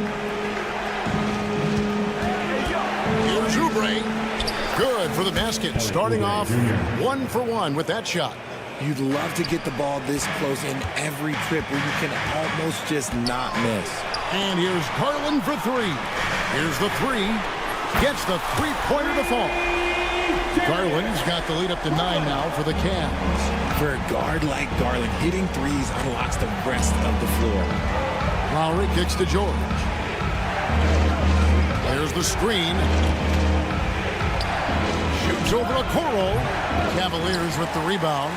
Here's Oubre. Good for the basket. Starting off 1 for 1 with that shot. You'd love to get the ball this close in every trip where you can almost just not miss. And here's Garland for three. Here's the three. Gets the three-pointer to fall. Garland's got the lead up to 9 now for the Cavs. For a guard like Garland, hitting threes unlocks the rest of the floor. Lowry kicks to George. There's the screen. Shoots over a Coro. Cavaliers with the rebound.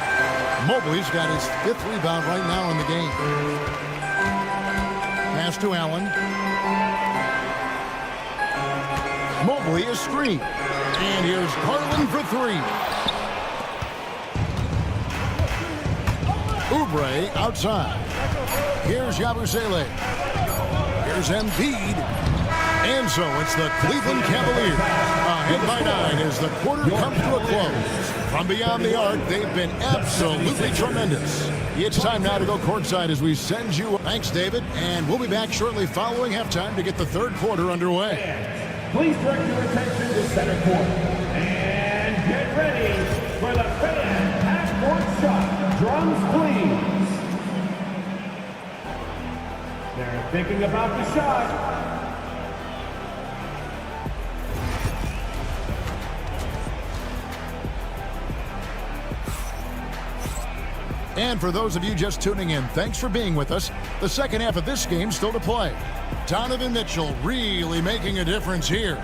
Mobley's got his 5th rebound right now in the game. Pass to Allen. Mobley is screened. And here's Garland for three. Oubre outside. Here's Yabusele. Here's Embiid. And so it's the Cleveland Cavaliers. Ahead by 9 as the quarter comes to a close. From beyond the arc, they've been absolutely tremendous. It's time now to go courtside as we send you. Thanks, David. And we'll be back shortly following halftime to get the third quarter underway. Please direct your attention to center court. And get ready for the fan half-court shot. Drums, please. They're thinking about the shot. And for those of you just tuning in, thanks for being with us. The second half of this game still to play. Donovan Mitchell really making a difference here.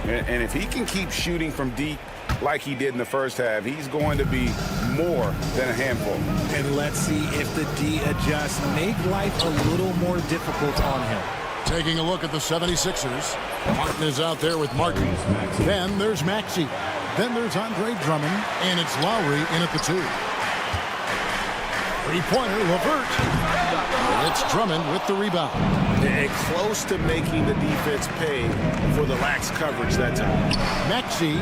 And if he can keep shooting from deep like he did in the first half, he's going to be more than a handful. And let's see if the D adjusts, make life a little more difficult on him. Taking a look at the 76ers. Martin is out there with Martin. Then there's Maxey. Then there's Andre Drummond. And it's Lowry in at the 2. Three-pointer, LeVert. It's Drummond with the rebound. And close to making the defense pay for the lax coverage that time. Maxey.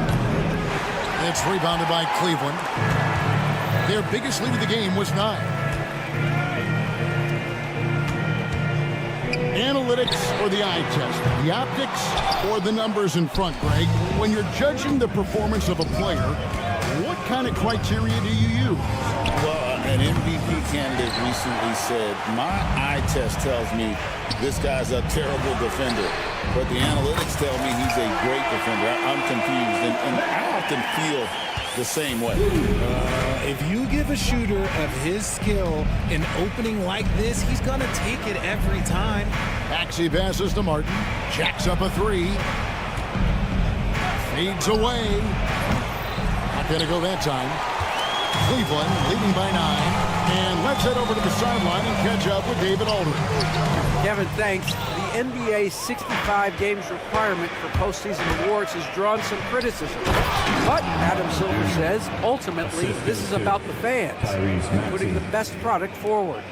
It's rebounded by Cleveland. Their biggest lead of the game was 9. Analytics or the eye test? The optics or the numbers in front, Greg? When you're judging the performance of a player, what kind of criteria do you use? Well, an MVP candidate recently said, my eye test tells me this guy's a terrible defender, but the analytics tell me he's a great defender. I'm confused, and I often feel the same way. If you give a shooter of his skill an opening like this, he's going to take it every time. Maxey passes to Martin. Jacks up a 3. Fades away. Not going to go that time. Cleveland leading by 9. And let's head over to the sideline and catch up with David Aldridge. Kevin, thanks. The NBA's 65 games requirement for postseason awards has drawn some criticism. But, Adam Silver says, ultimately, this is about the fans, putting the best product forward.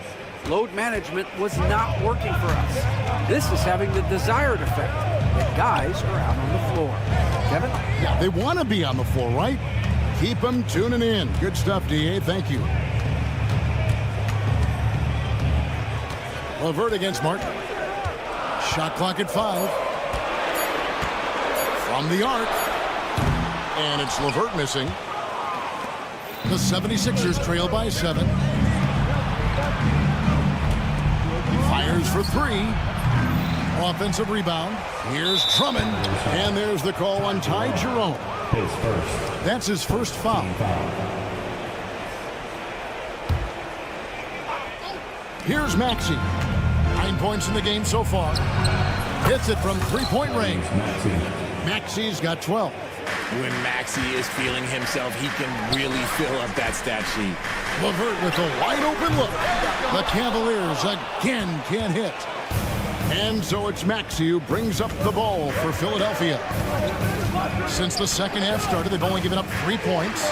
Load management was not working for us. This is having the desired effect. The guys are out on the floor. Kevin? Yeah, they want to be on the floor, right? Keep them tuning in. Good stuff, D.A. Thank you. LeVert against Martin. Shot clock at 5. From the arc. And it's LeVert missing. The 76ers trail by 7. Fires for 3. Offensive rebound. Here's Drummond. And there's the call on Ty Jerome. That's his first foul. Here's Maxey. 9 points in the game so far. Hits it from three-point range. Maxey's got 12. When Maxey is feeling himself, he can really fill up that stat sheet. LeVert with a wide open look. The Cavaliers again can't hit. And so it's Maxey who brings up the ball for Philadelphia. Since the second half started, they've only given up 3 points.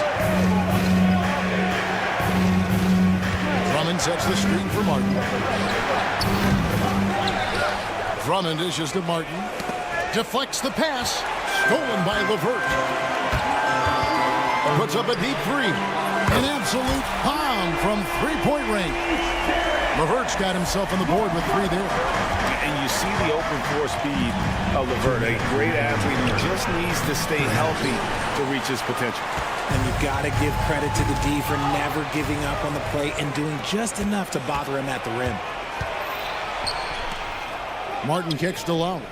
Drummond sets the screen for Martin. Drummond dishes to Martin. Deflects the pass. Stolen by LeVert. Puts up a deep three. An absolute pound from three-point range. LeVert's got himself on the board with 3 there. And you see the open floor speed of LeVert, a great athlete who just needs to stay healthy to reach his potential. And you've got to give credit to the D for never giving up on the play and doing just enough to bother him at the rim. Martin kicks to Lowry.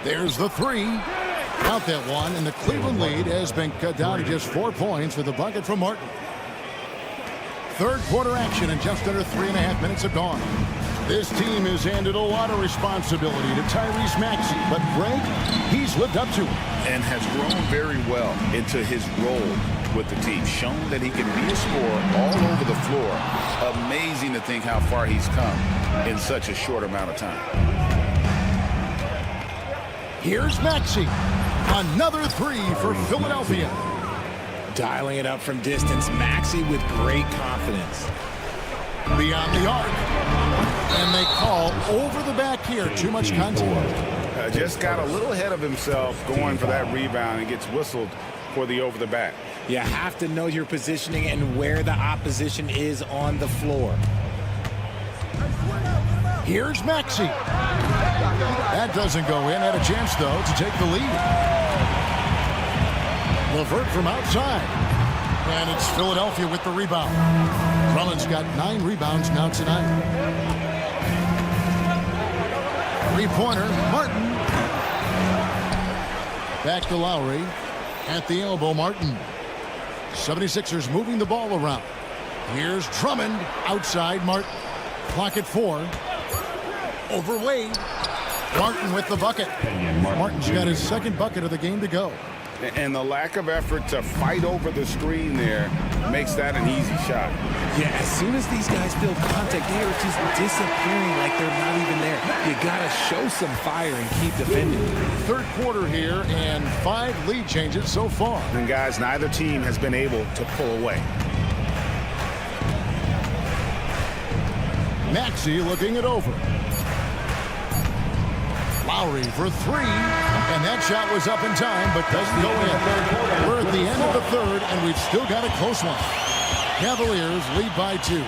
There's the 3. Out that one, and the Cleveland lead has been cut down to just 4 points with a bucket from Martin. Third quarter action, and just under 3.5 minutes have gone. This team has handed a lot of responsibility to Tyrese Maxey, but Greg, he's lived up to it. And has grown very well into his role with the team. Shown that he can be a scorer all over the floor. Amazing to think how far he's come in such a short amount of time. Here's Maxey. Another 3 for Philadelphia. Dialing it up from distance, Maxey with great confidence. Beyond the arc. And they call over the back here. Too much contact. Just got a little ahead of himself going for that rebound and gets whistled for the over the back. You have to know your positioning and where the opposition is on the floor. Here's Maxey. That doesn't go in. Had a chance, though, to take the lead. LeVert from outside. And it's Philadelphia with the rebound. Drummond's got 9 rebounds now tonight. Three-pointer, Martin. Back to Lowry. At the elbow, Martin. 76ers moving the ball around. Here's Drummond. Outside, Martin. Clock at 4. Over Wade. Martin with the bucket. Martin's got his second bucket of the game to go. And the lack of effort to fight over the screen there makes that an easy shot. Yeah, as soon as these guys feel contact, they are just disappearing like they're not even there. You got to show some fire and keep defending. Third quarter here and 5 lead changes so far. And guys, neither team has been able to pull away. Maxey looking it over. Lowry for 3, and that shot was up in time, but doesn't go in. We're at the end of the third, and we've still got a close one. Cavaliers lead by 2.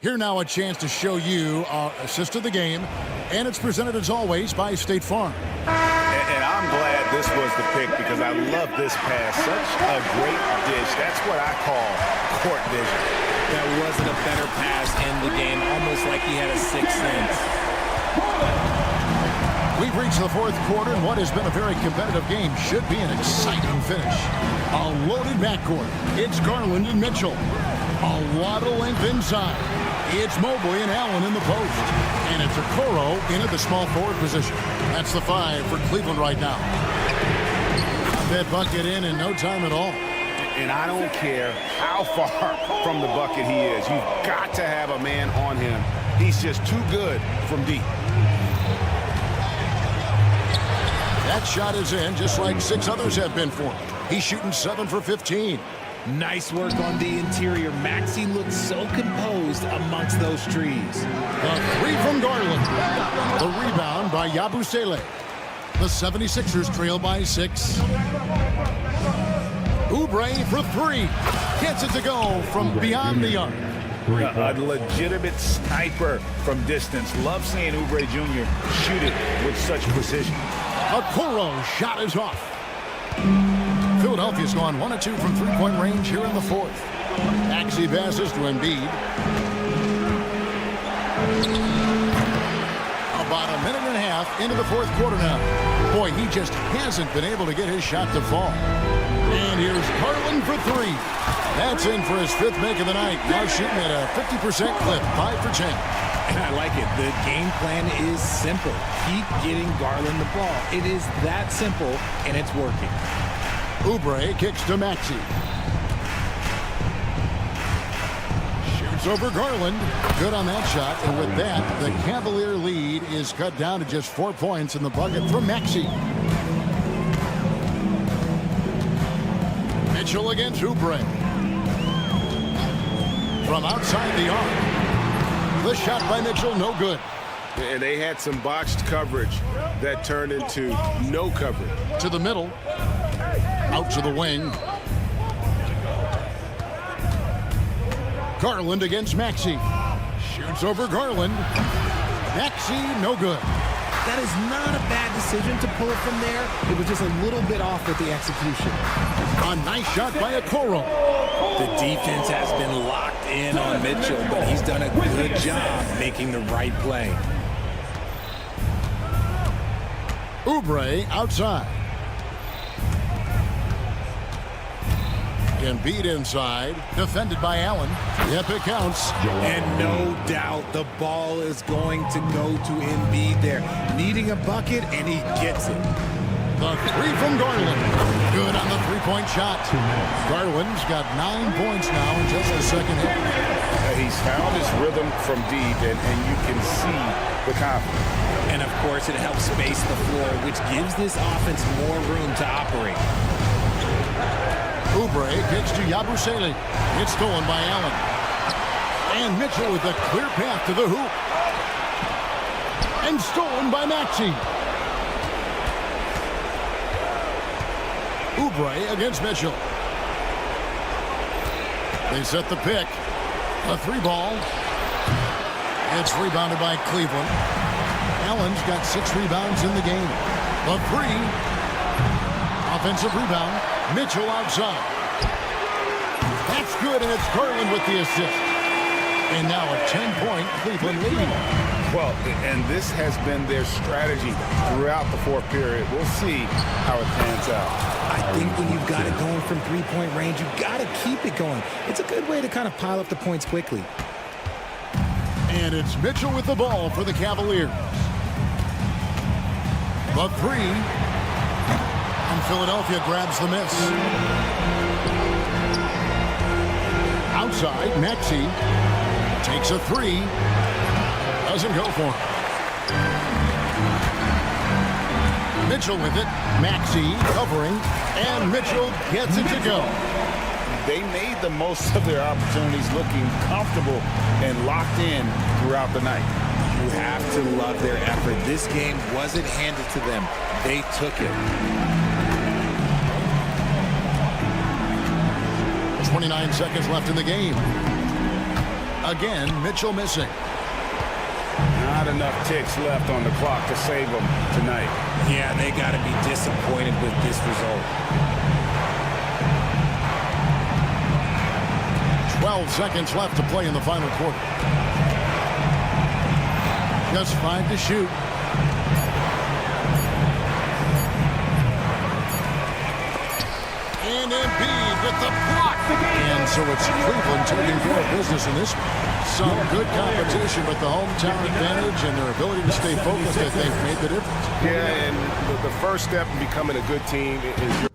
Here now a chance to show you our assist of the game, and it's presented as always by State Farm. And I'm glad this was the pick because I love this pass. Such a great dish. That's what I call court vision. That wasn't a better pass in the game, almost like he had a 6th sense. We've reached the fourth quarter, and what has been a very competitive game should be an exciting finish. A loaded backcourt. It's Garland and Mitchell. A lot of length inside. It's Mobley and Allen in the post. And it's Okoro into the small forward position. That's the 5 for Cleveland right now. Got that bucket in no time at all. And I don't care how far from the bucket he is. You've got to have a man on him. He's just too good from deep. That shot is in, just like 6 others have been for him. He's shooting 7 for 15. Nice work on the interior. Maxey looks so composed amongst those trees. The 3 from Garland. The rebound by Yabusele. The 76ers trail by 6. Oubre for 3. Gets it to go from beyond the arc. A legitimate sniper from distance. Love seeing Oubre Jr. shoot it with such precision. Okoro shot is off. Philadelphia's gone 1 of 2 from 3-point range here in the fourth. Maxey passes to Embiid. About a minute and a half into the fourth quarter now. Boy, he just hasn't been able to get his shot to fall. And here's Garland for 3. That's in for his 5th make of the night. Now shooting at a 50% clip, 5 for 10. I like it. The game plan is simple. Keep getting Garland the ball. It is that simple, and it's working. Oubre kicks to Maxey. Shoots over Garland. Good on that shot. And with that, the Cavalier lead is cut down to just 4 points in the bucket from Maxey. Mitchell against Oubre. From outside the arc. The shot by Mitchell, no good. And they had some botched coverage that turned into no coverage. To the middle. Out to the wing. Garland against Maxey. Shoots over Garland. Maxey, no good. That is not a bad decision to pull it from there. It was just a little bit off with the execution. A nice shot by Okoro. The defense has been locked in on Mitchell, but he's done a good job making the right play. Oubre outside. Embiid inside, defended by Allen. Yep, it counts. And no doubt the ball is going to go to Embiid there. Needing a bucket, and he gets it. The three from Garland. Good on the three-point shot. Garland's got 9 points now in just the second half. He's found his rhythm from deep, and you can see the confidence. And, of course, it helps space the floor, which gives this offense more room to operate. Oubre kicks to Yabusele. It's stolen by Allen. And Mitchell with a clear path to the hoop. And stolen by Maxey. Oubre against Mitchell. They set the pick. A three ball. It's rebounded by Cleveland. Allen's got 6 rebounds in the game. A three. Offensive rebound. Mitchell outside. That's good, and it's Garland with the assist. And now a 10-point Cleveland lead. Well, and this has been their strategy throughout the fourth period. We'll see how it pans out. I think when you've got it going from three-point range, you've got to keep it going. It's a good way to kind of pile up the points quickly. And it's Mitchell with the ball for the Cavaliers. The three. And Philadelphia grabs the miss. Outside, Maxey takes a three. Doesn't go for it. Mitchell with it. Maxey covering. And Mitchell gets it to go. They made the most of their opportunities, looking comfortable and locked in throughout the night. You have to love their effort. This game wasn't handed to them. They took it. 29 seconds left in the game. Again, Mitchell missing. Not enough ticks left on the clock to save them tonight. Yeah, they got to be disappointed with this result. 12 seconds left to play in the final quarter. Just 5 to shoot. And Embiid with the block. And so it's Cleveland taking care of business in this one. Some good competition, but the hometown advantage and their ability to stay focused, I think, made the difference. Yeah, and the first step in becoming a good team is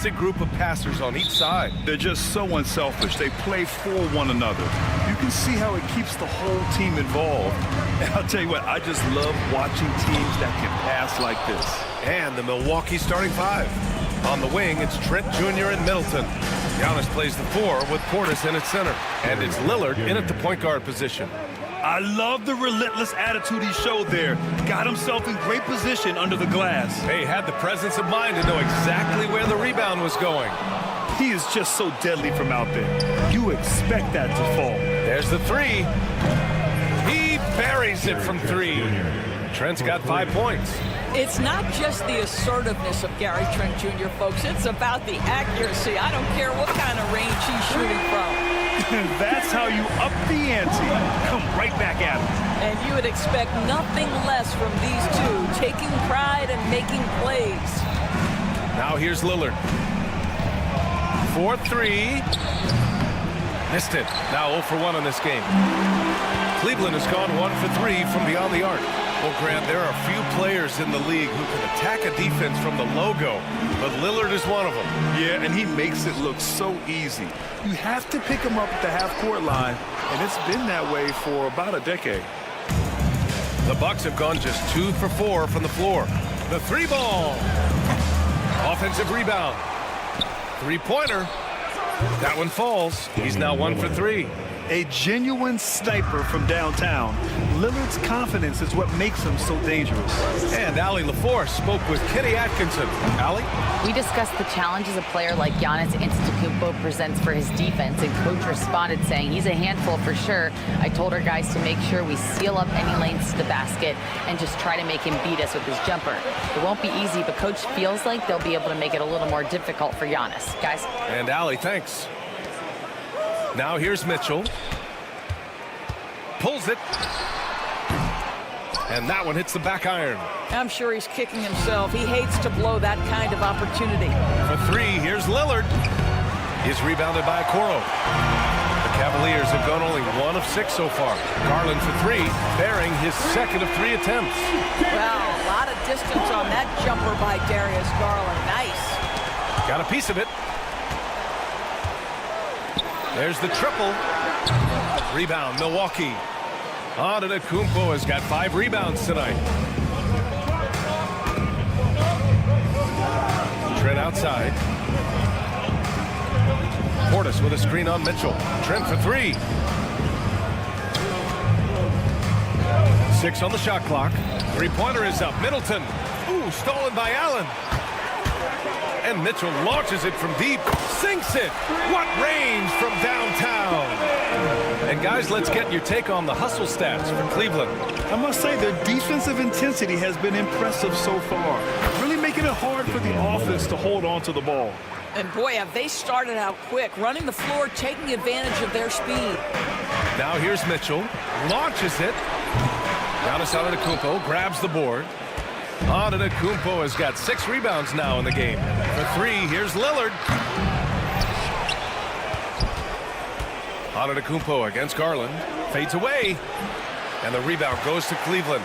fantastic group of passers on each side. They're just so unselfish. They play for one another. You can see how it keeps the whole team involved. And I'll tell you what, I just love watching teams that can pass like this. And the Milwaukee starting five. On the wing, it's Trent Jr. and Middleton. Giannis plays the 4 with Portis in at center. And it's Lillard in at the point guard position. I love the relentless attitude he showed there. Got himself in great position under the glass. He had the presence of mind to know exactly where the rebound was going. He is just so deadly from out there. You expect that to fall. There's the 3. He buries it from 3. Trent's got 5 points. It's not just the assertiveness of Gary Trent Jr., folks. It's about the accuracy. I don't care what kind of range he's shooting from. That's how you up the ante. Come right back at him. And you would expect nothing less from these two, taking pride and making plays. Now here's Lillard. 4-3. Missed it. Now 0 for 1 in this game. Cleveland has gone 1 for 3 from beyond the arc. Well, Grant, there are few players in the league who can attack a defense from the logo, but Lillard is one of them. Yeah, and he makes it look so easy. You have to pick him up at the half-court line, and it's been that way for about a decade. The Bucks have gone just 2 for 4 from the floor. The 3-ball. Offensive rebound. 3-pointer. That one falls. He's now 1 for 3. A genuine sniper from downtown. Lillard's confidence is what makes him so dangerous. And Allie LaForce spoke with Kenny Atkinson. Allie? We discussed the challenges a player like Giannis Antetokounmpo presents for his defense, and coach responded saying he's a handful for sure. I told our guys to make sure we seal up any lanes to the basket and just try to make him beat us with his jumper. It won't be easy, but coach feels like they'll be able to make it a little more difficult for Giannis. Guys? And Allie, thanks. Now here's Mitchell. Pulls it. And that one hits the back iron. I'm sure he's kicking himself. He hates to blow that kind of opportunity. For 3, here's Lillard. He's rebounded by Okoro. The Cavaliers have gone only 1 of 6 so far. Garland for 3, bearing his second of 3 attempts. Wow, a lot of distance on that jumper by Darius Garland. Nice. Got a piece of it. There's the triple. Rebound, Milwaukee. Antetokounmpo has got 5 rebounds tonight. Trent outside. Portis with a screen on Mitchell. Trent for 3. 6 on the shot clock. 3-pointer is up. Middleton. Ooh, stolen by Allen. And Mitchell launches it from deep. Sinks it. What range from downtown. And guys, let's get your take on the hustle stats for Cleveland. I must say their defensive intensity has been impressive so far. Really making it hard for the offense to hold on to the ball. And boy, have they started out quick, running the floor, taking advantage of their speed. Now here's Mitchell. Launches it. Giannis Antetokounmpo grabs the board. Antetokounmpo has got 6 rebounds now in the game. For 3, here's Lillard. Antetokounmpo against Garland. Fades away. And the rebound goes to Cleveland.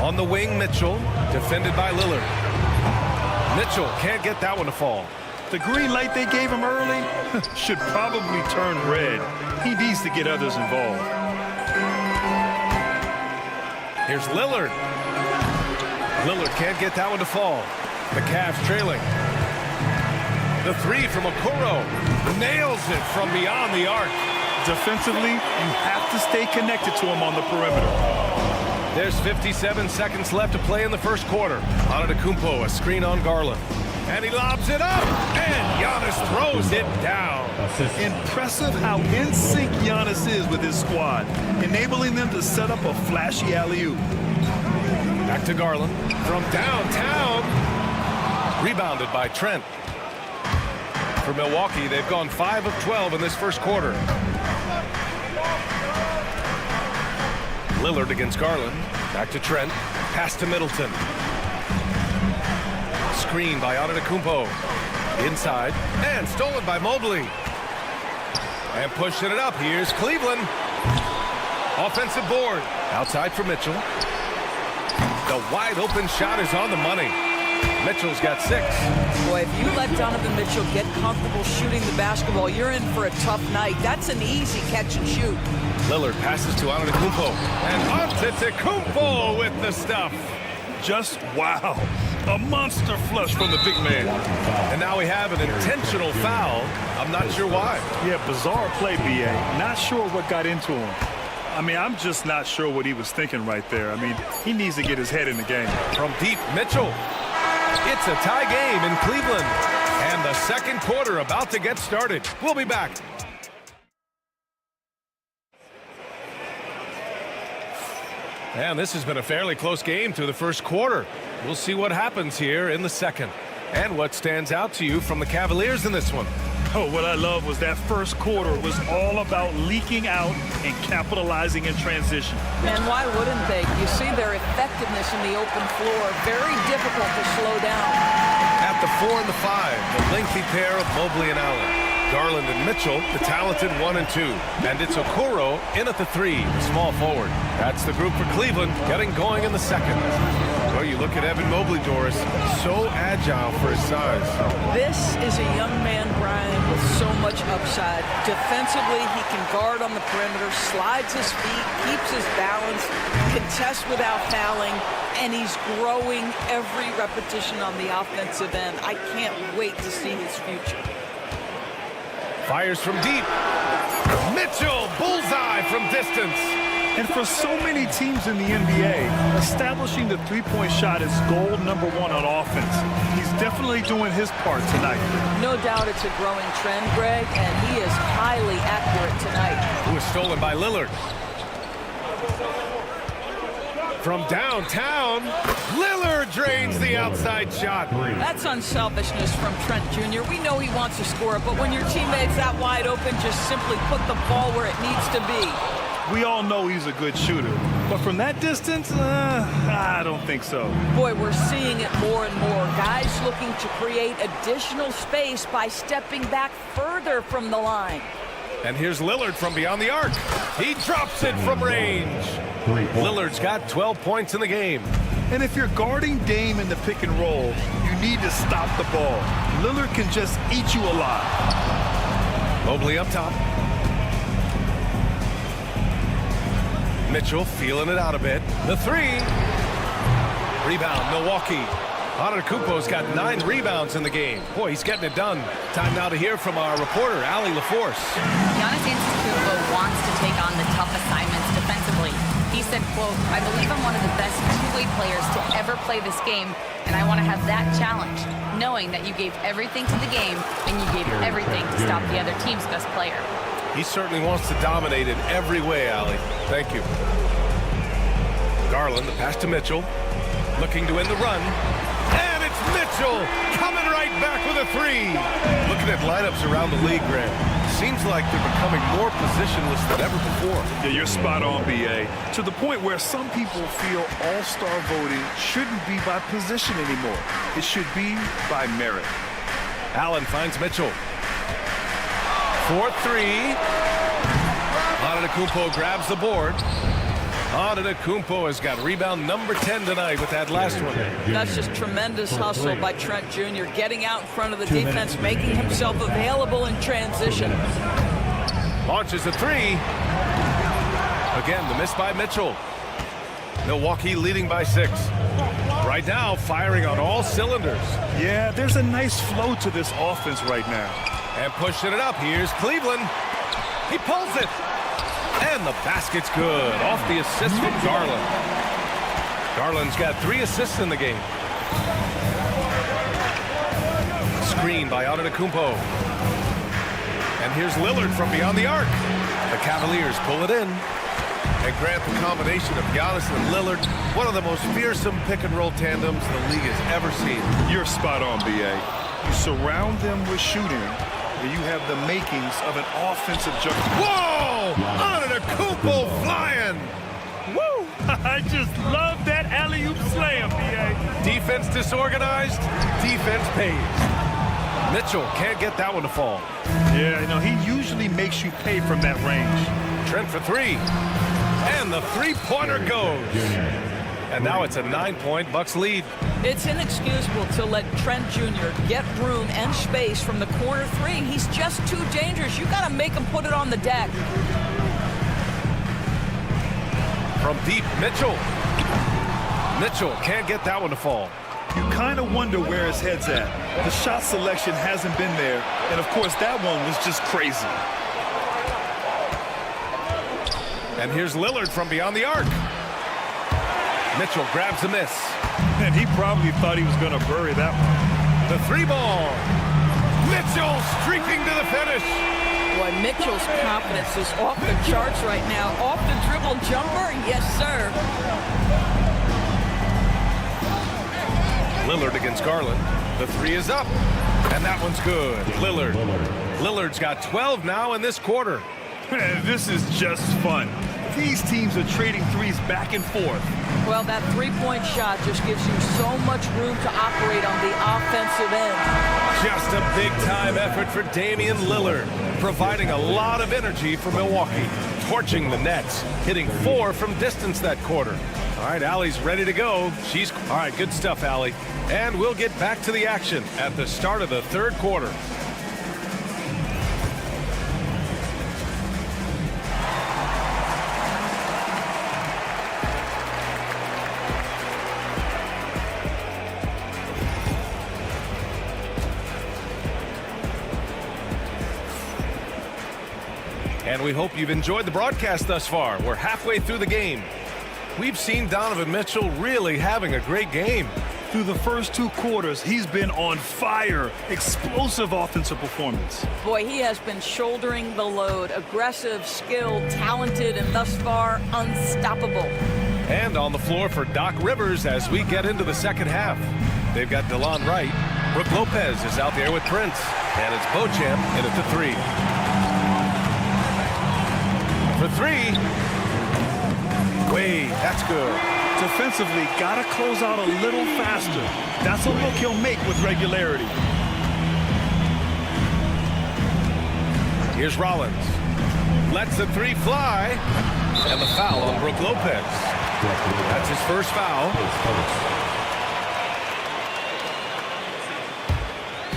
On the wing, Mitchell. Defended by Lillard. Mitchell can't get that one to fall. The green light they gave him early should probably turn red. He needs to get others involved. Here's Lillard. Lillard can't get that one to fall. The Cavs trailing. The 3 from Okoro. Nails it from beyond the arc. Defensively, you have to stay connected to him on the perimeter. There's 57 seconds left to play in the first quarter. Antetokounmpo, a screen on Garland. And he lobs it up. And Giannis throws it down. Impressive how in sync Giannis is with his squad, enabling them to set up a flashy alley-oop. Back to Garland from downtown. Rebounded by Trent. For Milwaukee, they've gone 5 of 12 in this first quarter. Lillard against Garland. Back to Trent. Pass to Middleton. Screen by Antetokounmpo. Inside. And stolen by Mobley. And pushing it up. Here's Cleveland. Offensive board. Outside for Mitchell. The wide open shot is on the money. Mitchell's got 6. Boy, if you let Donovan Mitchell get comfortable shooting the basketball, you're in for a tough night. That's an easy catch and shoot. Lillard passes to Antetokounmpo. And Antetokounmpo with the stuff. Just wow. A monster flush from the big man. And now we have an intentional foul. I'm not sure why. Yeah, bizarre play, B.A. Not sure what got into him. I mean, I'm just not sure what he was thinking right there. I mean, he needs to get his head in the game. From deep, Mitchell. It's a tie game in Cleveland. And the second quarter about to get started. We'll be back. And this has been a fairly close game through the first quarter. We'll see what happens here in the second. And what stands out to you from the Cavaliers in this one? Oh, what I love was that first quarter was all about leaking out and capitalizing in transition. Man, why wouldn't they? You see their effectiveness in the open floor. Very difficult to slow down. At the 4 and the 5, the lengthy pair of Mobley and Allen. Garland and Mitchell, the talented 1 and 2. And it's Okoro in at the 3, the small forward. That's the group for Cleveland, getting going in the second. Well, you look at Evan Mobley, Doris, so agile for his size. This is a young man, Brian, with so much upside. Defensively, he can guard on the perimeter, slides his feet, keeps his balance, contests without fouling, and he's growing every repetition on the offensive end. I can't wait to see his future. Fires from deep. Mitchell, bullseye from distance. And for so many teams in the NBA, establishing the three-point shot is goal number 1 on offense. He's definitely doing his part tonight. No doubt it's a growing trend, Greg, and he is highly accurate tonight. It was stolen by Lillard. From downtown, Lillard drains the outside shot. That's unselfishness from Trent Jr. We know he wants to score, but when your teammate's that wide open, just simply put the ball where it needs to be. We all know he's a good shooter, but from that distance, I don't think so. Boy, we're seeing it more and more. Guys looking to create additional space by stepping back further from the line. And here's Lillard from beyond the arc. He drops it from range. Lillard's got 12 points in the game. And if you're guarding Dame in the pick and roll, you need to stop the ball. Lillard can just eat you alive. Mobley up top. Mitchell feeling it out a bit. The 3. Rebound, Milwaukee. Antetokounmpo's got 9 rebounds in the game. Boy, he's getting it done. Time now to hear from our reporter, Allie LaForce. Giannis Antetokounmpo wants to take on the tough assignments defensively. He said, quote, "I believe I'm one of the best two-way players to ever play this game, and I want to have that challenge, knowing that you gave everything to the game and you gave everything to stop the other team's best player." He certainly wants to dominate in every way, Allie. Thank you. Garland, the pass to Mitchell. Looking to win the run. And it's Mitchell coming right back with a 3. Looking at lineups around the league, Grant. Seems like they're becoming more positionless than ever before. Yeah, you're spot on, B.A. To the point where some people feel all-star voting shouldn't be by position anymore. It should be by merit. Allen finds Mitchell. 4-3. Antetokounmpo grabs the board. Antetokounmpo has got rebound number 10 tonight with that last one. That's just tremendous hustle by Trent Jr. Getting out in front of the defense, making himself available in transition. Launches a 3. Again, the miss by Mitchell. Milwaukee leading by 6. Right now, firing on all cylinders. Yeah, there's a nice flow to this offense right now. And pushing it up, here's Cleveland. He pulls it. And the basket's good. Off the assist from Garland. Garland's got 3 assists in the game. Screen by Antetokounmpo. And here's Lillard from beyond the arc. The Cavaliers pull it in. And Grant, the combination of Giannis and Lillard, one of the most fearsome pick-and-roll tandems the league has ever seen. You're spot on, B.A. You surround them with shooting, and you have the makings of an offensive juggernaut. Whoa! Antetokounmpo flying! Woo! I just love that alley-oop slam, B.A. Defense disorganized, defense pays. Mitchell can't get that one to fall. Yeah, you know, he usually makes you pay from that range. Trent for 3. And the 3-pointer goes. And now it's a 9-point Bucks lead. It's inexcusable to let Trent Jr. get room and space from the corner three. He's just too dangerous. You got to make him put it on the deck. From deep, Mitchell. Mitchell can't get that one to fall. You kind of wonder where his head's at. The shot selection hasn't been there, and of course that one was just crazy. And here's Lillard from beyond the arc. Mitchell grabs the miss. And he probably thought he was going to bury that one. The three ball. Mitchell streaking to the finish. Boy, Mitchell's confidence is off the charts right now. Off the dribble jumper, yes, sir. Lillard against Garland. The three is up. And that one's good. Lillard's got 12 now in this quarter. This is just fun. These teams are trading threes back and forth. Well, that three-point shot just gives you so much room to operate on the offensive end. Just a big-time effort for Damian Lillard, providing a lot of energy for Milwaukee, torching the Nets, hitting 4 from distance that quarter. All right, Allie's ready to go. All right, good stuff, Allie. And we'll get back to the action at the start of the third quarter. And we hope you've enjoyed the broadcast thus far. We're halfway through the game. We've seen Donovan Mitchell really having a great game. Through the first 2 quarters, he's been on fire. Explosive offensive performance. Boy, he has been shouldering the load. Aggressive, skilled, talented, and thus far, unstoppable. And on the floor for Doc Rivers as we get into the second half. They've got DeLon Wright. Brook Lopez is out there with Prince. And it's Beauchamp in at the 3. For 3. Wait, that's good. Defensively, gotta close out a little faster. That's a look he'll make with regularity. Here's Rollins. Lets the 3 fly. And the foul on Brook Lopez. That's his first foul.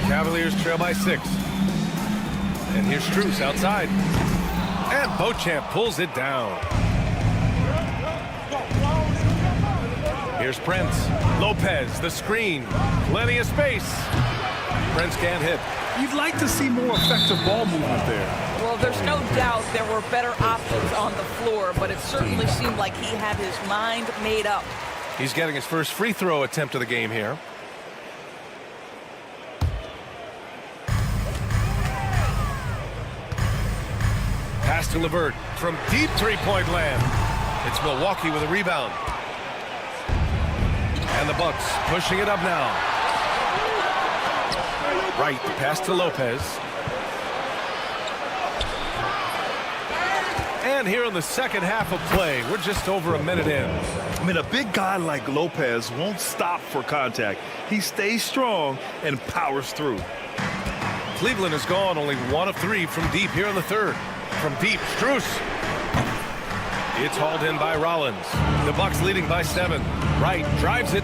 Cavaliers trail by 6. And here's Strus outside. And Beauchamp pulls it down. Here's Prince. Lopez, the screen. Plenty of space. Prince can't hit. You'd like to see more effective ball movement there. Well, there's no doubt there were better options on the floor, but it certainly seemed like he had his mind made up. He's getting his first free throw attempt of the game here. Pass to LeVert from deep three-point land. It's Milwaukee with a rebound. And the Bucks pushing it up now. Right, pass to Lopez. And here in the second half of play, we're just over a minute in. I mean, a big guy like Lopez won't stop for contact. He stays strong and powers through. Cleveland has gone only 1 of 3 from deep here in the third. From deep, Strus. It's hauled in by Rollins. The Bucks leading by 7. Wright drives it.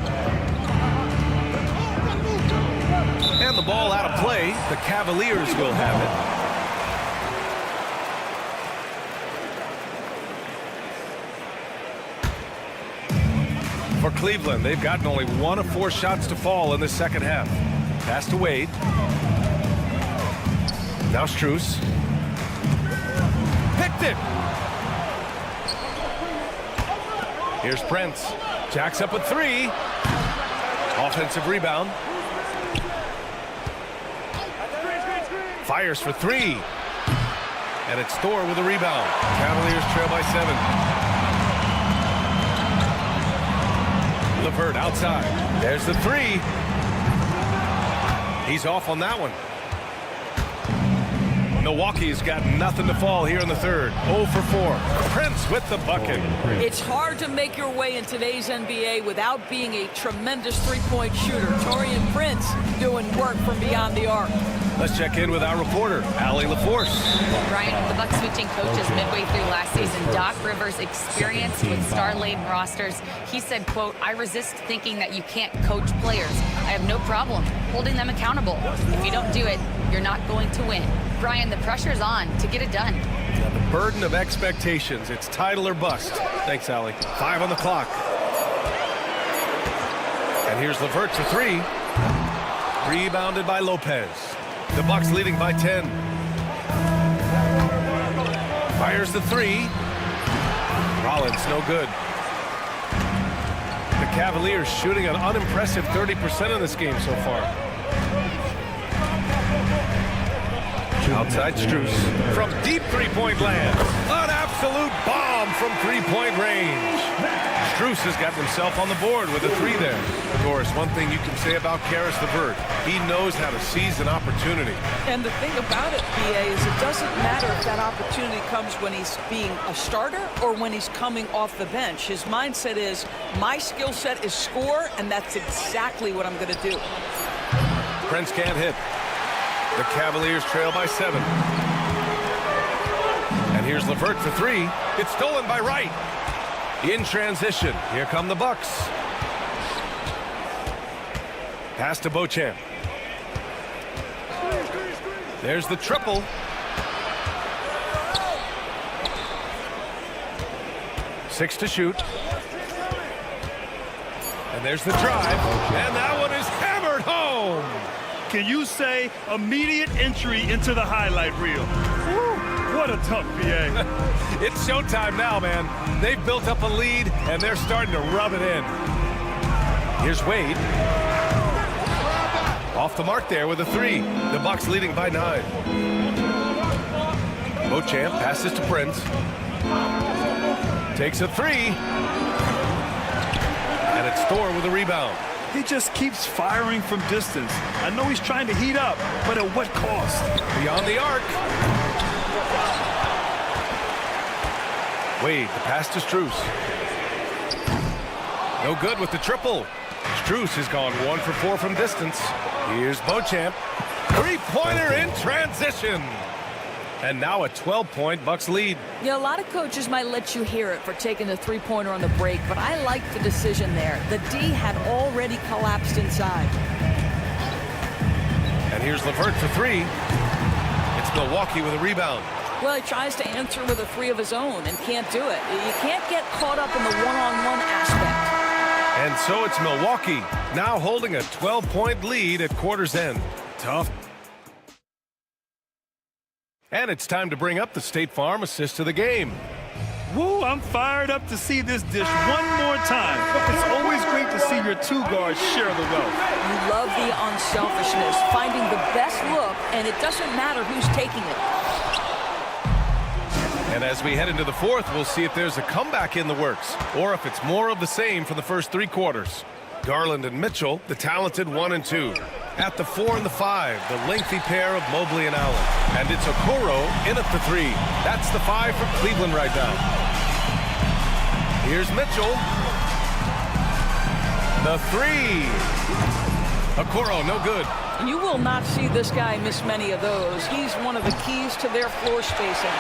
And the ball out of play. The Cavaliers will have it. For Cleveland, they've gotten only 1 of 4 shots to fall in the second half. Pass to Wade. Now Strus. Picked it. Here's Prince. Jacks up with 3. Offensive rebound. Fires for 3. And it's Thor with a rebound. Cavaliers trail by 7. LeVert outside. There's the 3. He's off on that one. Milwaukee's got nothing to fall here in the third. 0 for 4. Prince with the bucket. It's hard to make your way in today's NBA without being a tremendous three-point shooter. Taurean Prince doing work from beyond the arc. Let's check in with our reporter, Allie LaForce. Brian, the Bucs switching coaches midway through last season. Doc Rivers' experience with star-laden rosters. He said, quote, "I resist thinking that you can't coach players. I have no problem holding them accountable. If you don't do it, you're not going to win." Brian, the pressure's on to get it done. Now, the burden of expectations. It's title or bust. Thanks, Allie. 5 on the clock. And here's LeVert for 3. Rebounded by Lopez. The Bucs leading by 10. Fires the 3. Rollins, no good. The Cavaliers shooting an unimpressive 30% in this game so far. Outside Strus from deep three-point land. An absolute bomb from three-point range. Strus has got himself on the board with a 3 there. Of course, one thing you can say about Karis LeVert, he knows how to seize an opportunity. And the thing about it, BA, is it doesn't matter if that opportunity comes when he's being a starter or when he's coming off the bench. His mindset is, my skill set is score, and that's exactly what I'm going to do. Prince can't hit. The Cavaliers trail by 7. And here's LeVert for 3. It's stolen by Wright. In transition, here come the Bucs. Pass to Beauchamp. There's the triple. Six to shoot. And there's the drive. And that one is hammered home. Can you say immediate entry into the highlight reel? Woo, what a dunk, PA. It's showtime now, man. They've built up a lead, and they're starting to rub it in. Here's Wade. Off the mark there with a 3. The Bucs leading by 9. Beauchamp passes to Prince. Takes a 3. And it's Thor with a rebound. He just keeps firing from distance. I know he's trying to heat up, but at what cost? Beyond the arc. Wade, the pass to Strus. No good with the triple. Strus has gone 1 for 4 from distance. Here's Beauchamp. Three-pointer in transition. And now a 12-point Bucs lead. Yeah, a lot of coaches might let you hear it for taking the three-pointer on the break, but I like the decision there. The D had already collapsed inside. And here's LeVert for 3. It's Milwaukee with a rebound. Well, he tries to answer with a 3 of his own and can't do it. You can't get caught up in the one-on-one aspect. And so it's Milwaukee, now holding a 12-point lead at quarter's end. Tough. And it's time to bring up the State Farm assist to the game. Woo, I'm fired up to see this dish one more time. It's always great to see your 2 guards share the wealth. You love the unselfishness, finding the best look, and it doesn't matter who's taking it. And as we head into the 4th, we'll see if there's a comeback in the works, or if it's more of the same for the first 3 quarters. Garland and Mitchell, the talented 1 and 2. At the 4 and the 5, the lengthy pair of Mobley and Allen. And it's Okoro in at the 3. That's the 5 from Cleveland right now. Here's Mitchell. The 3. Okoro, no good. You will not see this guy miss many of those. He's one of the keys to their floor spacing.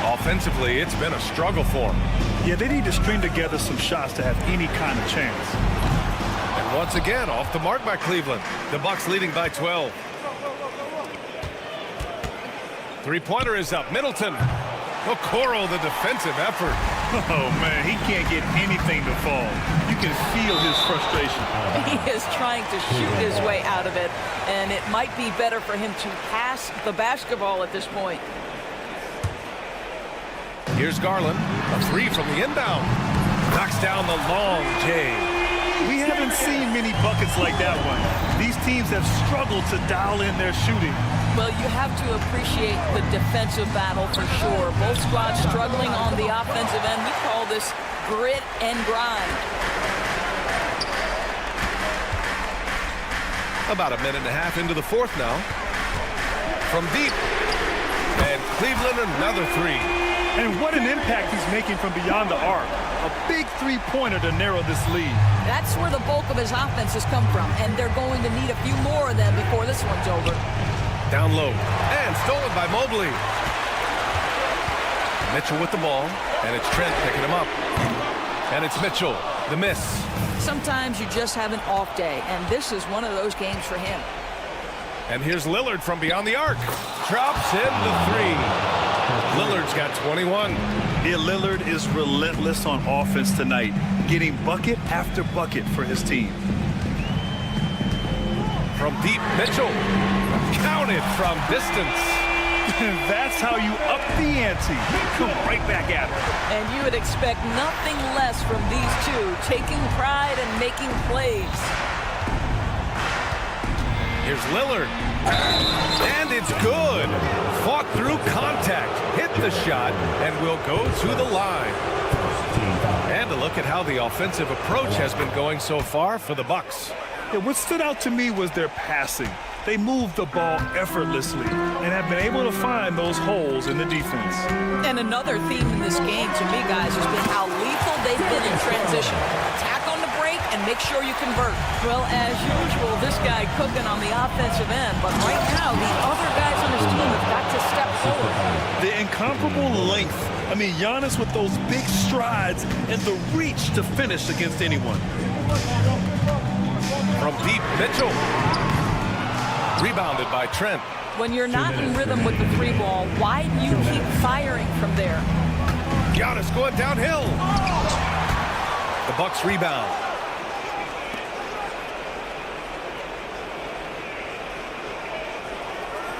Offensively, it's been a struggle for him. Yeah, they need to string together some shots to have any kind of chance. And once again, off the mark by Cleveland. The Bucs leading by 12. Three-pointer is up. Middleton. Okoro, the defensive effort. Oh, man, he can't get anything to fall. You can feel his frustration. He is trying to shoot his way out of it, and it might be better for him to pass the basketball at this point. Here's Garland. A 3 from the inbound. Knocks down the long J. We haven't seen many buckets like that one. These teams have struggled to dial in their shooting. Well, you have to appreciate the defensive battle for sure. Both squads struggling on the offensive end. We call this grit and grind. About a minute and a half into the 4th now. From deep. And Cleveland another 3. And what an impact he's making from beyond the arc. A big three-pointer to narrow this lead. That's where the bulk of his offense has come from, and they're going to need a few more of them before this one's over. Down low, and stolen by Mobley. Mitchell with the ball, and it's Trent picking him up. And it's Mitchell, the miss. Sometimes you just have an off day, and this is one of those games for him. And here's Lillard from beyond the arc. Drops in the three. Lillard's got 21. Yeah, Lillard is relentless on offense tonight, getting bucket after bucket for his team. From deep, Mitchell. Counted from distance. That's how you up the ante. Come right back at it. And you would expect nothing less from these two, taking pride and making plays. Here's Lillard. And it's good. Fought through contact, hit the shot, and will go to the line. And a look at how the offensive approach has been going so far for the Bucks. Yeah, what stood out to me was their passing. They moved the ball effortlessly and have been able to find those holes in the defense. And another theme in this game to me, guys, has been how lethal they've been in transition. Attack on the break and make sure you convert. Well, as usual, this guy cooking on the offensive end, but right now the other guys on his team have got to step forward. The incomparable length. I mean, Giannis with those big strides and the reach to finish against anyone. From deep, Mitchell. Rebounded by Trent. When you're not in rhythm with the three ball, why do you keep firing from there? Giannis going downhill. The Bucks rebound.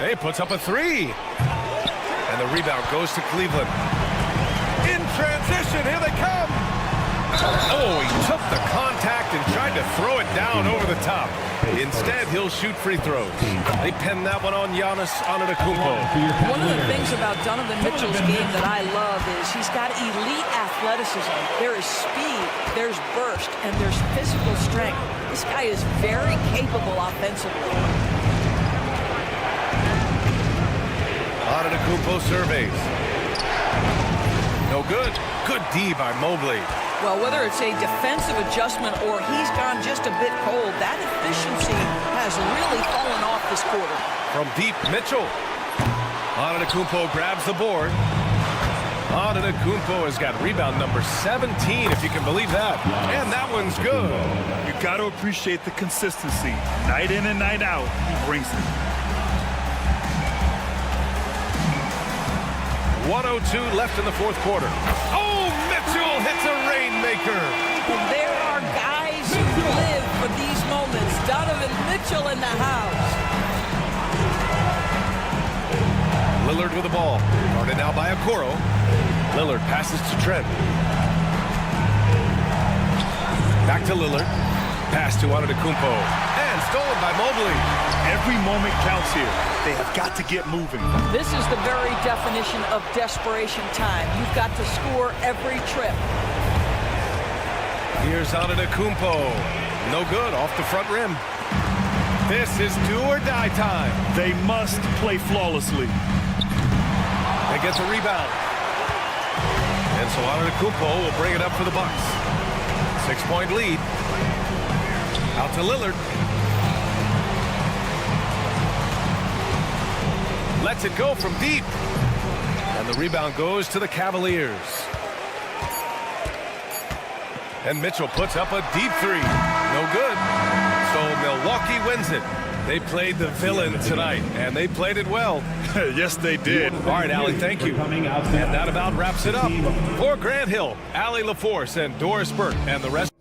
He puts up a three. And the rebound goes to Cleveland. In transition, here they come. Oh, he took the contact and tried to throw it down over the top. Instead, he'll shoot free throws. They pin that one on Giannis Antetokounmpo. One of the things about Donovan Mitchell's game that I love is he's got elite athleticism. There is speed, there's burst, and there's physical strength. This guy is very capable offensively. Antetokounmpo surveys. No good. Good D by Mobley. Well, whether it's a defensive adjustment or he's gone just a bit cold, that efficiency has really fallen off this quarter. From deep, Mitchell. Antetokounmpo grabs the board. Antetokounmpo has got rebound number 17, if you can believe that. And that one's good. You got to appreciate the consistency. Night in and night out, he brings it. 1:02 left in the fourth quarter. Oh, Mitchell hits a rainmaker. And there are guys who live for these moments. Donovan Mitchell in the house. Lillard with the ball. Guarded now by Okoro. Lillard passes to Trent. Back to Lillard. Pass to Antetokounmpo. And stolen by Mobley. Every moment counts here. They have got to get moving. This is the very definition of desperation time. You've got to score every trip. Here's Antetokounmpo. No good, off the front rim. This is do or die time. They must play flawlessly. They get the rebound. And so Antetokounmpo will bring it up for the Bucks. 6-point lead. Out to Lillard. Lets it go from deep. And the rebound goes to the Cavaliers. And Mitchell puts up a deep three. No good. So Milwaukee wins it. They played the villain tonight, and they played it well. Yes, they did. All right, Allie, thank you. And that about wraps it up. For Grant Hill, Allie LaForce, and Doris Burke, and the rest.